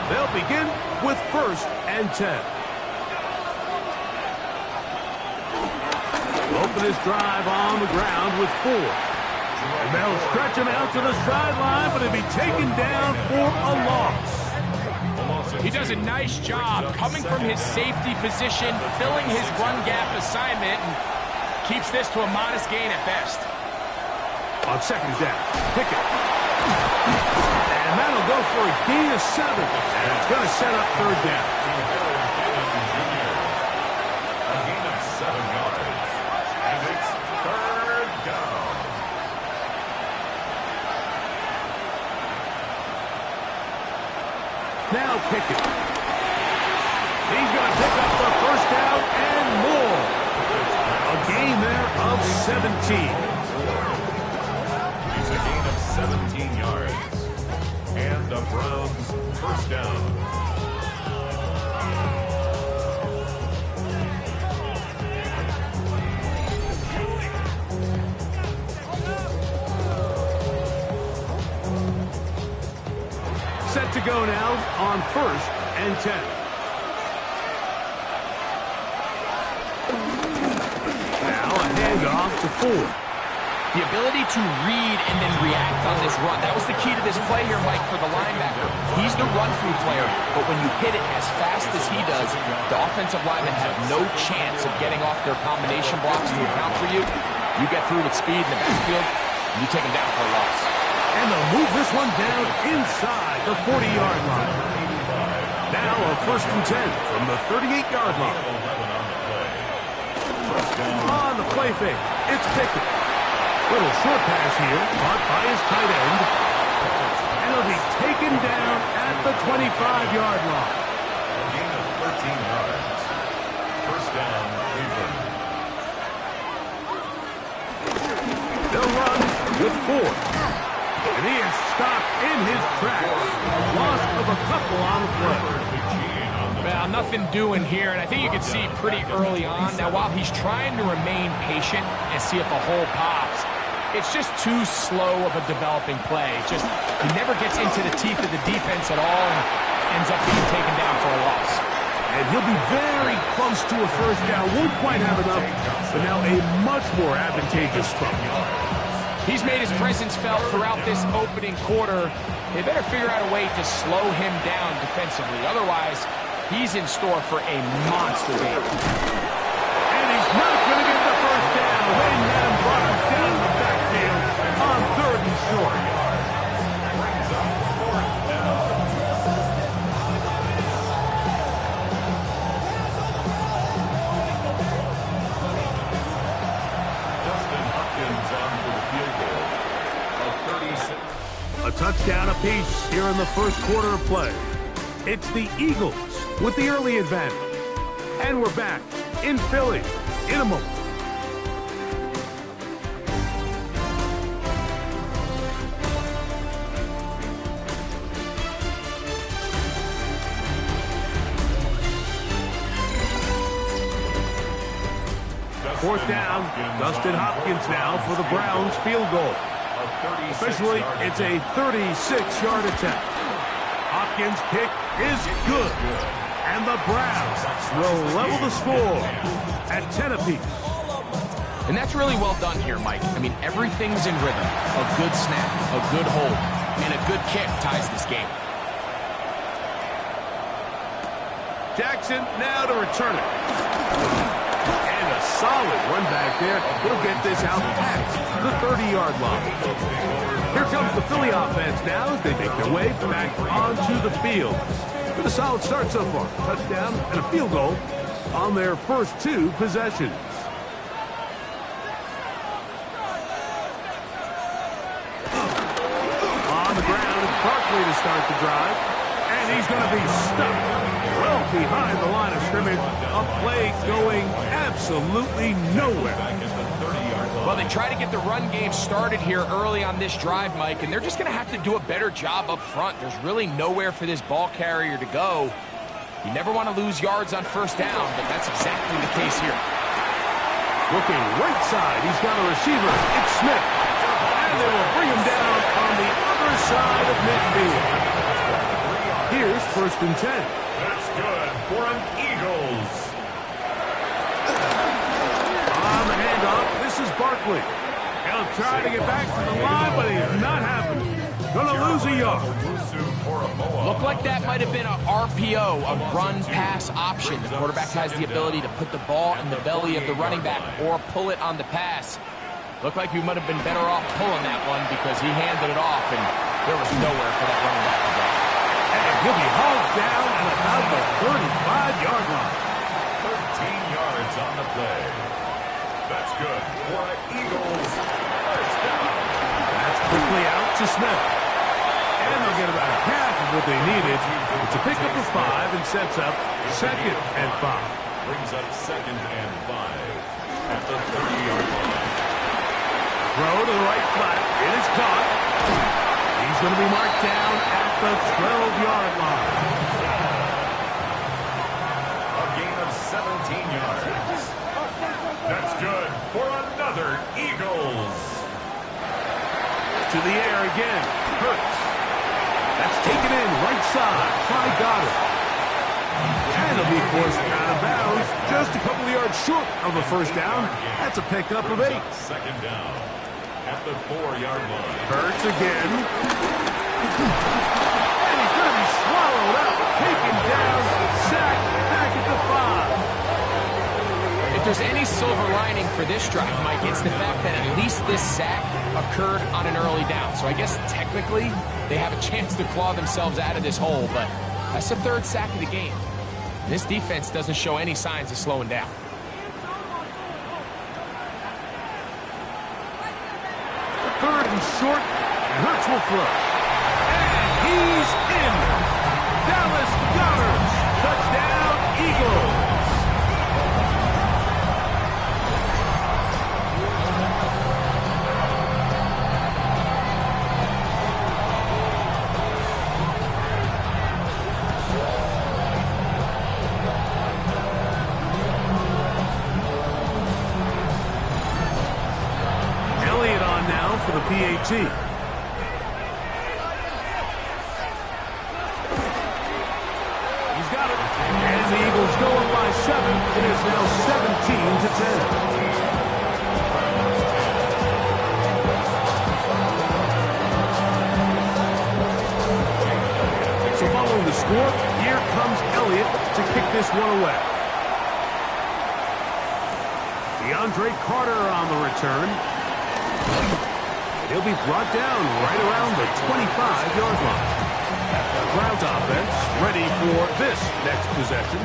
They'll begin with first and 10. Open this drive on the ground with 4. And they'll stretch him out to the sideline, but he'll be taken down for a loss. He does a nice job coming from his safety position, filling his run gap assignment, and keeps this to a modest gain at best. On second down, Pickett. And that'll go for a gain of 7. And it's going to set up third down. A gain of 7 yards. And it's third down. Now Pickett. He's going to pick up the first down and more. A gain there of 17. It's a gain of 17 yards. And the Browns first down. Set to go now on first and 10. Now a handoff to Ford. The ability to read and then react on this run. That was the key to this play here, Mike, for the linebacker. He's the run-through player, but when you hit it as fast as he does, the offensive linemen have no chance of getting off their combination blocks to account for you. You get through with speed in the backfield, and you take him down for a loss. And they'll move this one down inside the 40-yard line. Now a first and 10 from the 38-yard line. On the play fake, it's Pickett. Little short pass here, caught by his tight end. And he'll be taken down at the 25-yard line. A gain of 13 yards. First down, Cleveland. They'll run with 4. And he is stopped in his tracks. Loss of a couple on the play. Well, nothing doing here, and I think you can see pretty early on. Now, while he's trying to remain patient and see if a hole pops, it's just too slow of a developing play. Just he never gets into the teeth of the defense at all and ends up being taken down for a loss. And he'll be very close to a first down. Won't quite have enough, but now a much more advantageous spot. He's made his presence felt throughout this opening quarter. They better figure out a way to slow him down defensively. Otherwise, he's in store for a monster game. And he's not going to get the first down. Wayne Madden brought him down the backfield on third and short. A touchdown apiece here in the first quarter of play. It's the Eagles with the early advantage. And we're back in Philly in a moment. Fourth down, Dustin Hopkins now for the Browns field goal. Officially, it's a 36-yard attempt. Hopkins' kick is good. And the Browns will level the score at 10 apiece. And that's really well done here, Mike. I mean, everything's in rhythm. A good snap, a good hold, and a good kick ties this game. Jackson now to return it. And a solid run back there. He'll get this out past the 30-yard line. Here comes the Philly offense now as they make their way back onto the field. With a solid start so far. Touchdown and a field goal on their first 2 possessions. On the ground, it's Barkley to start the drive. And he's going to be stuck well behind the line of scrimmage. A play going absolutely nowhere. Well, they try to get the run game started here early on this drive, Mike, and they're just going to have to do a better job up front. There's really nowhere for this ball carrier to go. You never want to lose yards on first down, but that's exactly the case here. Looking right side, he's got a receiver. It's Smith. And they will bring him down on the other side of midfield. Here's first and 10. That's good for an Eagles. On the handoff, this is Barkley. He'll try to get back to the line, but he's not happening. Gonna lose a yard. Looked like that might have been a RPO, a run-pass option. The quarterback has the ability to put the ball in the belly of the running back or pull it on the pass. Looked like he might have been better off pulling that one because he handed it off, and there was nowhere for that running back to go. And he'll be hauled down at about the 35-yard line. 13 yards on the play. That's good for an Eagles first down. That's quickly out to Smith. And they'll get about half of what they needed. It's a pickup of 5 and sets up 2nd and 5. Brings up 2nd and 5 at the 30-yard line. Throw to the right flat. It is caught. He's going to be marked down at the 12-yard line. A gain of 17 yards. That's good for another Eagles. To the air again. Hurts. That's taken in right side. Try got it. And it'll be forced out of bounds. Just a couple of yards short of a first down. That's a pickup of 8. 2nd down at the 4-yard line. Hurts again. And he's going to be swallowed up. Taken down. Sacked back at the 5. If there's any silver lining for this drive, Mike, it's the fact that at least this sack occurred on an early down. So I guess technically they have a chance to claw themselves out of this hole, but that's the 3rd sack of the game. And this defense doesn't show any signs of slowing down. Third and short, and Hurts will throw. And he's in. Dallas Goddard, touchdown, Eagles. For the PAT. He's got it. And the Eagles go up by 7. It is now 17-10. So following the score, here comes Elliott to kick this one away. DeAndre Carter on the return. He'll be brought down right around the 25-yard line. The Browns offense ready for this next possession.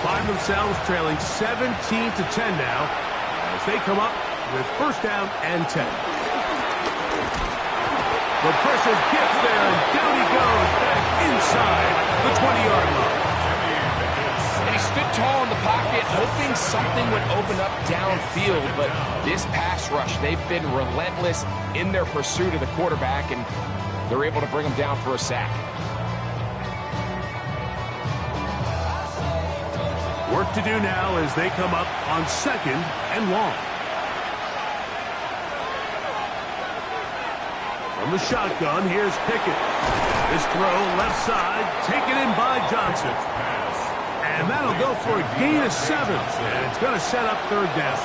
Find themselves trailing 17-10 now as they come up with first down and 10. The pressure gets there, and down he goes back inside the 20-yard line. And he stood tall in the pocket. something would open up downfield, but this pass rush, they've been relentless in their pursuit of the quarterback, and they're able to bring him down for a sack. Work to do now as they come up on 2nd and long. From the shotgun, here's Pickett. This throw left side, taken in by Johnson. And that'll go for a gain of 7. And it's going to set up 3rd down.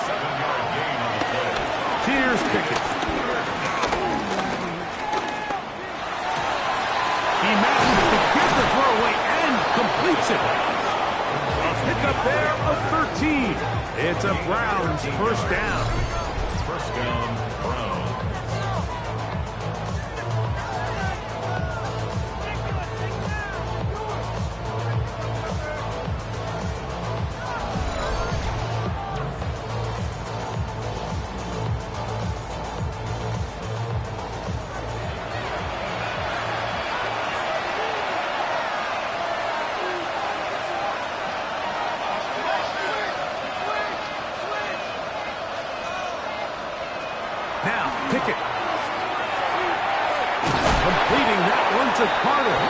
Here's Pickett. He manages to get the throw away and completes it. A pickup there of 13. It's a Browns 1st down. 1st down, Browns. Now, Pickett. Completing that one to Carter.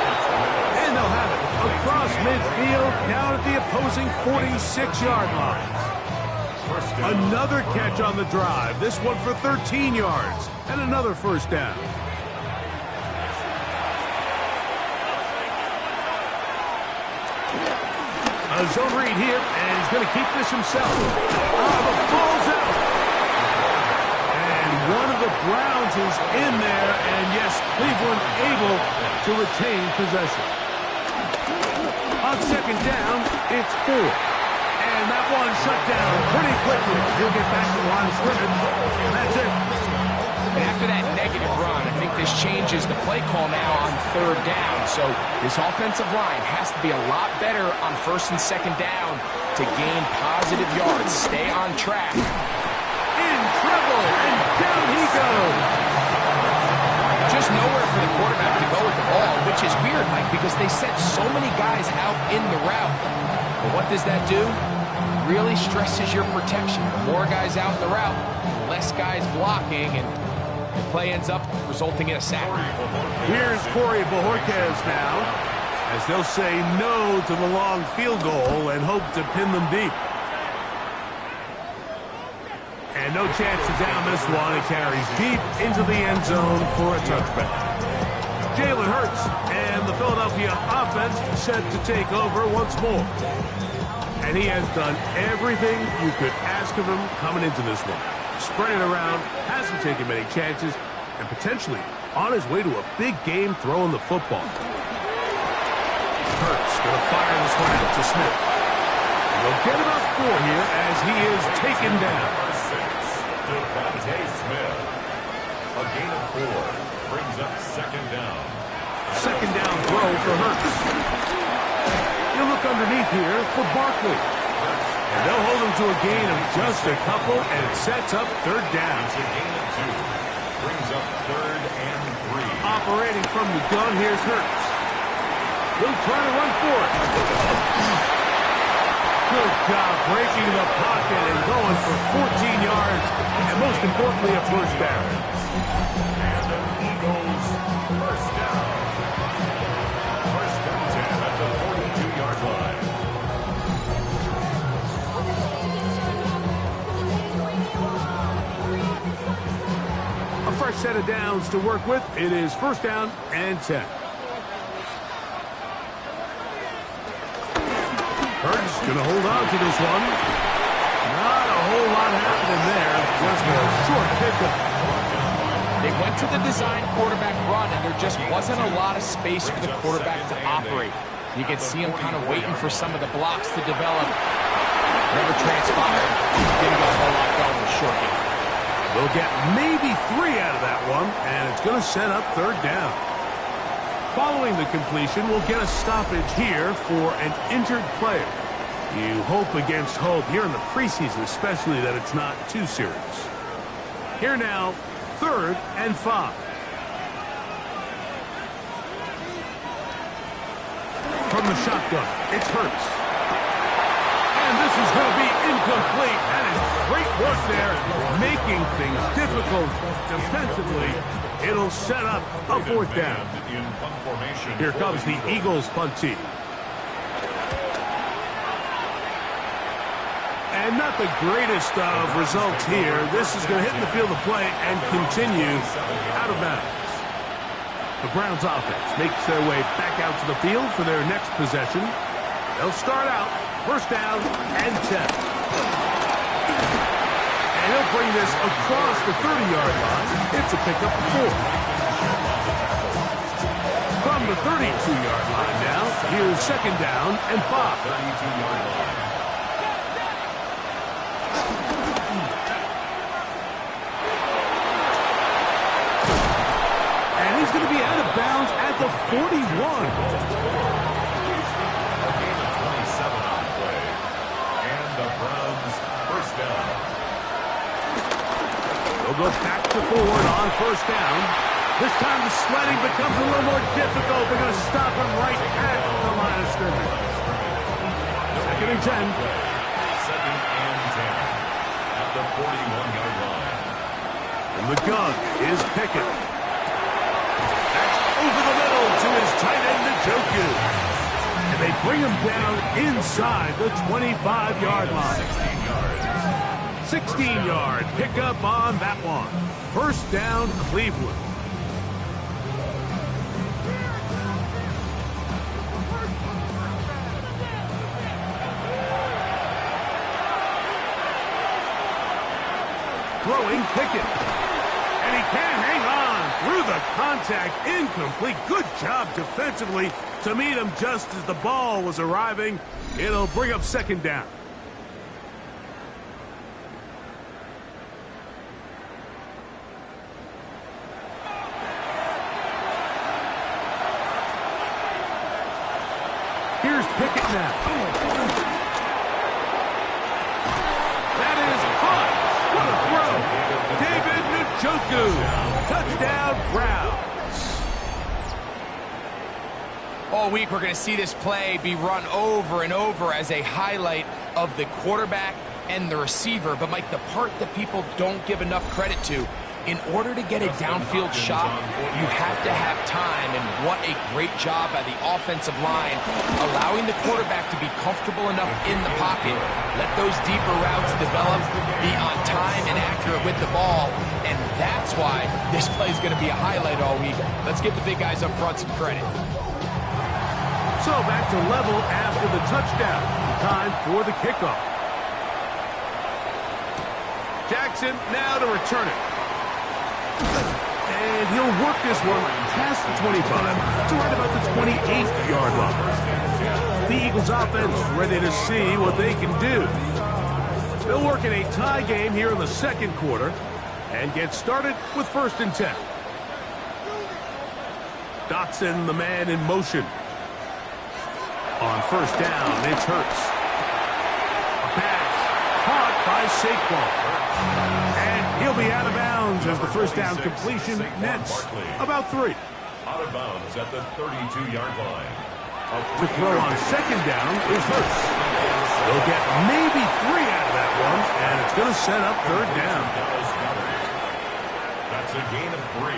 And they'll have it across midfield, down at the opposing 46-yard line. Another catch on the drive. This one for 13 yards. And another 1st down. A zone read here, and he's going to keep this himself. The ball's out. One of the Browns is in there, and yes, Cleveland able to retain possession. On 2nd down, it's 4. And that one shut down pretty quickly. He'll get back to the line of scrimmage, and that's it. And after that negative run, I think this changes the play call now on 3rd down. So this offensive line has to be a lot better on 1st and 2nd down to gain positive yards. Stay on track. In trouble, and down he goes. Just nowhere for the quarterback to go with the ball, which is weird, Mike, because they sent so many guys out in the route. But what does that do? Really stresses your protection. The more guys out in the route, less guys blocking, and the play ends up resulting in a sack. Here's Corey Bojorquez now, as they'll say no to the long field goal and hope to pin them deep. And no chance to down this one. It carries deep into the end zone for a touchback. Jalen Hurts and the Philadelphia offense set to take over once more. And he has done everything you could ask of him coming into this one. Spread it around, hasn't taken many chances, and potentially on his way to a big game throwing the football. Hurts going to fire this one out to Smith. And they'll get about 4 here as he is taken down. Devontae Smith. A gain of 4 brings up 2nd down. 2nd down throw for Hurts. You'll look underneath here for Barkley. And they'll hold him to a gain of just a couple, and it sets up 3rd down. It's a gain of 2. Brings up 3rd and 3. Operating from the gun, here's Hurts. He'll try to run for it. Good job breaking the pocket and going for 14 yards, and most importantly, a 1st down. And the Eagles 1st down. 1st and 10 at the 42-yard line. A fresh set of downs to work with. It is 1st down and 10. Hurts going to hold on to this one. Not a whole lot happening there. Just a short pickup. They went to the design quarterback run, and there just wasn't a lot of space for the quarterback to operate. You can see him kind of waiting for some of the blocks to develop. Never transpired. Didn't get a whole lot going with short game. They'll get maybe 3 out of that one, and it's going to set up 3rd down. Following the completion, we'll get a stoppage here for an injured player. You hope against hope here in the preseason, especially, that it's not too serious. Here now, 3rd and 5. From the shotgun, it's Hurts. And this is going to be incomplete. That is great work there, making things difficult defensively. It'll set up a fourth down. Here comes the Eagles punt team. And not the greatest of results here. This is going to hit in the field of play and continue out of bounds. The Browns offense makes their way back out to the field for their next possession. They'll start out first down and 10. And he'll bring this across the 30-yard line. It's a pickup of 4. From the 32-yard line now, here's second down and 5. 32-yard line. He's going to be out of bounds at the 41. A gain of 27 on play. And the Browns first down. They'll go back to forward on first down. This time the sledding becomes a little more difficult. They're going to stop him right at the line of scrimmage. Second and 10. Second and 10 at the 41-yard line. And the gun is Pickett. Over the middle to his tight end, Njoku. And they bring him down inside the 25-yard line. 16-yard pickup on that one. First down, Cleveland. Throwing Pickett. And he can't hang on. Through the contact, incomplete. Good job defensively to meet him just as the ball was arriving. It'll bring up second down. Here's Pickett now. That is caught. What a throw. David Njoku. Touchdown, Browns. All week we're going to see this play be run over and over as a highlight of the quarterback and the receiver. But, Mike, the part that people don't give enough credit to, in order to get a downfield shot, you have to have time. And what a great job by the offensive line, allowing the quarterback to be comfortable enough in the pocket, let those deeper routes develop, be on time and accurate with the ball. And that's why this play is going to be a highlight all week. Let's give the big guys up front some credit. So back to level after the touchdown. Time for the kickoff. Jackson now to return it. And he'll work this one past the 25 to right about the 28-yard line. The Eagles offense ready to see what they can do. They'll work in a tie game here in the second quarter and get started with first and 10. Dotson, the man in motion. On first down, it's Hurts. A pass caught by Saquon. And he'll be out of bounds as the first down completion nets about 3. Out of bounds at the 32-yard line. To throw on second down is Hurts. They'll get maybe 3 out of that one, and it's going to set up third down. That's a gain of 3.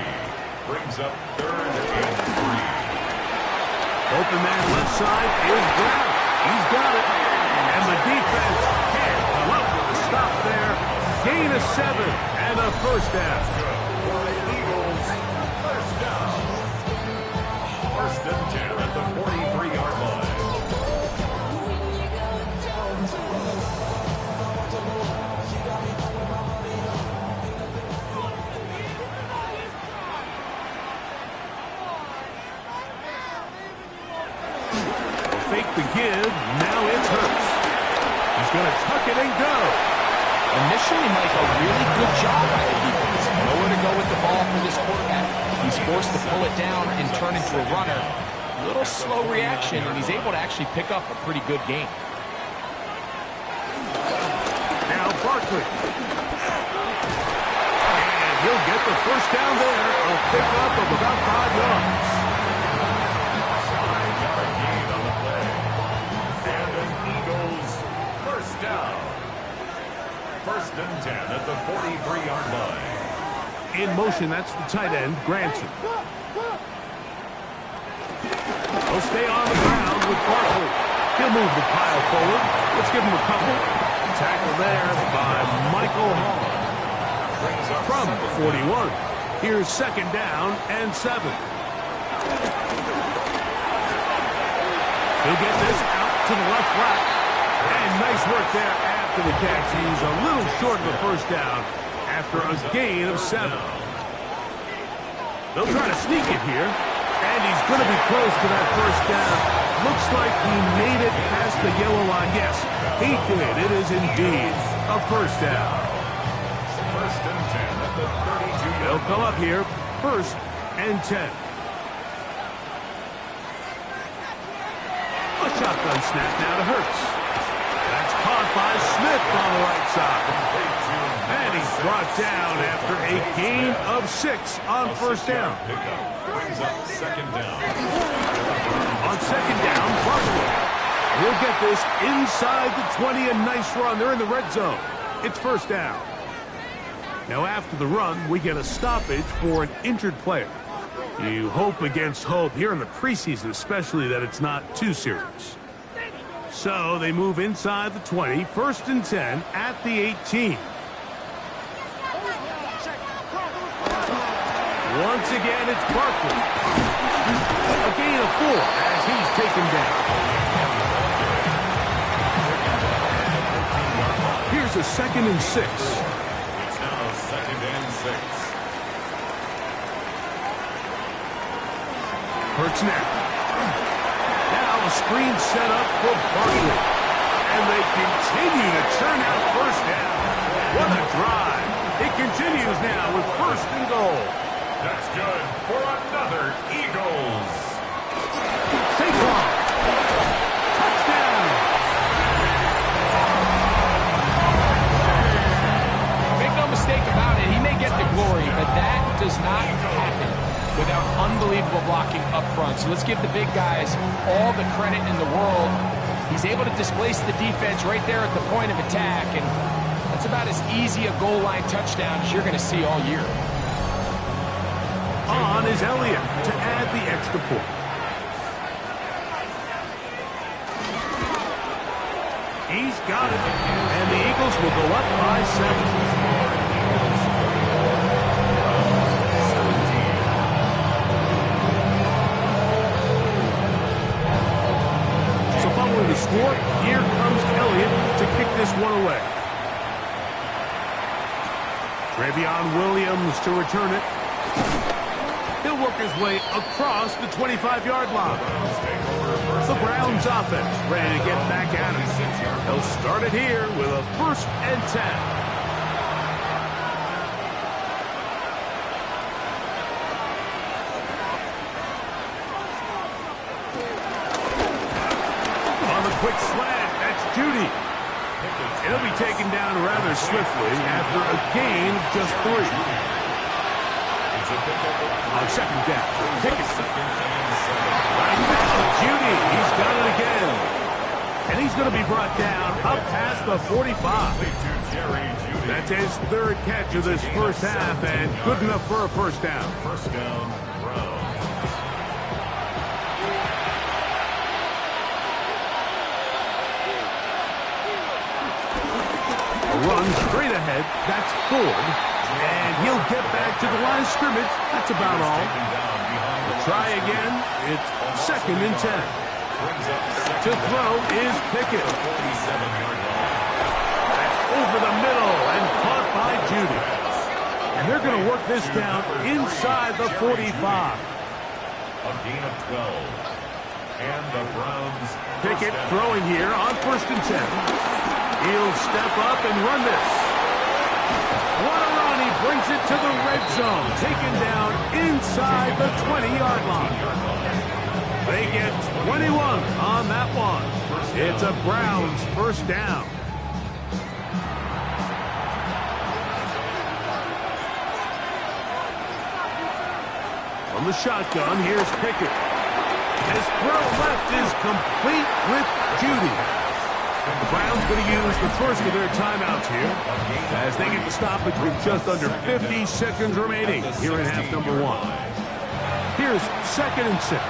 Brings up third and 3. Open man left side is Brown. He's got it. And the defense can't come up with a stop there. Gain of 7 and a first down. For the Eagles, first down. First and 10 at the 43-yard line. Fake the give. Now it's Hurts. He's going to tuck it and go. Initially, Mike, a really good job by the defense. Nowhere to go with the ball for this quarterback. He's forced to pull it down and turn into a runner. A little slow reaction, and he's able to actually pick up a pretty good game. Now Barkley. And he'll get the first down there. A pickup of about 5 yards. 10 at the 43-yard line. In motion, that's the tight end, Granson. He'll stay on the ground with Barkley. He'll move the pile forward. Let's give him a couple. Tackle there by Michael Hall. From the 41. Here's second down and 7. He'll get this out to the left flat. And nice work there after the catch. He's a little short of the first down after a gain of 7. They'll try to sneak it here. And he's going to be close to that first down. Looks like he made it past the yellow line. Yes, he did. It is indeed a first down. First and 10 at the 32-yard line. They'll come up here. First and 10. A shotgun snap now to Hurts. That's caught by Smith on the right side. And he's brought down after a gain of 6 on first down. Brings up second down. On second down, Barkley. He'll get this inside the 20. A nice run. They're in the red zone. It's first down. Now after the run, we get a stoppage for an injured player. You hope against hope here in the preseason, especially that it's not too serious. So they move inside the 20, first and 10 at the 18. Once again, it's Barkley. A gain of 4 as he's taken down. Here's a second and 6. It's now second and 6. Hurts now. Now a screen set up for Barkley. And they continue to churn out first down. What a drive. It continues now with first and goal. That's good for another Eagles. Saquon. Touchdown. Make no mistake about it, he may get the glory, but that does not happen without unbelievable blocking up front. So let's give the big guys all the credit in the world. He's able to displace the defense right there at the point of attack, and that's about as easy a goal line touchdown as you're going to see all year. On is Elliott to add the extra point. He's got it, and the Eagles will go up by 7. Following the score, here comes Elliott to kick this one away. Travion Williams to return it. He'll work his way across the 25-yard line. The Browns offense ready to get back at it. They'll start it here with a first and 10. Quick slant, that's Judy. He'll be taken down rather swiftly after a gain of just 3. On second down, Pickett. Right now, Judy, he's got it again. And he's going to be brought down up past the 45. That's his third catch of this first half, and good enough for a first down. First down, Browns. Run straight ahead. That's Ford. And he'll get back to the line of scrimmage. That's about all. Try again. It's second and 10. To throw is Pickett. That's over the middle and caught by Judy. And they're going to work this down inside the 45. A gain of 12. And the Browns. Pickett throwing here on first and 10. He'll step up and run this. What a run. He brings it to the red zone. Taken down inside the 20-yard line. They get 21 on that one. It's a Browns first down. From the shotgun, here's Pickett. His throw left is complete with Judy. The Browns going to use the first of their timeouts here as they get the stoppage with just under 50 seconds remaining here in half number 1. Here's 2nd and 6.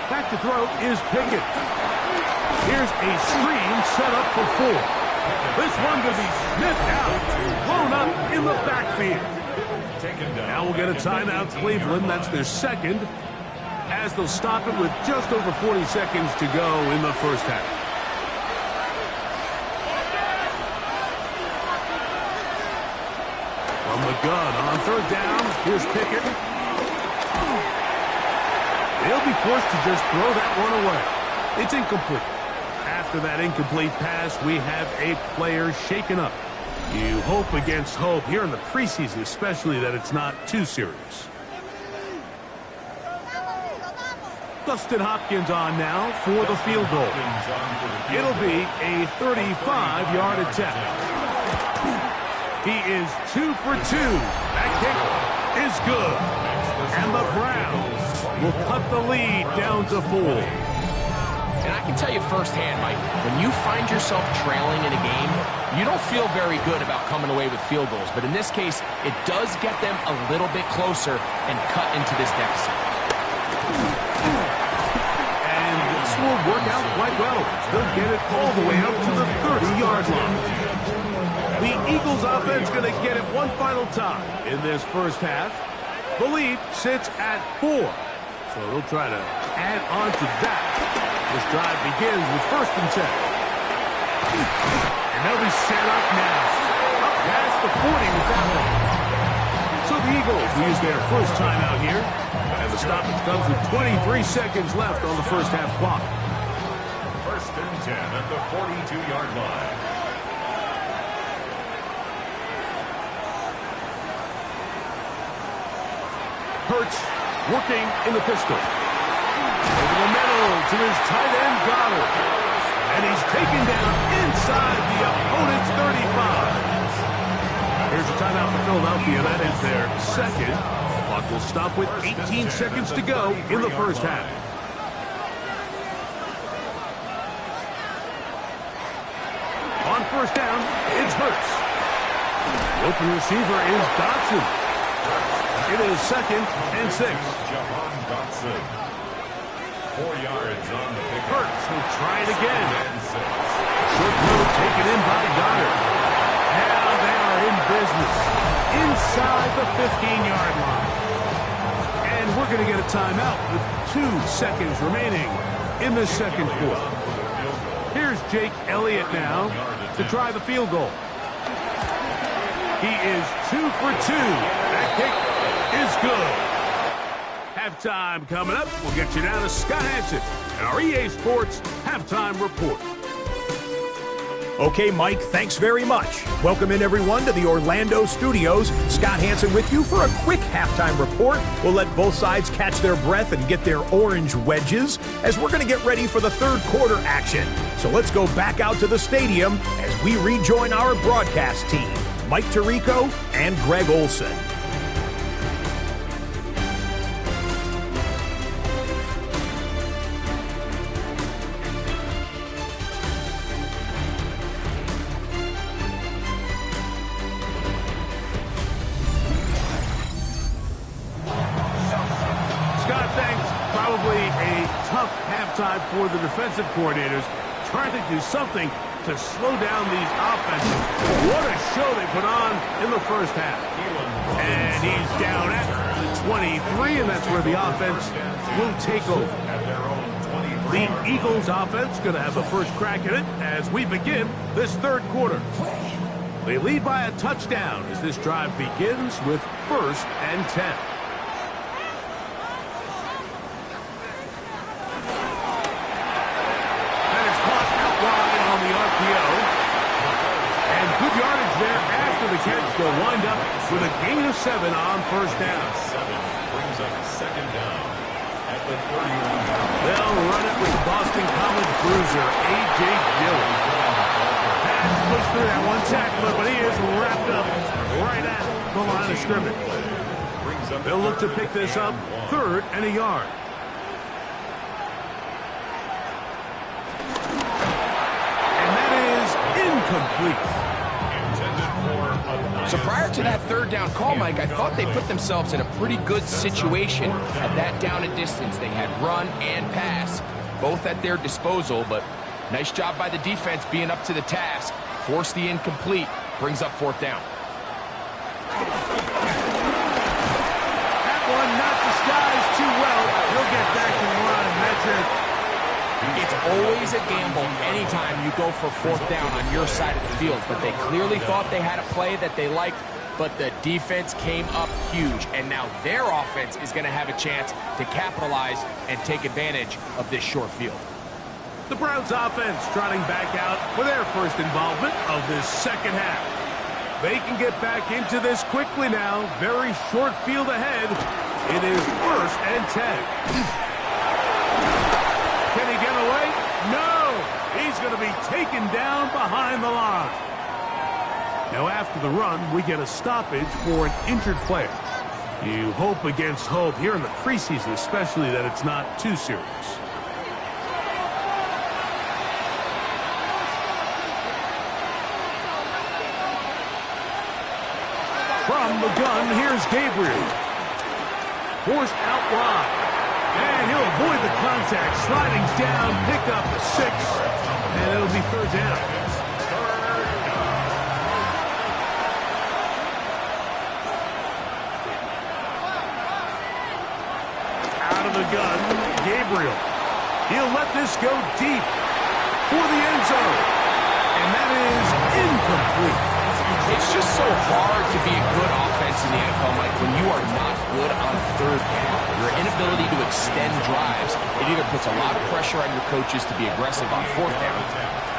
Back to throw is Pickett. Here's a screen set up for 4. This one going to be sniffed out, blown up in the backfield. Now we'll get a timeout, Cleveland. That's their second, as they'll stop it with just over 40 seconds to go in the first half. From the gun on 3rd down, here's Pickett. They'll be forced to just throw that one away. It's incomplete. After that incomplete pass, we have a player shaken up. You hope against hope here in the preseason, especially, that it's not too serious. Dustin Hopkins on now for the field goal. It'll be a 35-yard attempt. He is 2 for 2. That kick is good. And the Browns will cut the lead down to 4. And I can tell you firsthand, Mike, when you find yourself trailing in a game, you don't feel very good about coming away with field goals. But in this case, it does get them a little bit closer and cut into this deficit. And this will work out quite well. They'll get it all the way up to the 30-yard line. The Eagles offense going to get it one final time in this first half. The lead sits at 4. So they'll try to add on to that. This drive begins with 1st and 10. And they'll be set up now. Up past the 40 with that one. So the Eagles use their first timeout here. And the stoppage comes with 23 seconds left on the first half clock. 1st and 10 at the 42-yard line. Hurts working in the pistol. Over the middle to his tight end, Goddard. And he's taken down inside the opponent's 35. Here's a timeout for Philadelphia. That is their second. Clock will stop with 18 seconds to go in the first half. On 1st down, it's Hurts. The open receiver is Dotson. It is 2nd and 6. Jahan Dotson. 4 yards on the pick. Hurts will try it again. Short throw taken in by Goddard. Now they are in business inside the 15-yard line. And we're going to get a timeout with 2 seconds remaining in the second quarter. Here's Jake Elliott now to try the field goal. He is 2 for 2. That kick is good. Halftime coming up. We'll get you down to Scott Hansen and our EA Sports Halftime Report. Okay, Mike, thanks very much. Welcome in, everyone, to the Orlando studios. Scott Hansen with you for a quick halftime report. We'll let both sides catch their breath and get their orange wedges as we're going to get ready for the third quarter action. So let's go back out to the stadium as we rejoin our broadcast team, Mike Tirico and Greg Olson. Halftime for the defensive coordinators, trying to do something to slow down these offenses. What a show they put on in the first half. And he's down at the 23, and that's where the offense will take over. The Eagles offense going to have the first crack at it as we begin this third quarter. They lead by a touchdown as this drive begins with 1st and 10. And good yardage there after the catch. They'll wind up with a gain of 7 on 1st down. 7 brings up 2nd down at the 31. They'll run it with Boston College bruiser A.J. Dillon. Pass pushed through that one tackler, but he is wrapped up right at the line of scrimmage. They'll look to pick this up 3rd and a yard. incomplete. So prior to that third down call, Mike, I thought they put themselves in a pretty good situation at that down and distance. They had run and pass, both at their disposal, but nice job by the defense being up to the task. Force the incomplete, brings up fourth down. That one not disguised too well. He'll get back to the line. That's it. It's always a gamble anytime you go for fourth down on your side of the field, but they clearly thought they had a play that they liked, but the defense came up huge, and now their offense is going to have a chance to capitalize and take advantage of this short field. The Browns offense trotting back out for their first involvement of this second half. They can get back into this quickly now. Very short field ahead. It is 1st and 10. Can he get away? No! He's going to be taken down behind the line. Now after the run, we get a stoppage for an injured player. You hope against hope here in the preseason, especially that it's not too serious. From the gun, here's Gabriel. Forced out wide. And he'll avoid the contact. Sliding down, pick up the 6. And it'll be third down. Out of the gun, Gabriel. He'll let this go deep for the end zone. And that is incomplete. It's just so hard to be a good offense in the NFL, Mike, when you are not good on third down. Your inability to extend drives, it either puts a lot of pressure on your coaches to be aggressive on fourth down,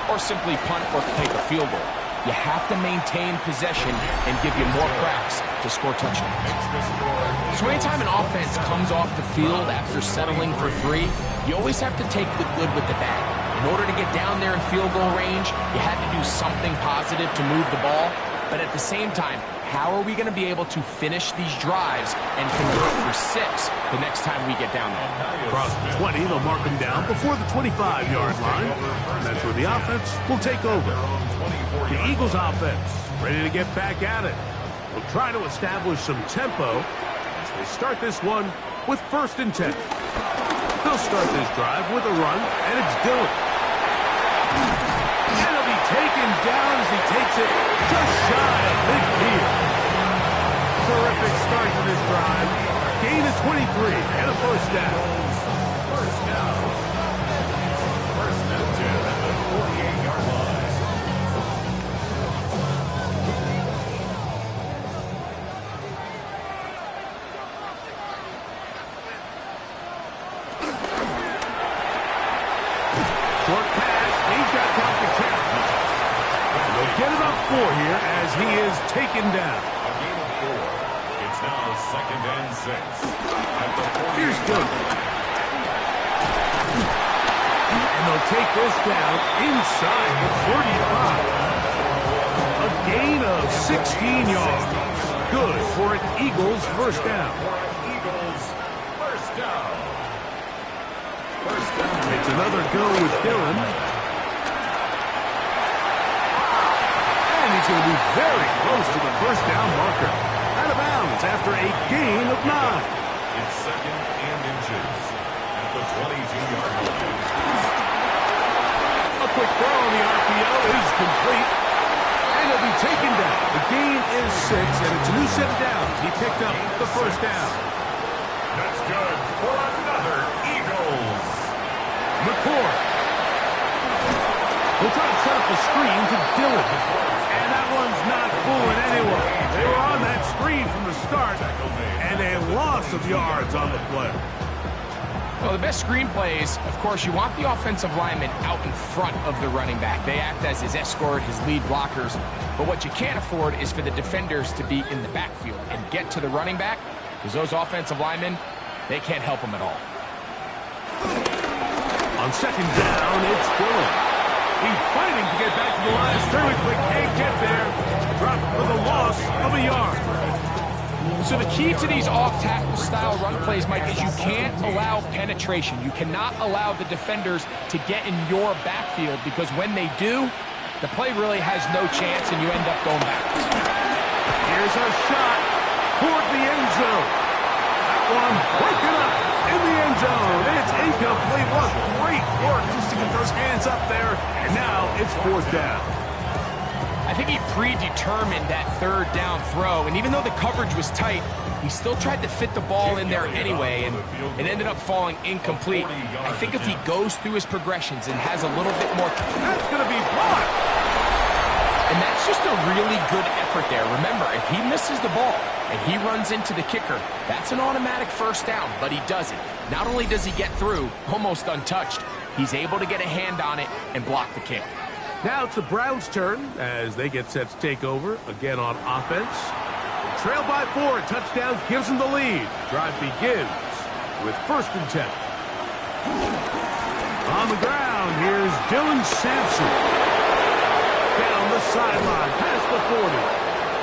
or simply punt or take a field goal. You have to maintain possession and give you more cracks to score touchdowns. So anytime an offense comes off the field after settling for 3, you always have to take the good with the bad. In order to get down there in field goal range, you had to do something positive to move the ball. But at the same time, how are we going to be able to finish these drives and convert for 6 the next time we get down there? Across the 20, they'll mark him down before the 25-yard line. And that's where the offense will take over. The Eagles offense ready to get back at it. Will try to establish some tempo as they start this one with 1st and 10. They'll start this drive with a run, and it's Dillon. And he'll be taken down as he takes it just shy of midfield. Terrific start to this drive. Gain of 23 and a first down. First down. 1st and 10 at the 48-yard line. Short pass. He's got time to tap. They'll get it up 4 here as he is taken down. A gain of 4. It's now 2nd and 6. At the 40. Here's Dillon. And they'll take this down inside the 45. A gain of 16 yards. Good for an Eagles first down. Eagles first down. First down. It's another go with Dillon. And he's going to be very close to the first down marker. Out of bounds after a gain of 9. It's 2nd and inches at the 22-yard line. A quick throw on the RPO is complete. And he'll be taken down. The gain is 6, and it's a new set of downs. He picked up the first down. That's good for another Eagles. McCord. We'll try to set up a screen to Dillon. And that one's not fooling anyone. They were on that screen from the start, and a loss of yards on the play. Well, the best screen plays, of course, you want the offensive lineman out in front of the running back. They act as his escort, his lead blockers. But what you can't afford is for the defenders to be in the backfield and get to the running back, because those offensive linemen, they can't help him at all. On 2nd down, it's Dillon. He's fighting to get back to the line of scrimmage, but can't get there. Dropped for the loss of a yard. So the key to these off-tackle style run plays, Mike, is you can't allow penetration. You cannot allow the defenders to get in your backfield, because when they do, the play really has no chance, and you end up going backwards. Here's a shot toward the end zone. That one broken up in the end zone. It's incomplete. What great work just to get those hands up there. And now it's 4th down. I think he predetermined that 3rd down throw, and even though the coverage was tight, he still tried to fit the ball in there anyway, and it ended up falling incomplete. I think if he goes through his progressions and has a little bit more... That's going to be blocked. And that's just a really good effort there. Remember, if he misses the ball and he runs into the kicker, that's an automatic 1st down, but he doesn't. Not only does he get through, almost untouched, he's able to get a hand on it and block the kick. Now it's the Browns' turn as they get set to take over again on offense. Trail by 4, a touchdown gives them the lead. Drive begins with 1st and 10. On the ground, here's Dylan Sampson. Down the sideline, past the 40.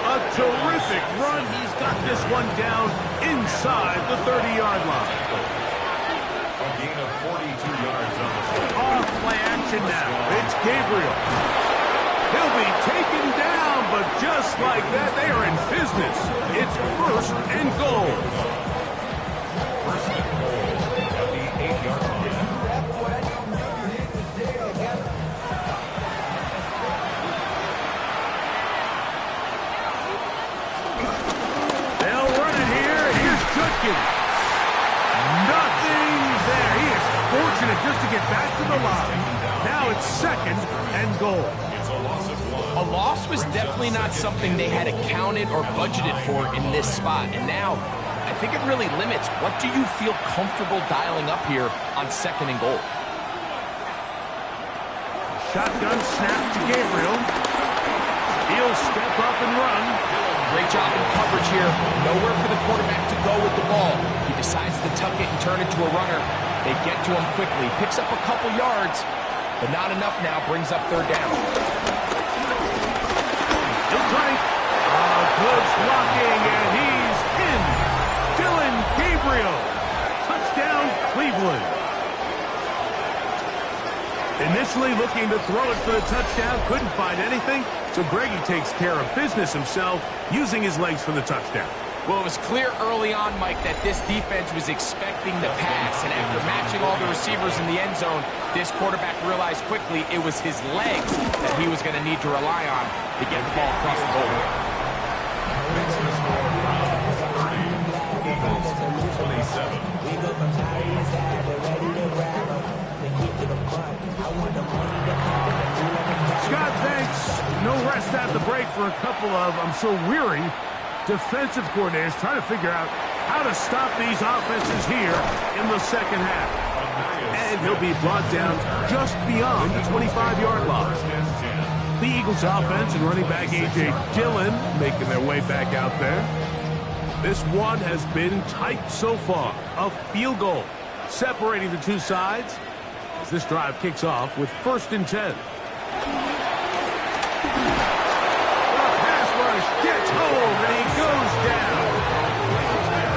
A terrific run. He's got this one down inside the 30-yard line. A gain of 42 yards on the play. Off play action now. It's Gabriel. He'll be taken down, but just like that, they are in business. It's 1st and goal. 1st and goal at the 8-yard line. They'll run it here. Here's Judkins. Nothing there. He is fortunate just to get back to the line. Now it's 2nd and goal. It's a loss of 1. A loss was definitely not something they had accounted or budgeted for in this spot. And now, I think it really limits what do you feel comfortable dialing up here on 2nd and goal. Shotgun snap to Gabriel. He'll step up and run. Great job in coverage here. Nowhere for the quarterback to go with the ball. He decides to tuck it and turn it to a runner. They get to him quickly. Picks up a couple yards, but not enough now. Brings up 3rd down. He'll try. Good blocking, and he's in. Dylan Gabriel. Touchdown, Cleveland. Initially looking to throw it for the touchdown. Couldn't find anything. So Greggy takes care of business himself, using his legs for the touchdown. Well, it was clear early on, Mike, that this defense was expecting the pass. And after matching all the receivers in the end zone, this quarterback realized quickly it was his legs that he was going to need to rely on to get the ball across the goal. Makes the score Browns 30, Eagles 27. We go from tired inside to ready to grab them. To get to the front. I want the money to come. Scott, thanks. No rest at the break for a couple of, I'm sure, weary defensive coordinators trying to figure out how to stop these offenses here in the 2nd half. And he'll be brought down just beyond the 25-yard line. The Eagles offense and running back A.J. Dillon making their way back out there. This one has been tight so far. A field goal separating the two sides as this drive kicks off with 1st and 10. Gets home and he goes down.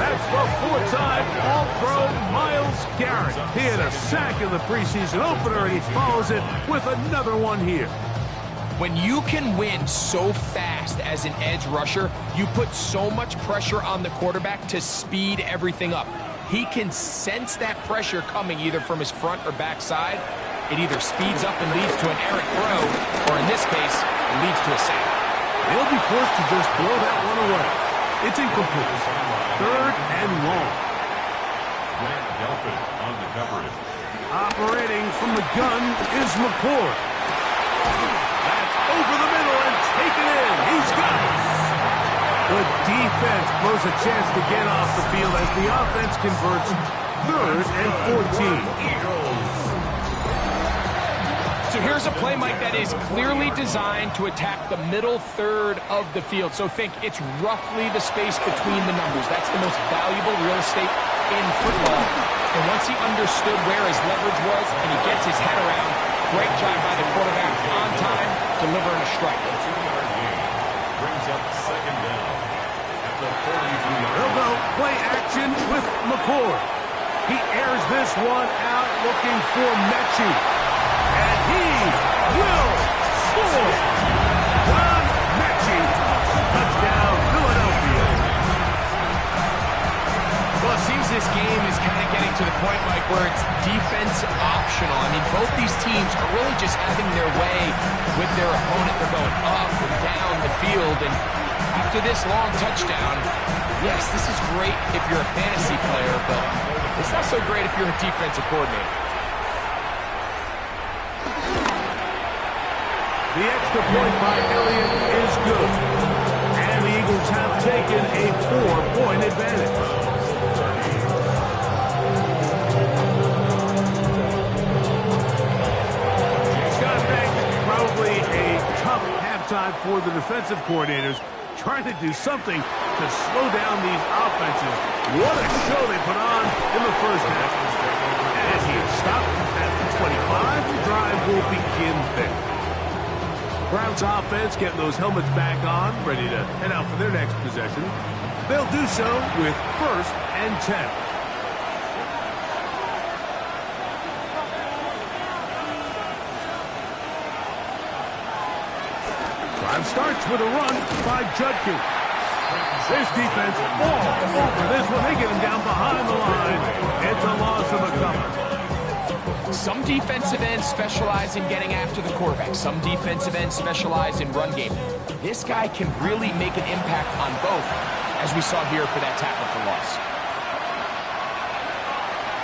That's the 4-time All-Pro Myles Garrett. He had a sack in the preseason opener and he follows it with another one here. When you can win so fast as an edge rusher, you put so much pressure on the quarterback to speed everything up. He can sense that pressure coming either from his front or back side. It either speeds up and leads to an errant throw, or in this case, it leads to a sack. They'll be forced to just throw that one away. It's incomplete. 3rd and long. Grant Delphin on the coverage. Operating from the gun is McCord. That's over the middle and taken in. He's got it. The defense blows a chance to get off the field as the offense converts 3rd and 14. So here's a play, Mike, that is clearly designed to attack the middle 3rd of the field. So think it's roughly the space between the numbers. That's the most valuable real estate in football. And once he understood where his leverage was and he gets his head around, great job by the quarterback on time, delivering a strike. 2-yard gain brings up 2nd down at the 42-yard line. They'll go play action with McCord. He airs this one out looking for Mechie. And he will Score! Ron Mechie. Touchdown, Philadelphia. Well, it seems this game is kind of getting to the point, Mike, where it's defense optional. I mean, both these teams are really just having their way with their opponent. They're going up and down the field, and after this long touchdown, yes, this is great if you're a fantasy player, but it's not so great if you're a defensive coordinator. The extra point by Elliott is good. And the Eagles have taken a 4-point advantage. Scott Banks, probably a tough halftime for the defensive coordinators, trying to do something to slow down these offenses. What a show they put on in the first half. And he is stopped at the 25. The drive will begin there. Browns offense getting those helmets back on, ready to head out for their next possession. They'll do so with 1st and 10. Drive starts with a run by Judkins. This defense all over this one. They get him down behind the line. It's a loss of a couple. Some defensive ends specialize in getting after the quarterback. Some defensive ends specialize in run game. This guy can really make an impact on both, as we saw here for that tackle for loss.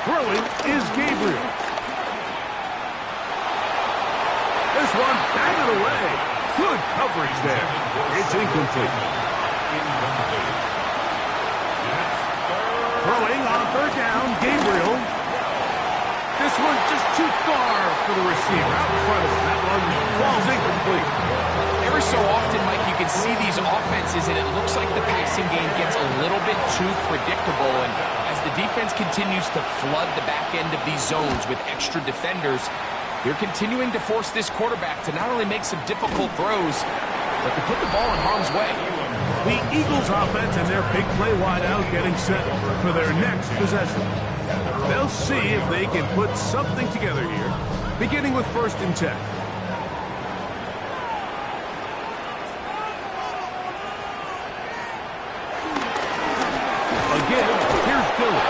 Throwing is Gabriel. This one batted away. Good coverage there. It's incomplete. Throwing on 3rd down, Gabriel. This one just too far for the receiver. Out in front of him. That one falls incomplete. Every so often, Mike, you can see these offenses, and it looks like the passing game gets a little bit too predictable. And as the defense continues to flood the back end of these zones with extra defenders, they're continuing to force this quarterback to not only make some difficult throws, but to put the ball in harm's way. The Eagles offense and their big play wideout getting set for their next possession. They'll see if they can put something together here, beginning with 1st and 10. Again, here's Dillon.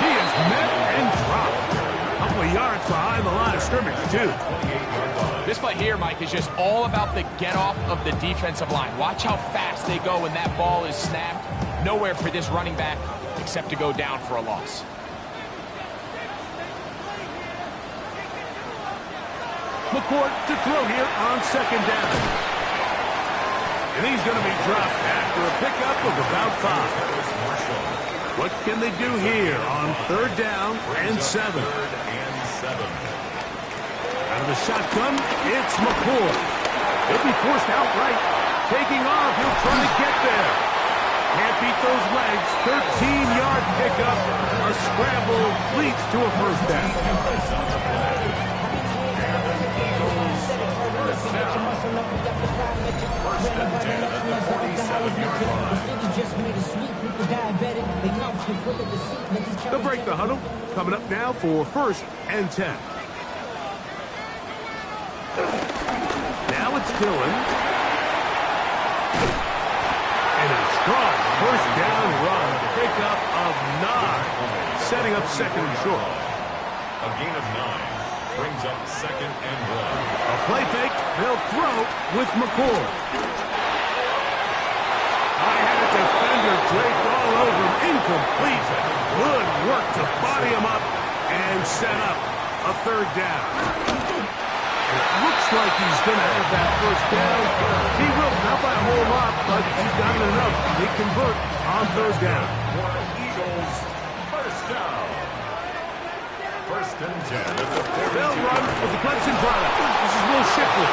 He is met and dropped. A couple of yards behind the line of scrimmage, too. This play here, Mike, is just all about the get-off of the defensive line. Watch how fast they go when that ball is snapped. Nowhere for this running back except to go down for a loss. McCourt to throw here on 2nd down. And he's going to be dropped after a pickup of about 5. What can they do here on 3rd down and 7? Out of the shotgun, it's McCourt. He'll be forced outright. Taking off, he'll try to get there. Can't beat those legs. 13-yard pickup. A scramble leads to a 1st down. They'll break the huddle. Coming up now for 1st and 10. Now it's Dillon. And a strong 1st down run. Pickup of 9. Setting up 2nd and short. A gain of 9. Brings up 2nd and 1. A play fake. They'll throw with McCourt. I had a defender draped all over him. Incomplete. Good work to body him up and set up a 3rd down. It looks like he's going to have that 1st down. He will, not by a whole lot, but he's got enough. They convert on 3rd down. Eagles, 1st down. 1st and 10. They'll run with the Clemson product. This is Will Shipley.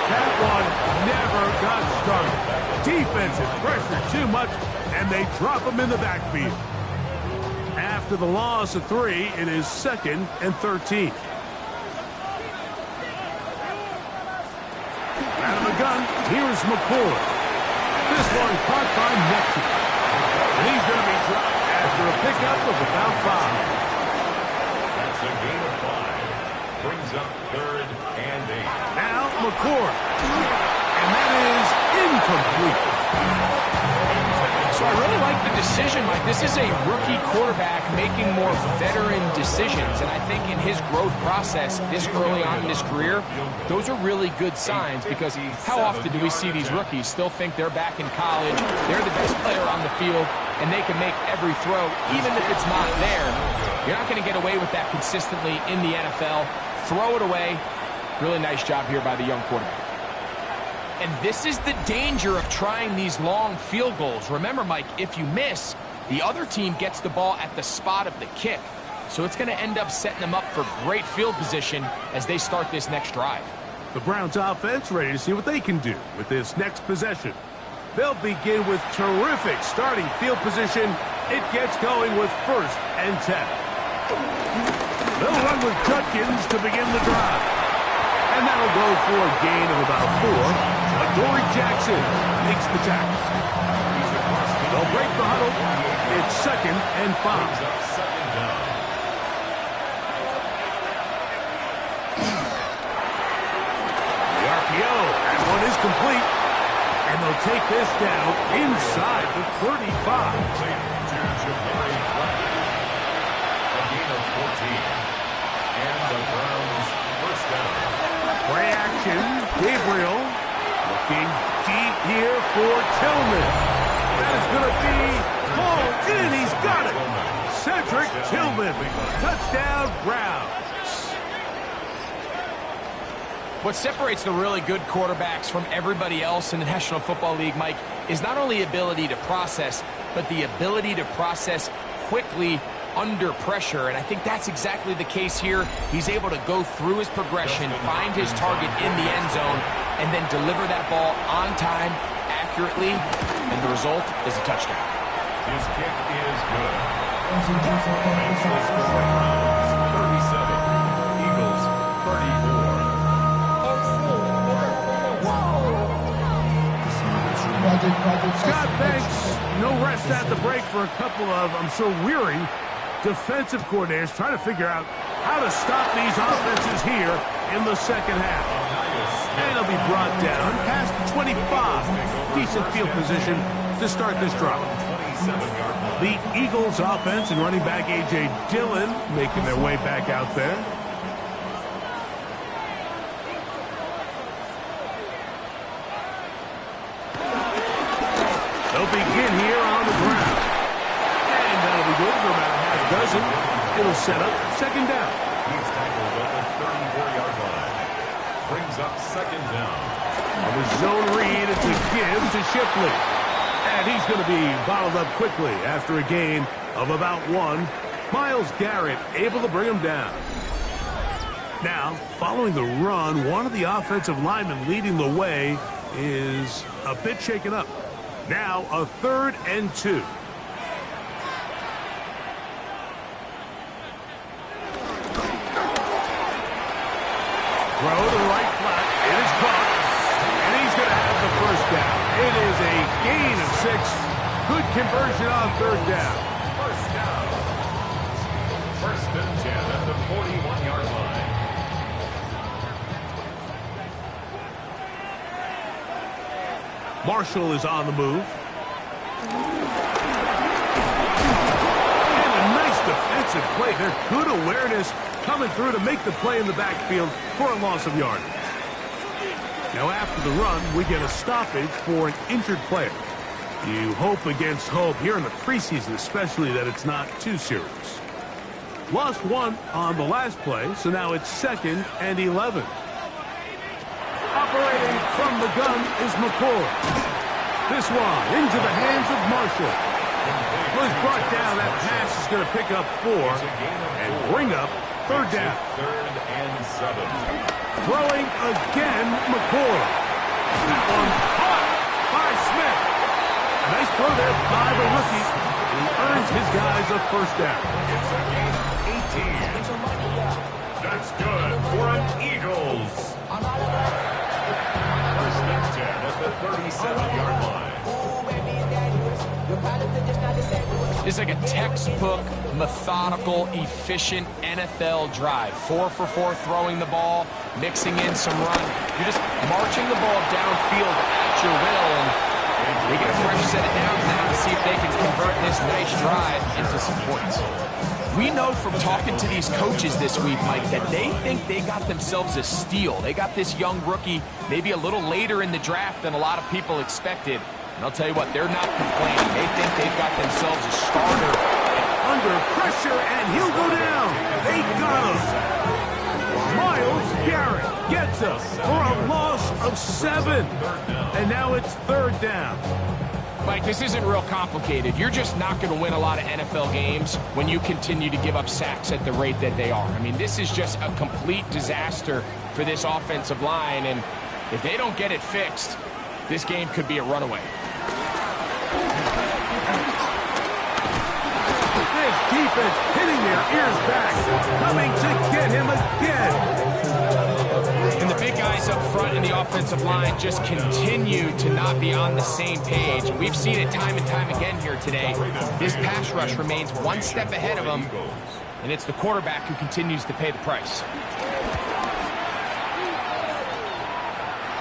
That one never got started. Defensive pressure too much, and they drop him in the backfield. After the loss of 3, it is 2nd and 13. Out of the gun, here's McCourt. This one caught by Mechie. And he's going to be dropped after a pickup of about 5. That's a gain of 5. Brings up 3rd and 8. Now McCourt fourth. And that is incomplete. So I really like the decision, Mike. This is a rookie quarterback making more veteran decisions, and I think in his growth process this early on in his career, those are really good signs, because how often do we see these rookies still think they're back in college, they're the best player on the field, and they can make every throw, even if it's not there. You're not going to get away with that consistently in the NFL. Throw it away. Really nice job here by the young quarterback. And this is the danger of trying these long field goals. Remember, Mike, if you miss, the other team gets the ball at the spot of the kick. So it's going to end up setting them up for great field position as they start this next drive. The Browns offense ready to see what they can do with this next possession. They'll begin with terrific starting field position. It gets going with 1st and 10. They'll run with Judkins to begin the drive. And that'll go for a gain of about 4. Adoree Jackson makes the tackle. They'll break the huddle. It's 2nd and 5. The RPO, that one is complete. And they'll take this down inside the 35. A gain of 14. And the Browns first down. Play action, Gabriel looking deep here for Tillman. That is going to be pulled in. He's got it. Cedric Tillman. Touchdown, Browns. What separates the really good quarterbacks from everybody else in the National Football League, Mike, is not only ability to process, but the ability to process quickly under pressure, and I think that's exactly the case here. He's able to go through his progression, find his target in the end zone, and then deliver that ball on time, accurately, and the result is a touchdown. His kick is good. Browns 37, Eagles 34. Scott, thanks. No rest at the break for a couple of, I'm sure, weary defensive coordinators trying to figure out how to stop these offenses here in the second half. And it'll be brought down past the 25. Decent field position to start this drive. The Eagles offense and running back A.J. Dillon making their way back out there. They'll begin here on the ground. And that'll be good for about a half dozen. It'll set up 2nd down. He's tackled at the 34-yard line. Brings up 2nd down. On the zone read, it's a give to Shipley. And he's going to be bottled up quickly after a gain of about 1. Myles Garrett able to bring him down. Now, following the run, one of the offensive linemen leading the way is a bit shaken up. Now, a 3rd and 2. Throw to the right flat. It is caught. And he's going to have the 1st down. It is a gain of 6. Good conversion on 3rd down. 1st down. 1st and 10 at the 41-yard line. Marshall is on the move. And a nice defensive play there. Good awareness coming through to make the play in the backfield for a loss of yardage. Now after the run, we get a stoppage for an injured player. You hope against hope here in the preseason, especially, that it's not too serious. Lost 1 on the last play, so now it's 2nd and 11. Operating from the gun is McCoy. This one into the hands of Marshall. Was brought down. That pass is going to pick up 4 and bring up 3rd down. 3rd and 7. Throwing again, McCoy. That one caught by Smith. A nice throw there by the rookie. He earns his guys a 1st down. It's a gain of 18. That's good for an Eagles. 1st and 10 at the 37-yard line. This is like a textbook, methodical, efficient NFL drive. 4 for 4 throwing the ball, mixing in some run. You're just marching the ball downfield at your will, and they get a fresh set of downs now to see if they can convert this nice drive into some points. We know from talking to these coaches this week, Mike, that they think they got themselves a steal. They got this young rookie maybe a little later in the draft than a lot of people expected. And I'll tell you what, they're not complaining. They think they've got themselves a starter. Under pressure, and he'll go down. They got him. Myles Garrett gets him for a loss of 7. And now it's 3rd down. Mike, this isn't real complicated. You're just not going to win a lot of NFL games when you continue to give up sacks at the rate that they are. I mean, this is just a complete disaster for this offensive line, and if they don't get it fixed, this game could be a runaway. This defense hitting their ears back, coming to get him again. And the big guys up front in the offensive line just continue to not be on the same page. And we've seen it time and time again here today. This pass rush remains one step ahead of them, and it's the quarterback who continues to pay the price.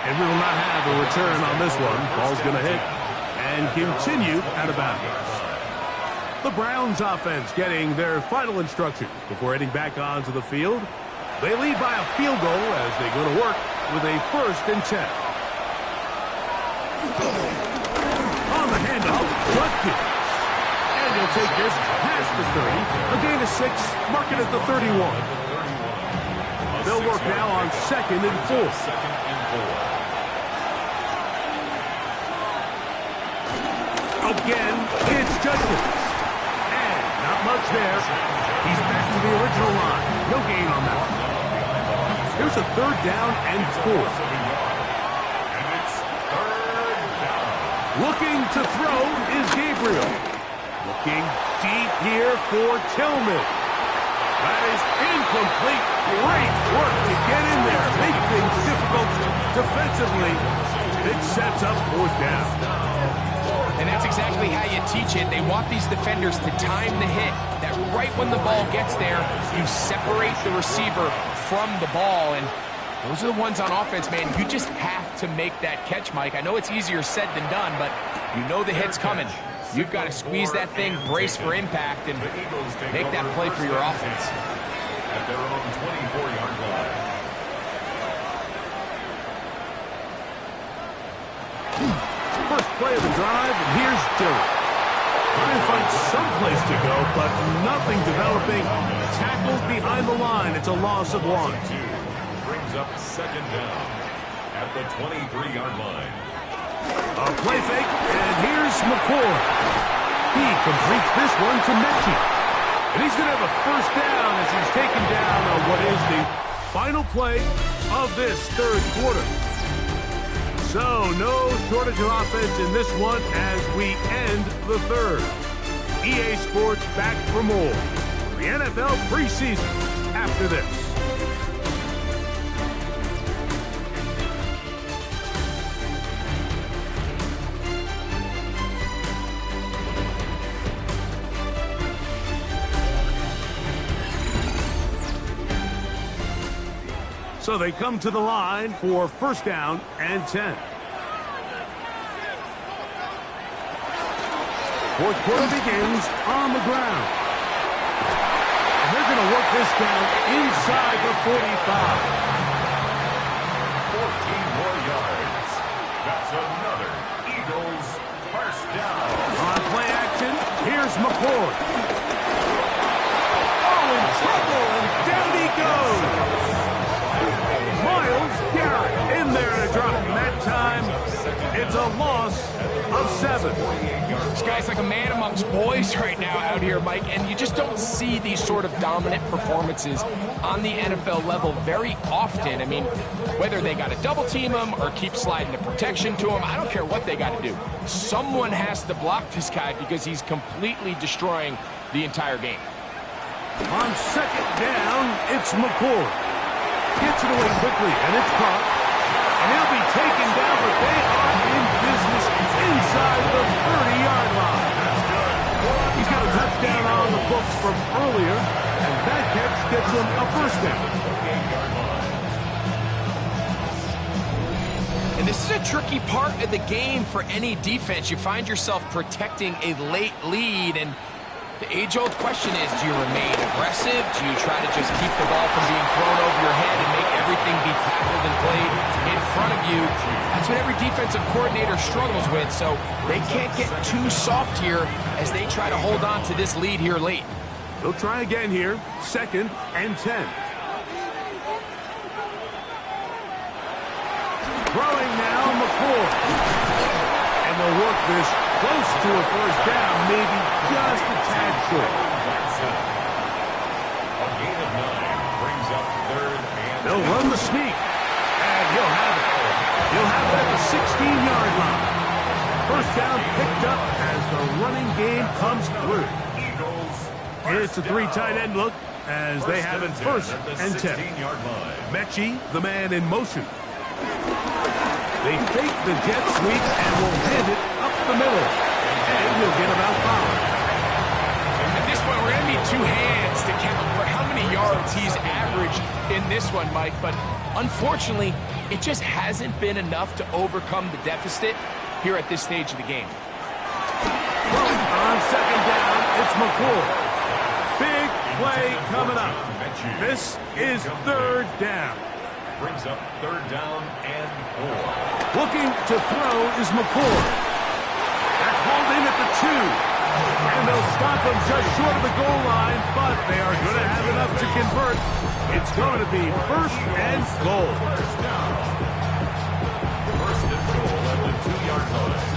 And we will not have a return on this one. Ball's going to hit and continue out of bounds. The Browns offense getting their final instructions before heading back onto the field. They lead by a field goal as they go to work with a 1st and 10. On the handoff, Watkins. And he'll take this past the 30. A gain of 6, mark it at the 31. They'll work now on 2nd and 4. Again, it's Judkins. And not much there. He's back to the original line. No gain on that one. Here's a 3rd down and 4. And it's 3rd down. Looking to throw is Gabriel. Looking deep here for Tillman. That is incomplete. Great work to get in there. Make things difficult defensively. It sets up 4th down. And that's exactly how you teach it. They want these defenders to time the hit. That right when the ball gets there, you separate the receiver from the ball. And those are the ones on offense, man. You just have to make that catch, Mike. I know it's easier said than done, but you know the hit's coming. You've got to squeeze that thing, brace for impact, and make that play for your offense. At their own 24-yard line. First play of the drive, and here's Dillon. Trying to find some place to go, but nothing developing. Tackled behind the line. It's a loss of 1. Brings up 2nd down at the 23-yard line. A play fake, and here's McCoy. He completes this one to Mechie. And he's going to have a 1st down as he's taken down on what is the final play of this 3rd quarter. So, no shortage of offense in this one as we end the 3rd. EA Sports back for more. The NFL preseason after this. So they come to the line for 1st down and 10. 4th quarter begins on the ground. And they're going to work this down inside the 45. 14 more yards. That's another Eagles 1st down. On play action, here's McCoy. Oh, in trouble, and down he goes. Myles Garrett in there to drop him. That time, it's a loss of 7. This guy's like a man amongst boys right now out here, Mike, and you just don't see these sort of dominant performances on the NFL level very often. I mean, whether they got to double team him or keep sliding the protection to him, I don't care what they got to do. Someone has to block this guy because he's completely destroying the entire game. On 2nd down, it's McCoy. Gets it away quickly, and it's caught. And he'll be taken down, but they are in business inside the 30-yard line. He's got a from earlier, and that catch gets him a first down. And this is a tricky part of the game for any defense. You find yourself protecting a late lead, and the age-old question is, do you remain aggressive? Do you try to just keep the ball from being thrown over your head and make everything be tackled and played in front of you? That's what every defensive coordinator struggles with, so they can't get too soft here as they try to hold on to this lead here late. They'll try again here, 2nd and 10. Throwing now, McCoy. And they'll work this close to a first down, maybe just a tad short. A gain of 9 brings up 3rd and They'll run the sneak, and he'll have it. He'll have it at the 16-yard line. First down picked up as the running game comes through. It's a 3 tight end look as they have it 1st and 10. Mechie, the man in motion. They fake the jet sweep and will hand it up the middle. And he'll get about 5. At this point, we're going to need 2 hands to count for how many yards he's averaged in this one, Mike. But unfortunately, it just hasn't been enough to overcome the deficit here at this stage of the game. On 2nd down, it's McCoy. Big play coming up. This is 3rd down. Brings up 3rd down and 4. Looking to throw is McCoy. That's hauled in at the 2. And they'll stop him just short of the goal line, but they are going to have enough to convert. It's going to be 1st and goal. First down. 1st and goal at the 2-yard line.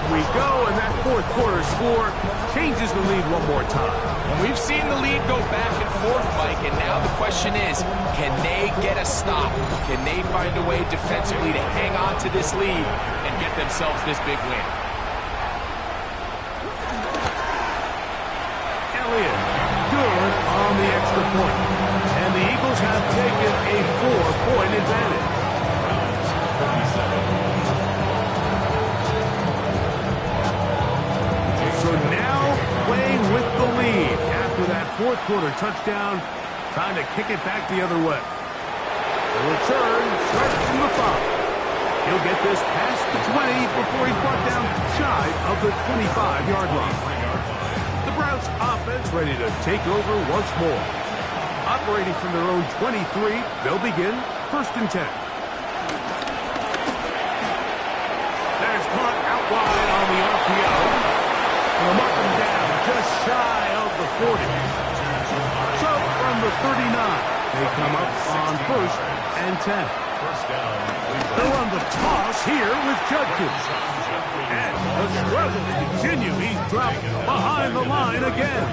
We go, and that 4th quarter score changes the lead one more time. And we've seen the lead go back and forth, Mike, and now the question is, can they get a stop? Can they find a way defensively to hang on to this lead and get themselves this big win? Elliott, good on the extra point. And the Eagles have taken a 4-point advantage. So now playing with the lead after that 4th quarter touchdown, time to kick it back the other way. The return starts from the 5. He'll get this past the 20 before he's brought down shy of the 25-yard line. The Browns offense ready to take over once more. Operating from their own 23, they'll begin 1st and 10. There's caught out wide on the RPO. They'll mark him down just shy of the 40. So from the 39, they come up on 1st and 10. First down. They'll run the toss here with Judkins. And the struggles continue. He's dropped behind the line again.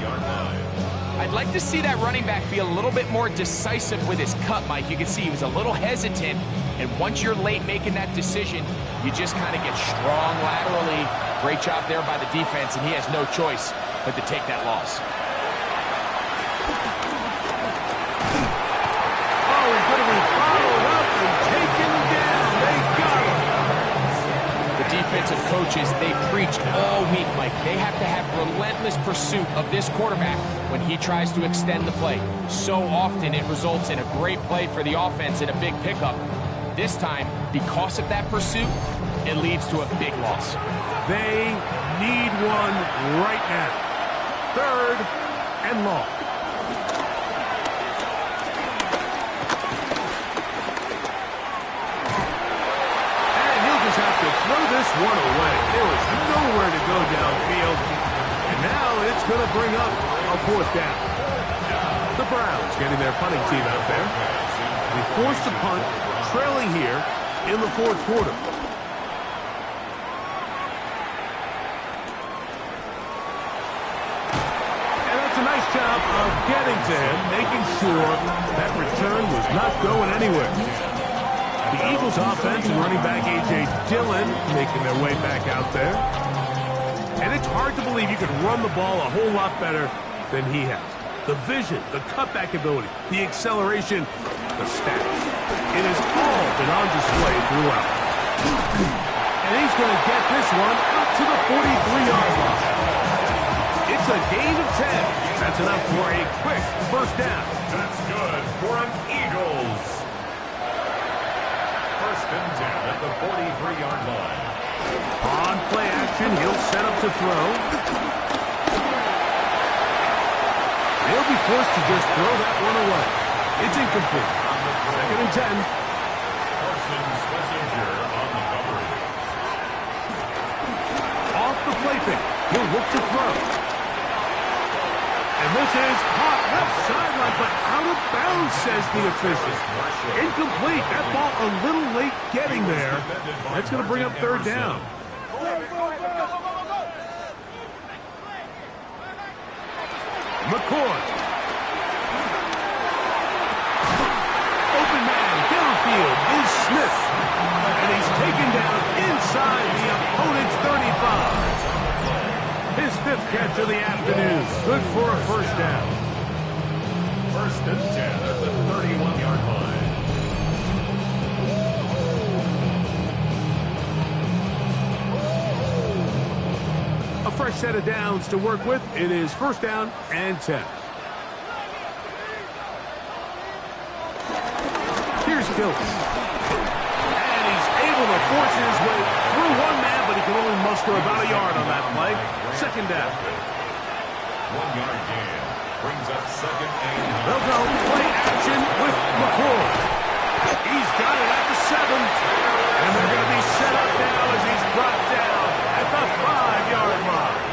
I'd like to see that running back be a little bit more decisive with his cut, Mike. You can see he was a little hesitant, and once you're late making that decision, you just kind of get strong laterally. Great job there by the defense, and he has no choice but to take that loss. Oh, he's going to be followed up and taken down. They got him. The defensive coaches, they preached all week, Mike. They have to have relentless pursuit of this quarterback when he tries to extend the play. So often it results in a great play for the offense and a big pickup. This time, because of that pursuit, it leads to a big loss. They need one right now. 3rd and long. And he'll just have to throw this one away. There was nowhere to go downfield. And now it's going to bring up a 4th down. The Browns getting their punting team out there. They forced a punt, trailing here in the 4th quarter. A nice job of getting to him, making sure that return was not going anywhere. The Eagles offense and running back A.J. Dillon making their way back out there. And it's hard to believe you could run the ball a whole lot better than he has. The vision, the cutback ability, the acceleration, the stats. It has all been on display throughout. And he's going to get this one out to the 43-yard line. It's a gain of 10. That's enough for a quick first down. That's good for an Eagles. First and 10 at the 43-yard line. On play action, he'll set up to throw. They'll be forced to just throw that one away. It's incomplete. Second and 10. Parsons Messenger on the coverage. Off the play fake. He'll look to throw. And this is caught left sideline, but out of bounds, says the official. Incomplete. That ball a little late getting there. That's going to bring up third down. McCoy. Open man downfield is Smith. And he's taken down inside the opponent's 35. His fifth catch of the afternoon. Good for a first down. First and 10 at the 31-yard line. A fresh set of downs to work with. It is first down and 10. Here's Gillis. And he's able to force his way through one man, but he can only muster about a yard on that play. Second down. 1 yard gain. Brings up second and 9. They'll go play action with McCoy. He's got it at the 7. And they're going to be set up now as he's brought down at the 5-yard line.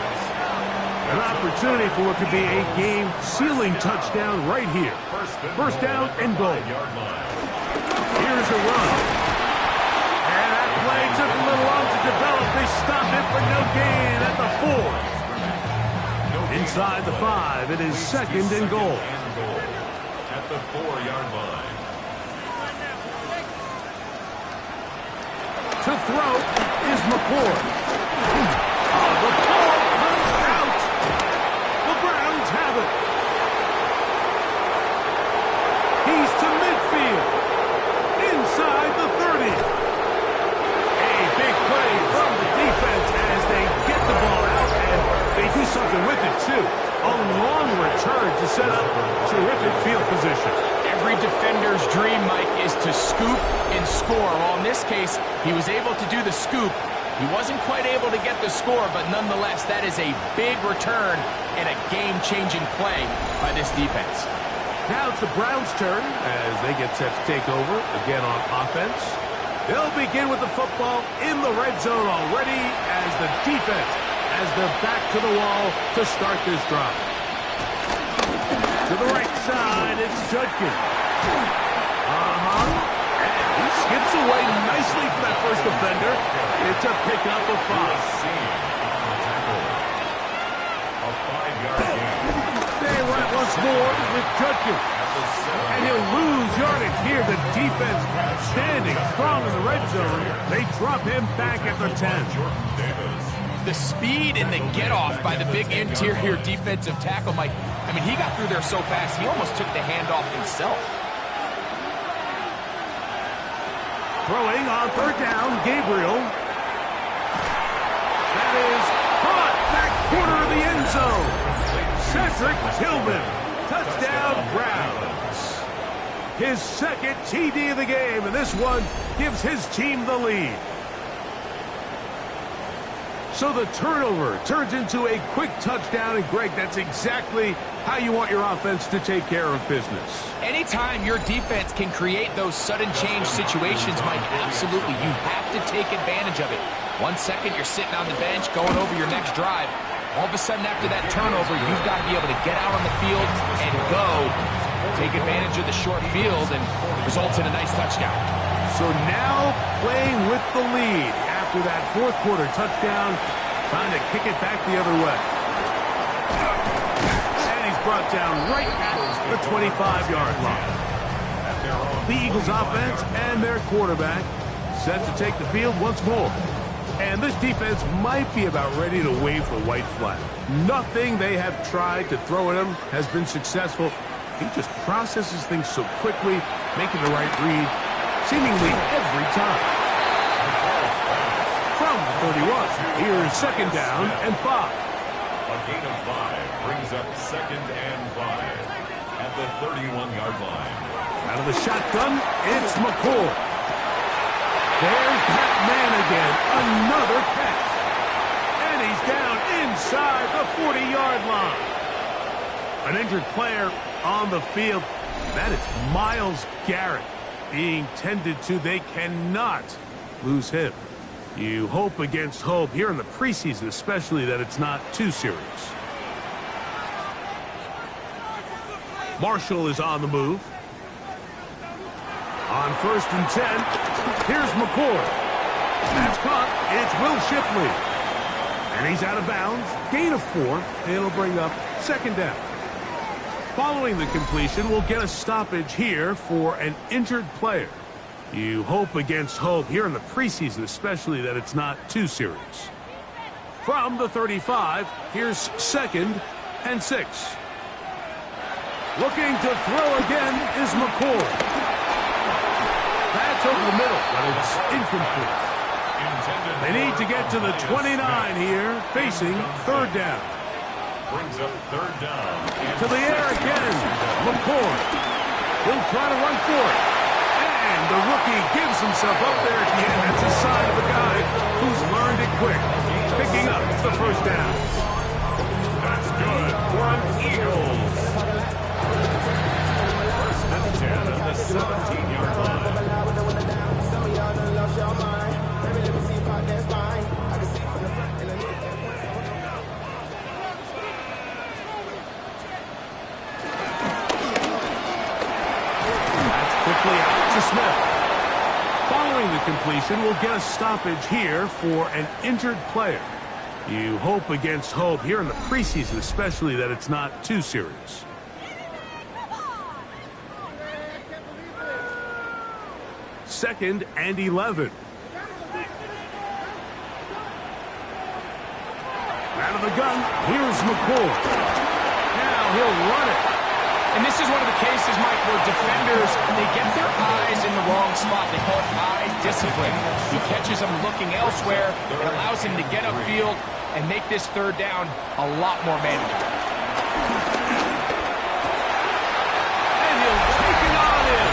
An opportunity for what could be a game-sealing touchdown right here. First down and goal. Here's a run. And that play took a little long to develop. They stop it for no gain at the 4. Inside the 5, it is second and goal. At the 4-yard line. To throw is McCoy. The ball comes out. The Browns have it. He's to midfield. Inside the 30. A big play from the defense as they get the ball out and they do something with it too. A long return to set up terrific field position. Every defender's dream, Mike, is to scoop and score. Well, in this case, he was able to do the scoop. He wasn't quite able to get the score, but nonetheless, that is a big return and a game-changing play by this defense. Now it's the Browns' turn as they get set to take over again on offense. They'll begin with the football in the red zone already as the defense has their back to the wall to start this drive. To the right side, it's Judkins. And he skips away nicely for that first defender. It's a pickup of 5. A 5-yard gain. They run it once more with Judkins. And he'll lose yardage here. The defense standing strong in the red zone. They drop him back at the 10. The speed and the get-off by the big interior defensive tackle, Mike. I mean, he got through there so fast, he almost took the handoff himself. Throwing on third down, Gabriel. That is caught back corner of the end zone. Cedric Tillman. Touchdown, Browns. His second TD of the game, and this one gives his team the lead. So the turnover turns into a quick touchdown, and Greg, that's exactly how you want your offense to take care of business. Anytime your defense can create those sudden change situations, Mike, absolutely, you have to take advantage of it. 1 second, you're sitting on the bench, going over your next drive. All of a sudden, after that turnover, you've got to be able to get out on the field and go. Take advantage of the short field and results in a nice touchdown. So now playing with the lead after that fourth quarter touchdown, trying to kick it back the other way. And he's brought down right at the 25-yard line. The Eagles offense and their quarterback set to take the field once more. And this defense might be about ready to wave the white flag. Nothing they have tried to throw at him has been successful. He just processes things so quickly, making the right read seemingly every time. From the 31, here's second down and 5. A gain of 5 brings up second and 5 at the 31-yard line. Out of the shotgun, it's McCoy. There's that man again, another catch. And he's down inside the 40-yard line. An injured player on the field. That is Myles Garrett being tended to. They cannot lose him. You hope against hope here in the preseason, especially, that it's not too serious. Marshall is on the move. On 1st and 10, here's McCoy. That's caught. It's Will Shipley. And he's out of bounds. Gain of 4. It'll bring up second down. Following the completion, we'll get a stoppage here for an injured player. You hope against hope here in the preseason, especially, that it's not too serious. From the 35, here's second and 6. Looking to throw again is McCoy. That's over the middle, but it's incomplete. They need to get to the 29 here, facing third down. Brings up third down. To the air again. McCoy. He'll try to run for it. And the rookie gives himself up there at the end. That's a sign of a guy who's learned it quick. Picking up the first down. That's good for an Eagles. First and 10 at the 17-yard line. Quickly out to Smith. Following the completion, we'll get a stoppage here for an injured player. You hope against hope here in the preseason, especially, that it's not too serious. Second and 11. Out of the gun, here's McCoy. Now he'll run it. And this is one of the cases, Mike, where defenders, they get their eyes in the wrong spot. They call it eye discipline. He catches them looking elsewhere. It allows him to get upfield and make this third down a lot more manageable. And he'll take it on in.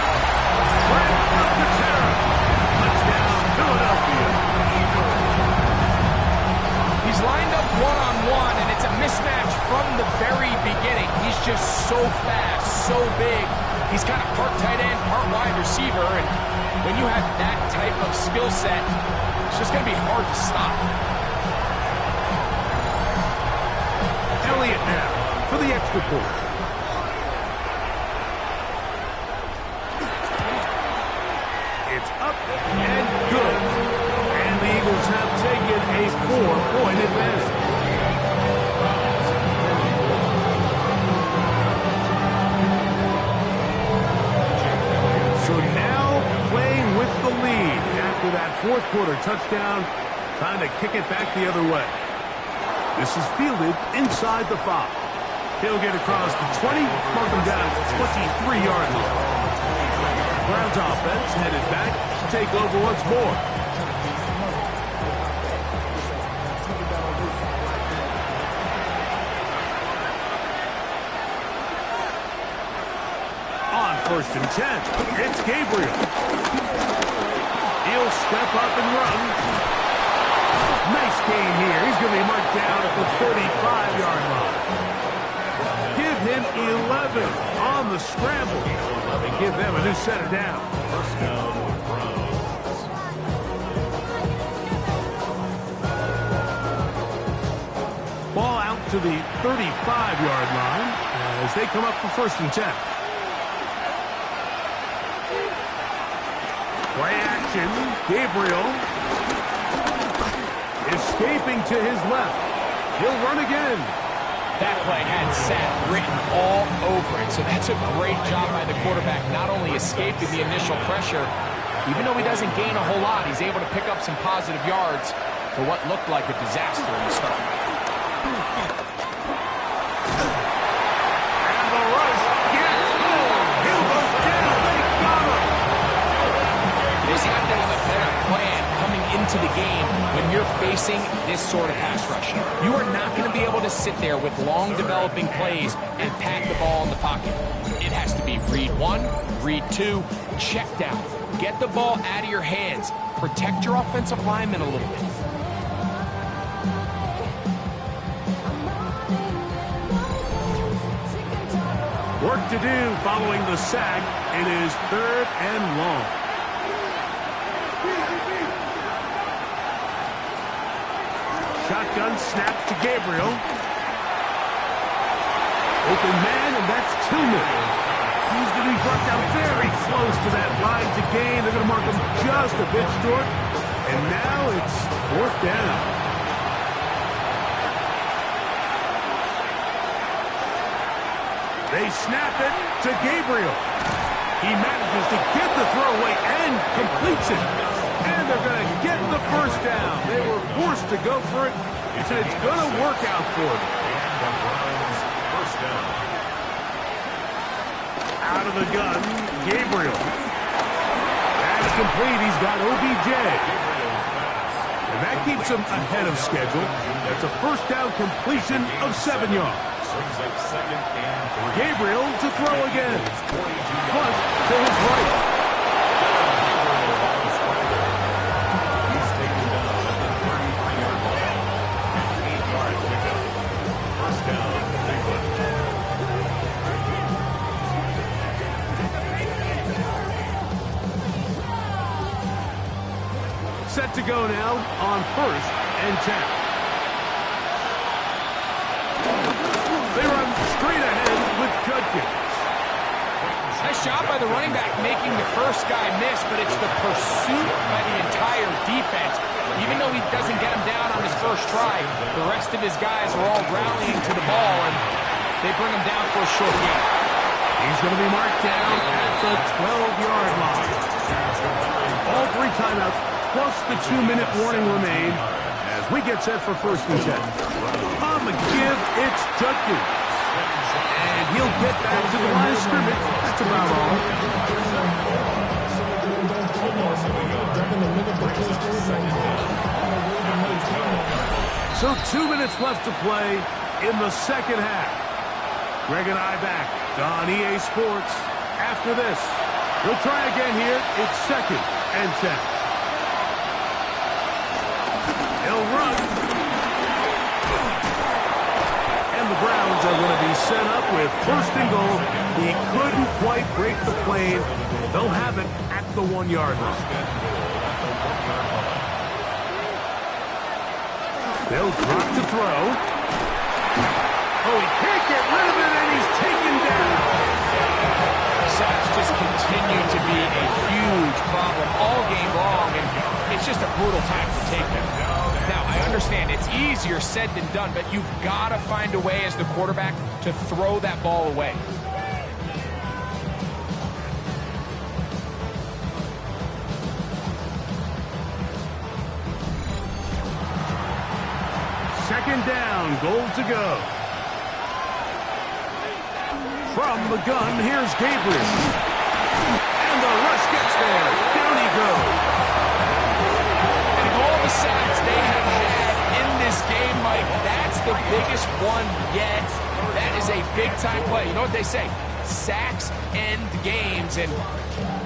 Right up the terror. Touchdown, Philadelphia. He's lined up one-on-one, and it's a mismatch from the very beginning. He's just so fast, so big. He's kind of part tight end, part wide receiver, and when you have that type of skill set, it's just going to be hard to stop. Elliott now for the extra point. It's up and good. And the Eagles have taken a 4-point advantage. So now playing with the lead after that fourth quarter touchdown, trying to kick it back the other way. This is fielded inside the 5. He'll get across the 20, mark him down at the 23-yard line. Browns offense headed back to take over once more. On 1st and 10, it's Gabriel. He'll step up and run. Nice gain here. He's going to be marked down at the 35-yard line. Give him 11 on the scramble. And give them a new set of downs. First down, Browns. Ball out to the 35-yard line as they come up for 1st and 10. Play action. Gabriel escaping to his left. He'll run again. That play had sat written all over it, so that's a great job by the quarterback, not only escaping the initial pressure, even though he doesn't gain a whole lot, he's able to pick up some positive yards for what looked like a disaster in the start. And the rush gets home. He'll go down. They got him. Just have to have a better plan coming into the game when you're facing this sort of pass rush. You are not going to be able to sit there with long developing plays and pack the ball in the pocket. It has to be read one, read two, check down. Get the ball out of your hands. Protect your offensive linemen a little bit. Work to do following the sack. It is 3rd and long. Shotgun snap to Gabriel. Open man, and that's Tillman. He's going to be brought down very close to that line to gain. They're going to mark him just a bit short. And now it's 4th down. They snap it to Gabriel. He manages to get the throw away and completes it. And they're going to get the 1st down. They were forced to go for it, and it's going to work out for them. And the Browns, 1st down. Out of the gun, Gabriel. That's complete. He's got OBJ. And that keeps him ahead of schedule. That's a 1st down completion of 7 yards. Gabriel to throw again. Punt to his right. He's taken down at the 33-yard line. 8-yard pickup. 1st down, Cleveland. Set to go now on 1st and 10. They run straight ahead with Judkins. Nice job by the running back making the first guy miss, but it's the pursuit by the entire defense. Even though he doesn't get him down on his first try, the rest of his guys are all rallying to the ball, and they bring him down for a short gain. He's going to be marked down at the 12-yard line. All 3 timeouts plus the 2-minute warning remain as we get set for 1st and 10. On the give, it's Judkins. And he'll get back to the line of scrimmage. That's about all. So 2 minutes left to play in the 2nd half. Greg and I back on EA Sports after this. We'll try again here. It's 2nd and 10. He'll run. And the Browns are going to be set up with 1st and goal. He couldn't quite break the plane. They'll have it at the 1-yard line. They'll drop to throw. Oh, he can't get rid of it, and he's taken down. Sacks just continue to be a huge problem all game long, and it's just a brutal time to take them. Now, I understand it's easier said than done, but you've got to find a way as the quarterback to throw that ball away. Second down, goal to go. From the gun, here's Gabriel. And the rush gets there. Down he goes. And of all the sacks they have had in this game, Mike, that's the biggest one yet. That is a big-time play. You know what they say? Sacks end games, and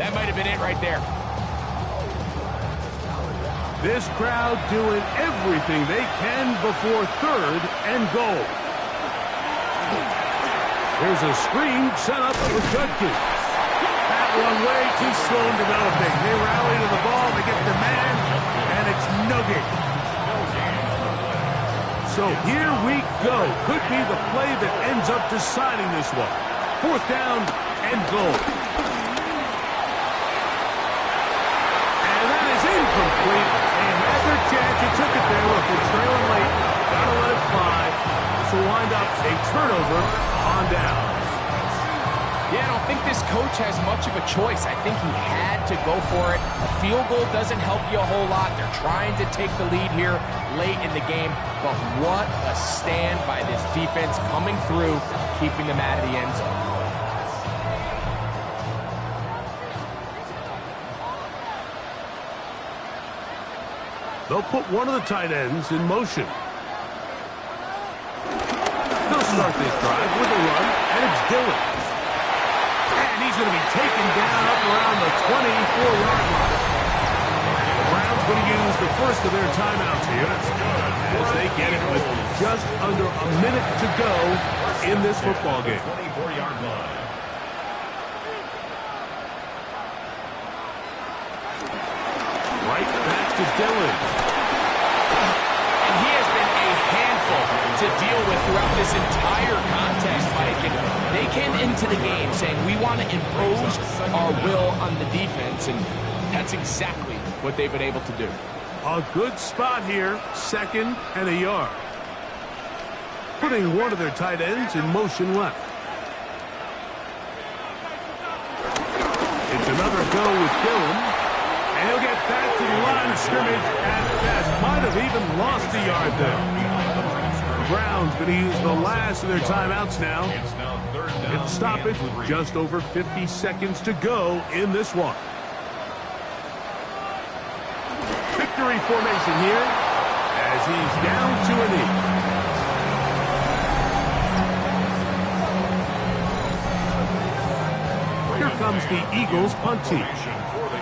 that might have been it right there. This crowd doing everything they can before 3rd and goal. There's a screen set up with Judkins. That one way too slow in developing. They rally to the ball, they get the man, and it's no gain. So here we go. Could be the play that ends up deciding this one. 4th down and goal. And that is incomplete. They had their chance. He took it there. Look, they're trailing late. Gotta let it fly. This will wind up a over on downs. Yeah, I don't think this coach has much of a choice. I think he had to go for it. A field goal doesn't help you a whole lot. They're trying to take the lead here late in the game. But what a stand by this defense coming through, keeping them out of the end zone. They'll put one of the tight ends in motion. They'll start this drive with a run, and it's Dillon. And he's going to be taken down up around the 24-yard line. The Browns going to use the first of their timeouts here as they get it with just under a minute to go in this football game. 24-yard line. Right back to Dillon. And he has been a handful to deal with throughout this entire contest, Mike. And they came into the game saying, we want to impose our will on the defense, and that's exactly what they've been able to do. A good spot here, 2nd and a yard. Putting one of their tight ends in motion left. It's another go with Dillon. And he'll get back to the line of scrimmage at best. Might have even lost a yard there. The Browns going to use the last of their timeouts now. It's stoppage with just over 50 seconds to go in this one. Victory formation here as he's down to a knee. Here comes the Eagles punt team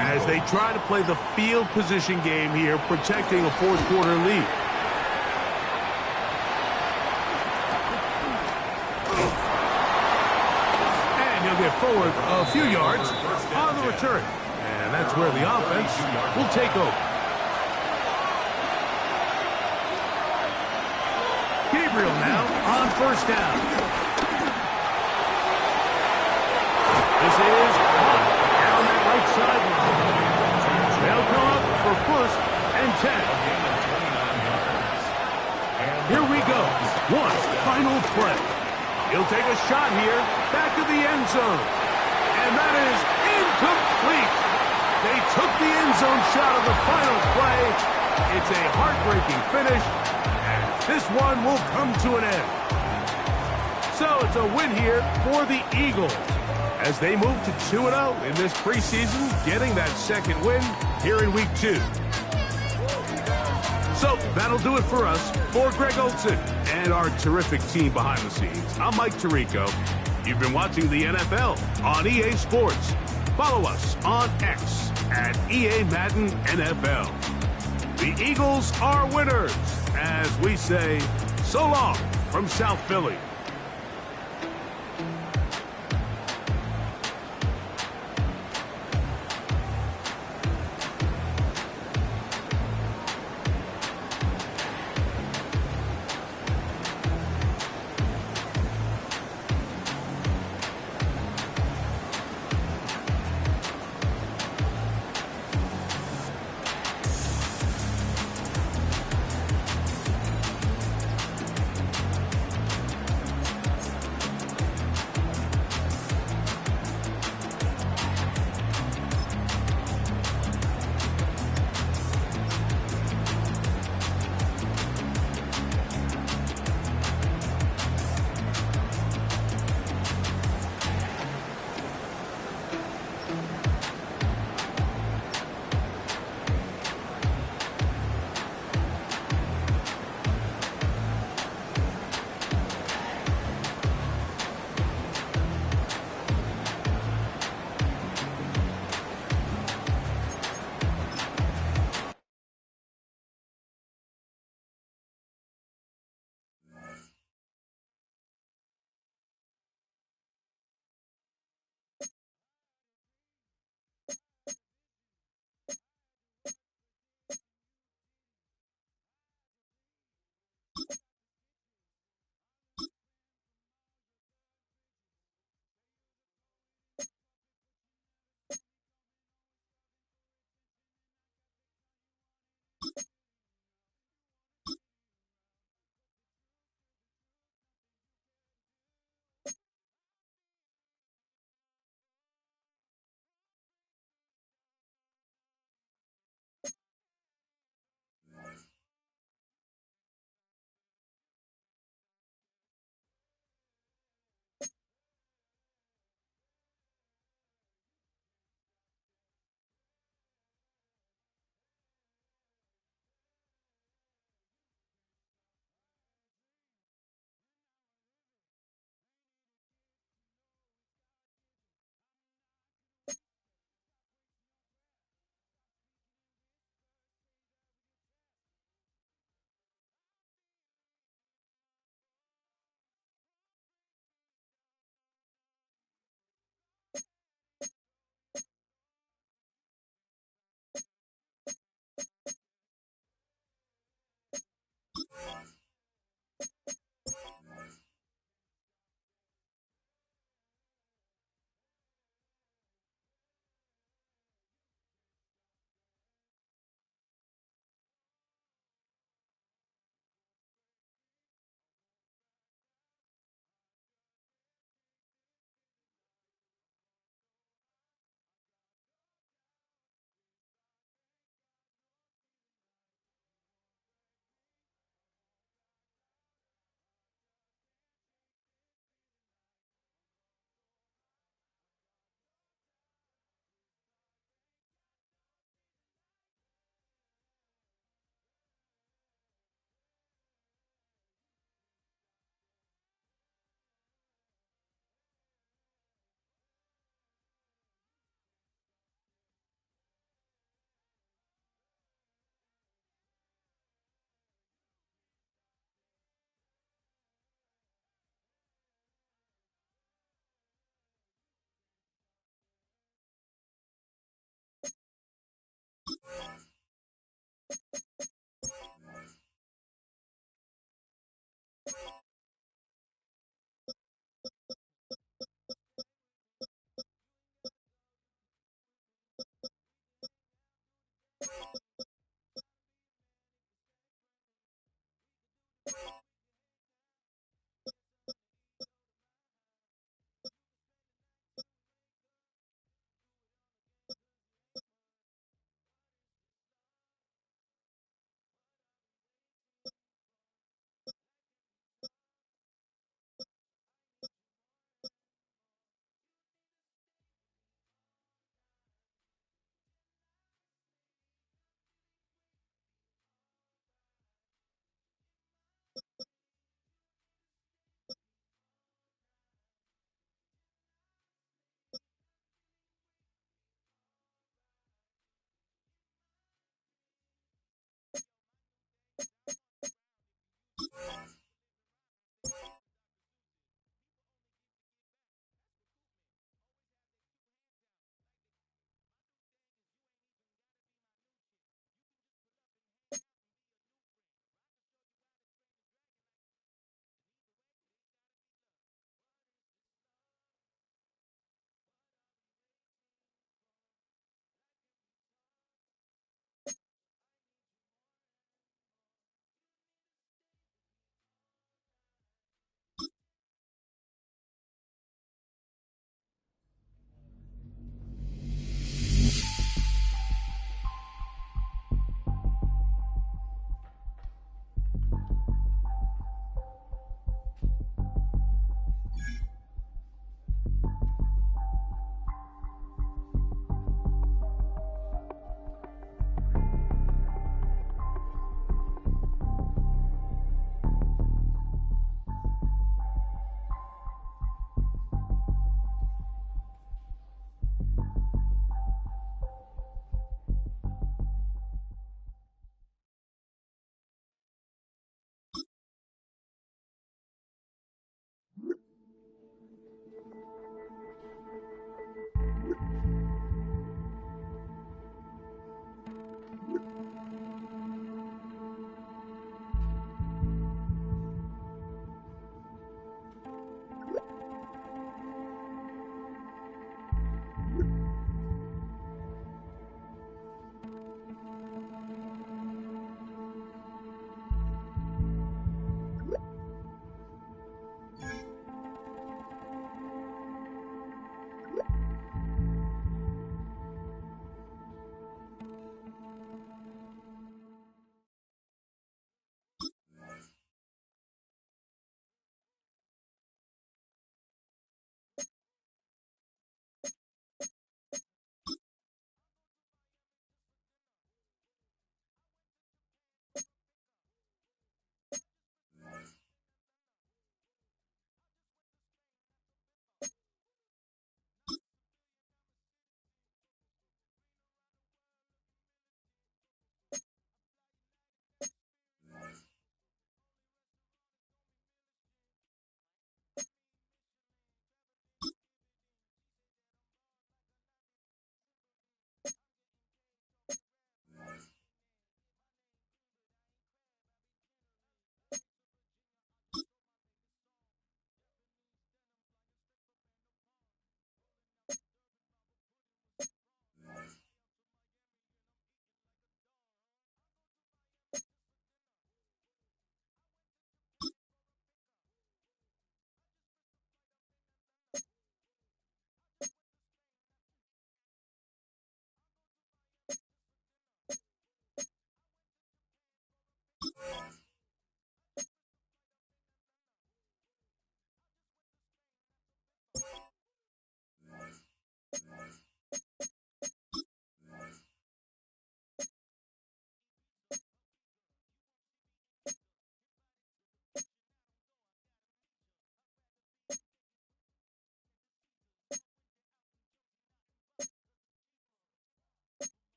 as they try to play the field position game here, protecting a fourth-quarter lead. And he'll get forward a few yards on the return. And that's where the offense will take over. Gabriel now on first down. This is down that right sideline. They'll come up for 1st and 10. Here we go. One final play. He'll take a shot here, back to the end zone. And that is incomplete. They took the end zone shot of the final play. It's a heartbreaking finish, and this one will come to an end. So it's a win here for the Eagles as they move to 2-0 in this preseason, getting that 2nd win here in Week 2. So that'll do it for us. For Greg Olson and our terrific team behind the scenes, I'm Mike Tirico. You've been watching the NFL on EA Sports. Follow us on X at EA Madden NFL. The Eagles are winners, as we say, so long from South Philly.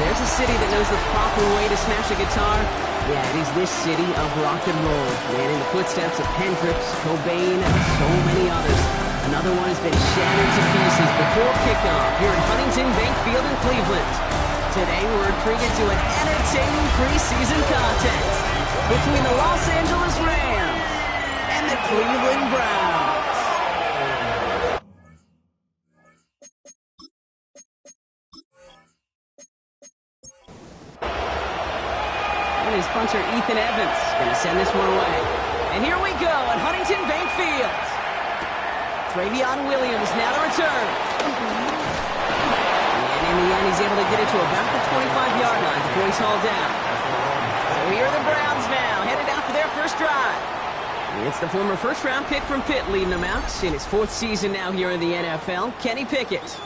There's a city that knows the proper way to smash a guitar. Yeah, it is this city of rock and roll. Man, in the footsteps of Hendrix, Cobain, and so many others. Another one has been shattered to pieces before kickoff here at Huntington Bank Field in Cleveland. Today, we're treated to an entertaining preseason contest between the Los Angeles Rams and the Cleveland Browns. His punter Ethan Evans going to send this one away. And here we go at Huntington Bank Field. Travion Williams now to return. And in the end, he's able to get it to about the 25-yard line before he's hauled down. So here are the Browns now, headed out for their first drive. It's the former first-round pick from Pitt leading them out in his fourth season now here in the NFL, Kenny Pickett.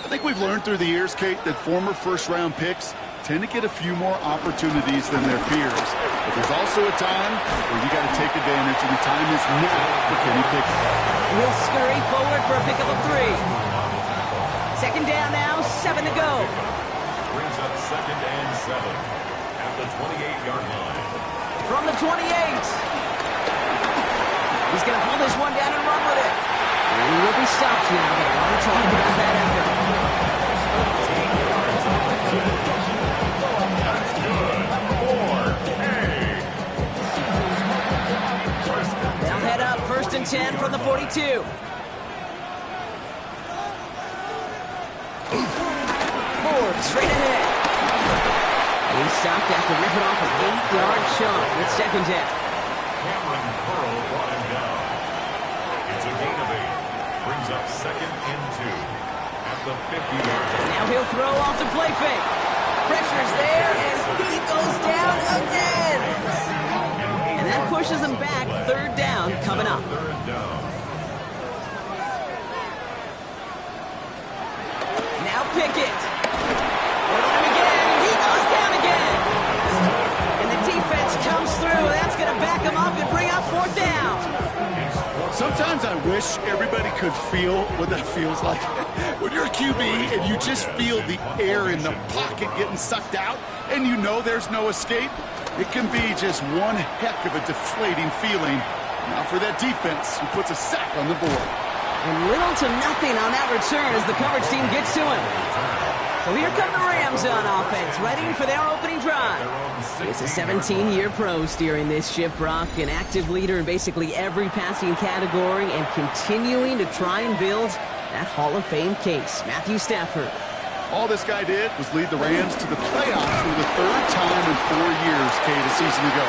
I think we've learned through the years, Kate, that former first-round picks tend to get a few more opportunities than their peers. But there's also a time where you got to take advantage, and the time is now for Kenny Pickett. He'll scurry forward for a pickup of 3. Second down now, 7 to go. Brings up 2nd and 7 at the 28-yard line. From the 28. He's going to pull this one down and run with it. And he will be stopped now, but I want to talk about that effort. They'll head up 1st and 10 from the 42. Ford straight ahead. He's stopped after ripping off an 8-yard chunk with 2nd down. Cameron Curl brought him down. It's a gain of 8. Brings up 2nd and 2 at the 50-yard line. Now he'll throw off the play fake. Pressure's there, and he goes down again. And that pushes him back. 3rd down coming up. 3rd down. Now Pickett. They're on him again. He goes down again. And the defense comes through. That's going to back him up and bring up 4th down. Sometimes I wish everybody could feel what that feels like. When you're a QB and you just feel the air in the pocket getting sucked out and you know there's no escape, it can be just one heck of a deflating feeling. Now for that defense who puts a sack on the board. And little to nothing on that return as the coverage team gets to him. So here come the Rams on offense, ready for their opening drive. It's a 17-year pro steering this ship, Brock, an active leader in basically every passing category and continuing to try and build that Hall of Fame case. Matthew Stafford. All this guy did was lead the Rams to the playoffs for the 3rd time in 4 years, Kate, a season ago.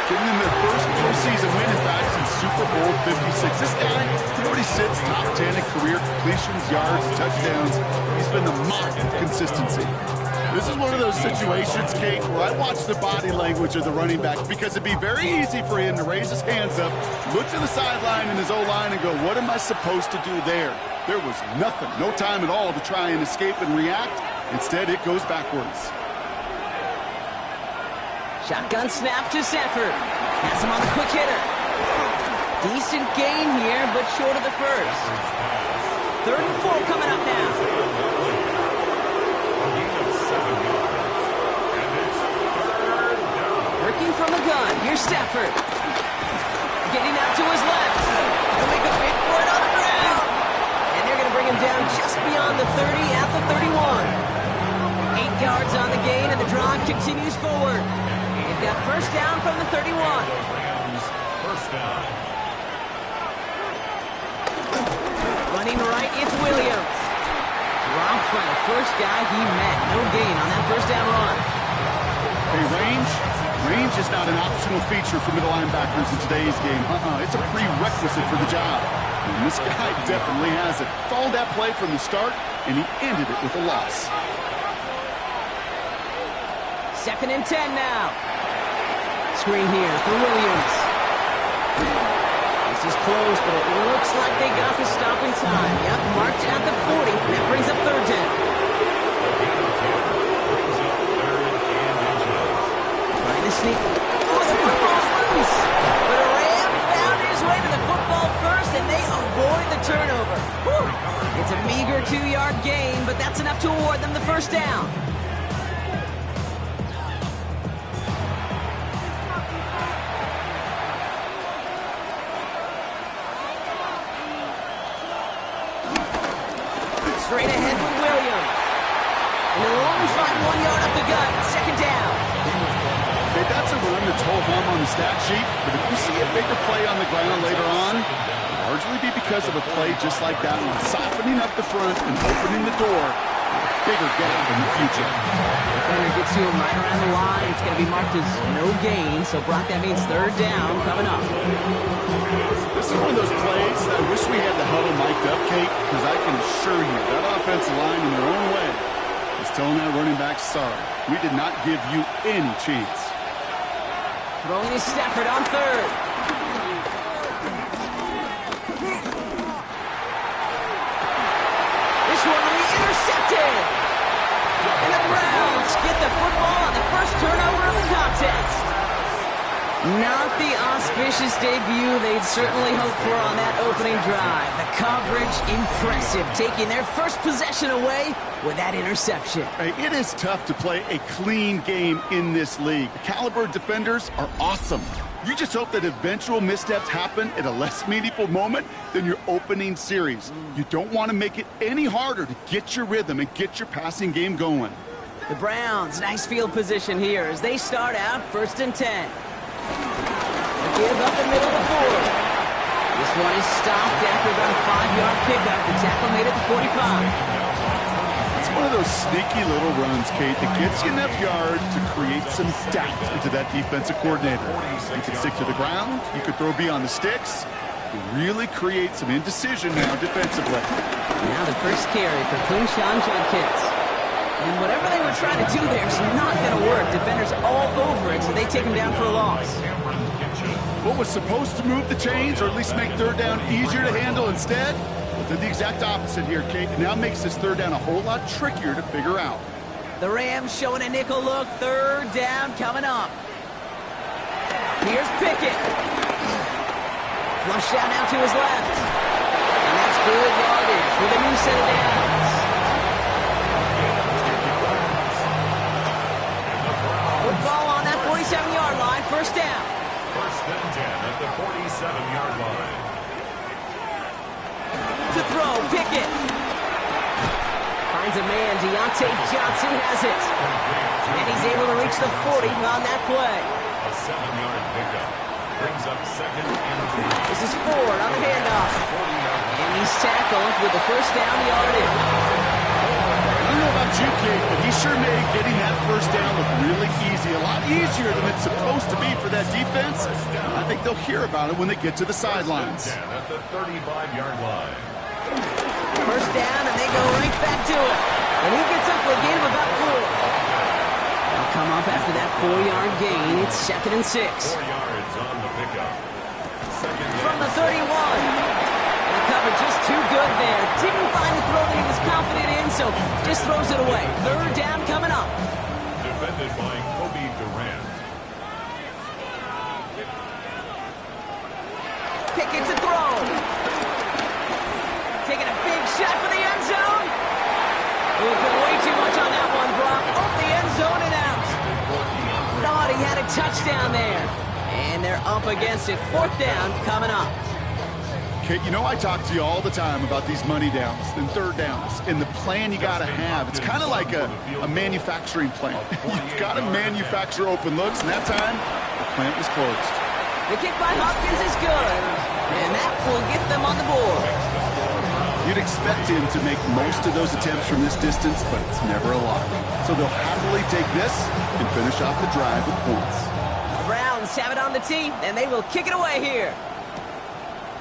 Giving them their first postseason win, in fact, since Super Bowl 56. This guy, he already sits top 10 in career completions, yards, touchdowns. He's been the model of consistency. This is one of those situations, Kate, where I watch the body language of the running back because it'd be very easy for him to raise his hands up, look to the sideline in his O-line and go, what am I supposed to do there? There was nothing, no time at all to try and escape and react. Instead, it goes backwards. Shotgun snap to Stafford. Has him on the quick hitter. Decent gain here, but short of the first. 3rd and 4 coming up now. Working from the gun. Here's Stafford. Getting out to his left. He'll make a big for it on the ground. And they're going to bring him down just beyond the 30 at the 31. 8 yards on the gain, and the drive continues forward. They've got 1st down from the 31. First down. Running right, it's Williams. Dropped by the first guy he met. No gain on that 1st down run. Hey, range is not an optional feature for middle linebackers in today's game. It's a prerequisite for the job. And this guy definitely has it. Followed that play from the start, and he ended it with a loss. 2nd and 10 now. Screen here for Williams. This is close, but it looks like they got the stop in time. Yep, marked at the 40. That brings up 3rd down. Trying to sneak. Oh, the football's loose. Nice. But Ram found his way to the football first, and they avoid the turnover. Whew. It's a meager 2-yard gain, but that's enough to award them the first down. Straight ahead with Williams. And they'll only find 1 yard up the gut. Second down. Okay, that's a run that's ho-hum on the stat sheet, but if you see a bigger play on the ground later on, it'll largely be because of a play just like that one, softening up the front and opening the door for a bigger gap in the future. Defender gets to him right around the line. It's going to be marked as no gain, so Brock, that means third down coming up. This is one of those plays that I wish we had the huddle mic'd up, Kate, because I can assure you that offensive line in their own way is telling that running back, sorry, we did not give you any chance. Throwing is Stafford on third. This one will be intercepted. And the Browns get the football on the first turnover of the contest. Not the auspicious debut they'd certainly hoped for on that opening drive. The coverage, impressive, taking their first possession away with that interception. Hey, it is tough to play a clean game in this league. The caliber of defenders are awesome. You just hope that eventual missteps happen at a less meaningful moment than your opening series. You don't want to make it any harder to get your rhythm and get your passing game going. The Browns, nice field position here as they start out 1st and 10. Give up the middle of the field. This one is stopped after about a 5-yard pickup. The tackle made it to 45. It's one of those sneaky little runs, Kate, that gets you enough yards to create some doubt into that defensive coordinator. You can stick to the ground. You can throw beyond the sticks. You really create some indecision now defensively. Now the first carry for Quinshon Judkins. And whatever they were trying to do there is not going to work. Defenders all over it, so they take him down for a loss. What was supposed to move the chains, or at least make third down easier to handle instead, did the exact opposite here, Kate. It now makes this third down a whole lot trickier to figure out. The Rams showing a nickel look. Third down coming up. Here's Pickett. Flush down now to his left. And that's good yardage with a new set of downs. Football on that 47-yard line. First down. 1st and 10 at the 47-yard line. To throw, Pickett. Finds a man, Deontay Johnson has it. And he's able to reach the 40 on that play. A 7-yard pickup brings up 2nd and 3. This is Ford on the handoff. And he's tackled with the first down yardage. I don't know about you, Kate, but he sure made getting that first down look really easy. A lot easier than it's supposed to be for that defense. I think they'll hear about it when they get to the sidelines. At the 35-yard line. First down, and they go right back to it. And he gets up for a gain of about 4. They'll come up after that 4-yard gain. It's 2nd and 6. 4 yards on the pickup. From the 31. And the cover just too good there. Didn't find the throw that he was confident in, so just throws it away. Third down coming up. Defended by Kobe Durant. Pickett to throw. Taking a big shot for the end zone. Oh, put way too much on that one, Brock. Off the end zone and out. Thought he had a touchdown there. And they're up against it. 4th down coming up. Kate, you know I talk to you all the time about these money downs and third downs and the plan you got to have. It's kind of like a manufacturing plant. You've got to manufacture open looks, and that time, the plant was closed. The kick by Hopkins is good, and that will get them on the board. You'd expect him to make most of those attempts from this distance, but it's never a lot. So they'll happily take this and finish off the drive with points. The Browns have it on the tee, and they will kick it away here.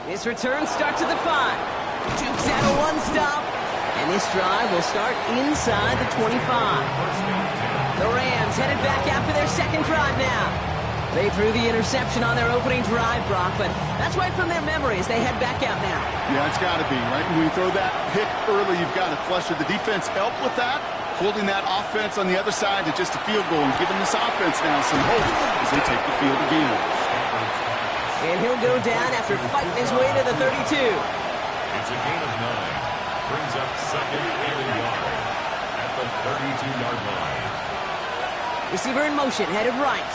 This return starts at the 5. Duke's at a 1-stop, and this drive will start inside the 25. The Rams headed back after their second drive now. They threw the interception on their opening drive, Brock, but that's right from their memory as they head back out now. Yeah, it's got to be, right? When you throw that pick early, you've got to flush it. The defense help with that, holding that offense on the other side to just a field goal and giving this offense now some hope as they take the field again. And he'll go down after fighting his way to the 32. It's a gain of 9. Brings up second and a yard at the 32-yard line. Receiver in motion, headed right.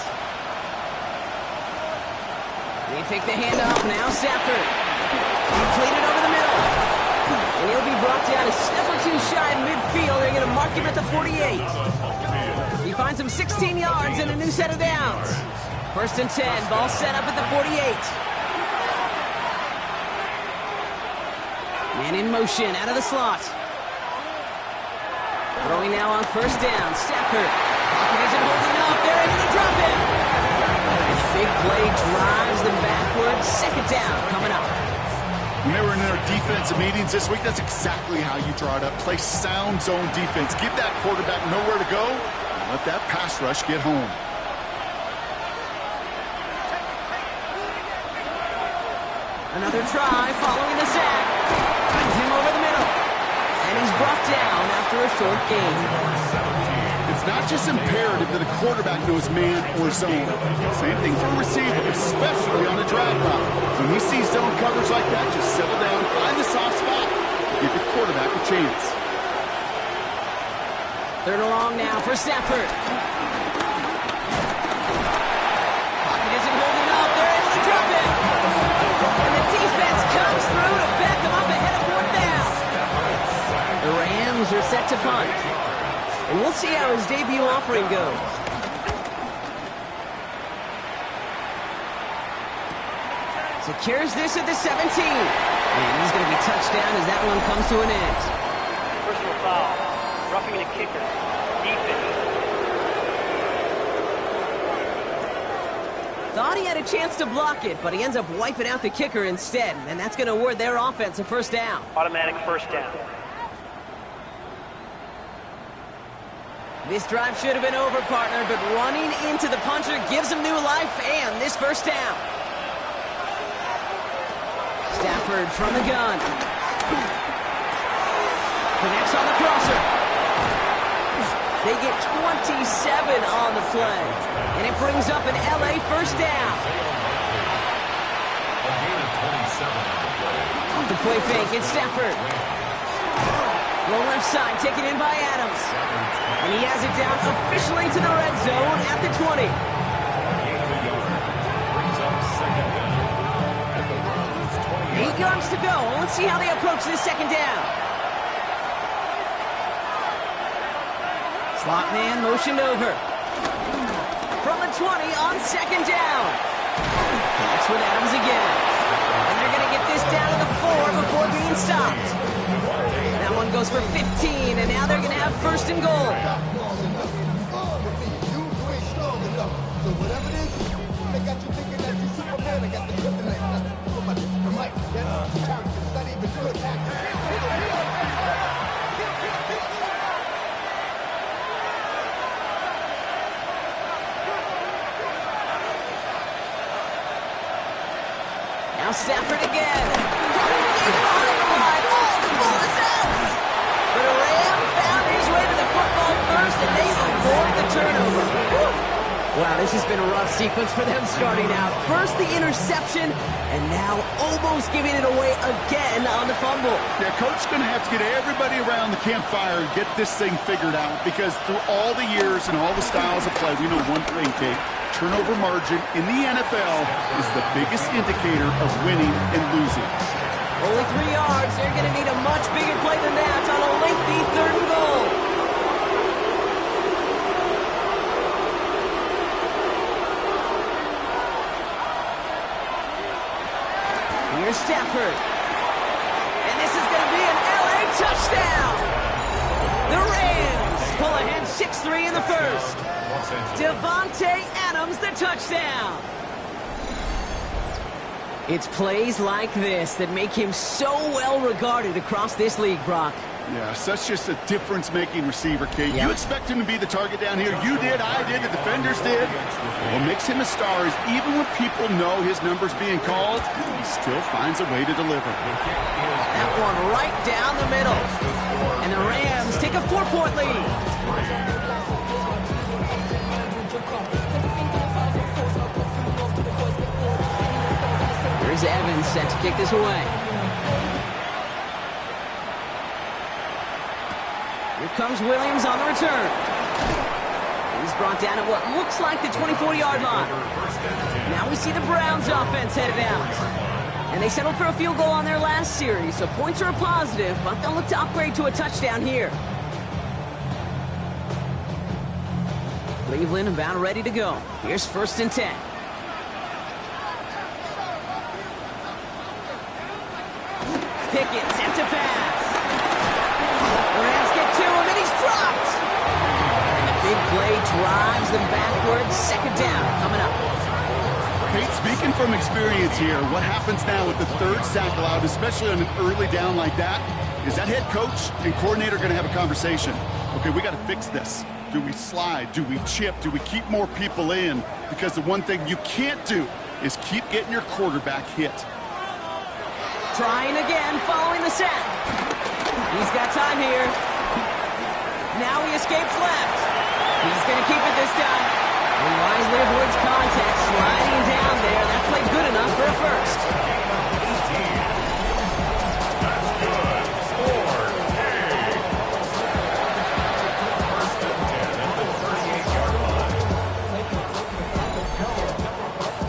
They take the handoff, now Stafford. Completed over the middle. And he'll be brought down a step or two shy of midfield. They're going to mark him at the 48. He finds him 16 yards and a new set of downs. First and 10, ball set up at the 48. Man in motion, out of the slot. Throwing now on first down, Stafford. Pocket isn't holding up, they're into the drop in. And the big play drives them backwards. Second down coming up. When they were in their defensive meetings this week, that's exactly how you draw it up. Play sound zone defense. Give that quarterback nowhere to go. Let that pass rush get home. Another try following the sack. Finds him over the middle. And he's brought down after a short gain. It's not just imperative that a quarterback knows man or zone. Same thing for a receiver, especially on a drag route. When he sees zone coverage like that, just settle down, find the soft spot, give the quarterback a chance. Third and long now for Stafford. Pocket isn't holding up. They're able to drop it. And the defense comes through to back them up ahead of fourth down. The Rams are set to punt. And we'll see how his debut offering goes. Secures this at the 17. And he's going to be touched down as that one comes to an end. Personal foul. Roughing the kicker. Defense. Thought he had a chance to block it, but he ends up wiping out the kicker instead. And that's going to award their offense a first down. Automatic first down. This drive should have been over, partner, but running into the punter gives him new life and this first down. Stafford from the gun. Connects on the crosser. They get 27 on the play, and it brings up an LA first down. Off the play fake, it's Stafford. Low left side, taken in by Adams. And he has it down officially to the red zone at the 20. 8 yards to go. Let's see how they approach this second down. Slot man motioned over. From the 20 on second down. Connects with Adams again. And they're going to get this down to the 4 before being stopped. That one goes for 15, and now they're going to have first and goal. So whatever it is, they got you thinking that you're Superman. They got the kryptonite. I'm like, that's not even good. Now Stafford again. But Ram found his way to the football first, and they avoid the turnover. Wow, this has been a rough sequence for them starting out. First the interception, and now almost giving it away again on the fumble. Yeah, Coach's going to have to get everybody around the campfire and get this thing figured out, because through all the years and all the styles of play, we know one thing, Kate. Turnover margin in the NFL is the biggest indicator of winning and losing. Only 3 yards. They're going to need a much bigger play than that on a lengthy third and goal. Here's Stafford. And this is going to be an LA touchdown. The Rams pull ahead 6-3 in the first. Devontae Adams, the touchdown. It's plays like this that make him so well regarded across this league, Brock. Yeah, such just a difference-making receiver, Kate. Yep. You expect him to be the target down here. You did, I did, the defenders did. What makes him a star is even when people know his number's being called, he still finds a way to deliver. That one right down the middle. And the Rams take a 4-point lead. Here's Evans set to kick this away. Here comes Williams on the return. He's brought down at what looks like the 24-yard line. Now we see the Browns offense headed out. And they settled for a field goal on their last series, so points are a positive, but they'll look to upgrade to a touchdown here. Cleveland about ready to go. Here's 1st and 10. Pickett set to pass. The Rams get to him, and he's dropped. And the big play drives them backwards. 2nd down coming up. Pete, speaking from experience here, what happens now with the 3rd sack allowed, especially on an early down like that, is that head coach and coordinator going to have a conversation. Okay, we got to fix this. Do we slide? Do we chip? Do we keep more people in? Because the one thing you can't do is keep getting your quarterback hit. Trying again, following the sack. He's got time here. Now he escapes left. He's going to keep it this time. He wisely avoids contact, sliding down there. That played good enough for a first. That's good. 4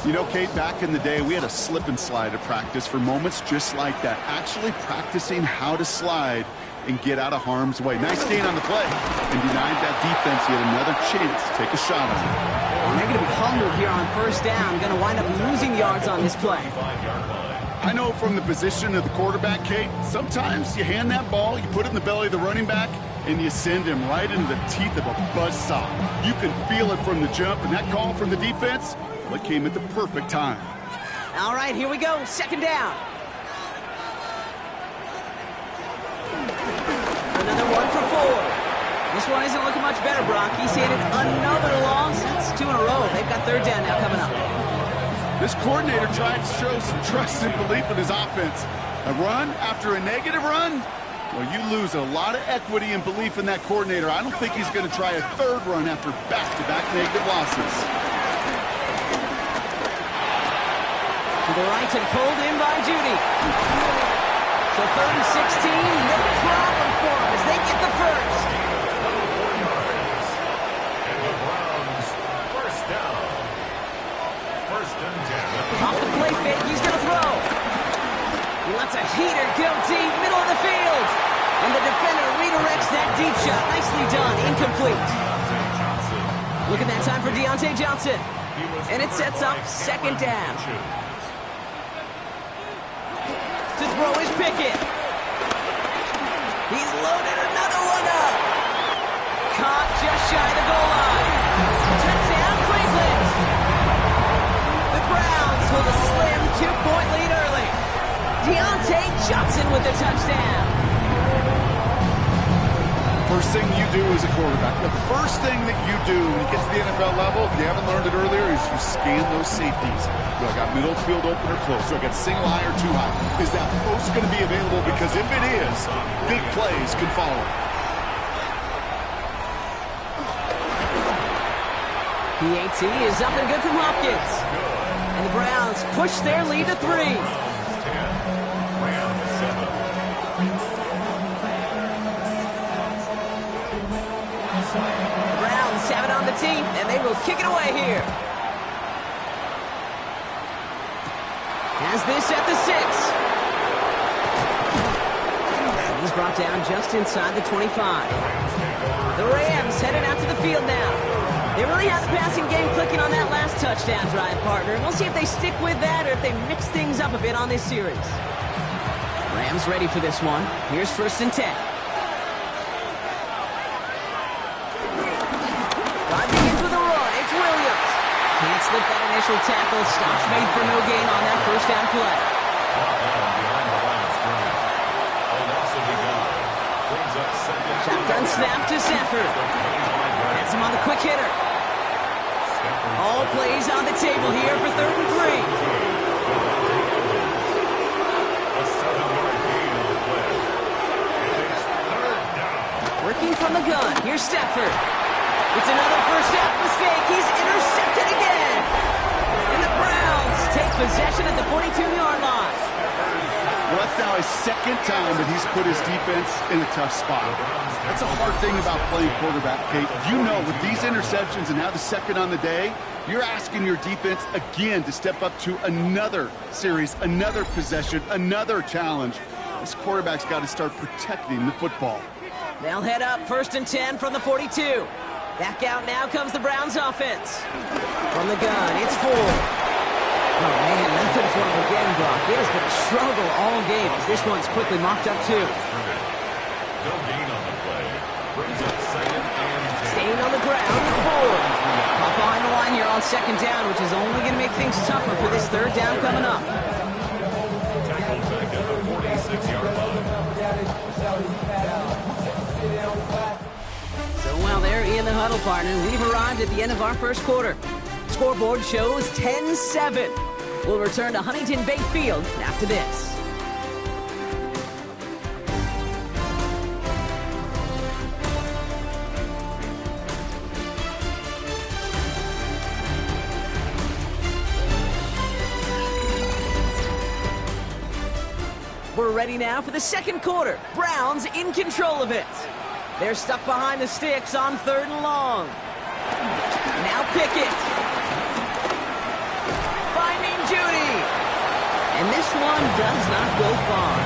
You know, Kate, back in the day, we had a slip and slide at practice for moments just like that. Actually practicing how to slide and get out of harm's way. Nice gain on the play. And denied that defense yet another chance to take a shot on it. And they're going to be humbled here on 1st down. Going to wind up losing yards on this play. I know from the position of the quarterback, Kate, sometimes you hand that ball, you put it in the belly of the running back, and you send him right into the teeth of a buzzsaw. You can feel it from the jump, and that call from the defense, well, it came at the perfect time. All right, here we go. 2nd down. Another one for Ford. This one isn't looking much better, Brock. He's handed another loss. That's 2 in a row. They've got 3rd down now coming up. This coordinator tried to show some trust and belief in his offense. A run after a negative run? Well, you lose a lot of equity and belief in that coordinator. I don't think he's going to try a 3rd run after back-to-back negative losses. To the right and pulled in by Judy. So 3rd and 16, no problem for them as they get the first. And the Browns, 1st down. 1st and 10. Off the play fake, he's going to throw. He lets a heater go deep, middle of the field. And the defender redirects that deep shot. Nicely done, incomplete. Look at that time for Deontay Johnson. And it sets up 2nd down. To throw is Pickett. He's loaded another one up. Caught just shy of the goal line. Touchdown, Cleveland. The Browns hold a slim 2-point lead early. Deontay Johnson with the touchdown. First thing you do as a quarterback, the first thing that you do when you get to the NFL level, if you haven't learned it earlier, is you scan those safeties. Do I got middle field open or close? Do I got single high or too high? Is that post going to be available? Because if it is, big plays can follow. PAT is up and good from Hopkins. And the Browns push their lead to 3. Browns have it on the team, and they will kick it away here. Has this at the 6. And he's brought down just inside the 25. The Rams headed out to the field now. They really have the passing game clicking on that last touchdown drive, partner. We'll see if they stick with that or if they mix things up a bit on this series. Rams ready for this one. Here's 1st and 10. Begins with a run. It's Williams. Can't slip that initial tackle. Stops made for no gain on that 1st down play. Shotgun snap to Sanford. That's him on the quick hitter. All plays on the table here for 3rd and 3. Working from the gun. Here's Stafford. It's another 1st half mistake. He's intercepted again. And the Browns take possession at the 42-yard line. Well, that's now his second time that he's put his defense in a tough spot. That's a hard thing about playing quarterback, Kate. You know, with these interceptions and now the second on the day, you're asking your defense again to step up to another series, another possession, another challenge. This quarterback's got to start protecting the football. They'll head up 1st and 10 from the 42. Back out now comes the Browns offense. From the gun, it's Ford. Oh, man, nothing for him again, Brock. It has been a struggle all game as this one's quickly mocked up, too. No gain on the play. Brings up 2nd and 10. Staying on the ground, Ford. Up behind the line here on 2nd down, which is only going to make things tougher for this 3rd down coming up. Tackled back at the 46-yard line. So while they're in the huddle, partner, we've arrived at the end of our first quarter. Scoreboard shows 10-7. We'll return to Huntington Bank Field after this. We're ready now for the second quarter. Browns in control of it. They're stuck behind the sticks on 3rd and long. Now Pickett. Finding Judy. And this one does not go far.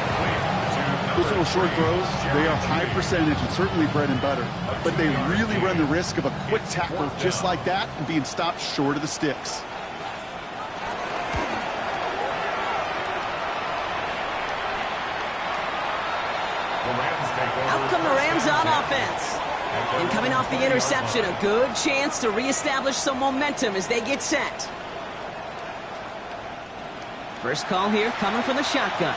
Those little short throws, they are high percentage and certainly bread and butter. But they really run the risk of a quick tackle just like that and being stopped short of the sticks. Out come the Rams on offense. And coming off the interception, a good chance to reestablish some momentum as they get set. First call here coming from the shotgun.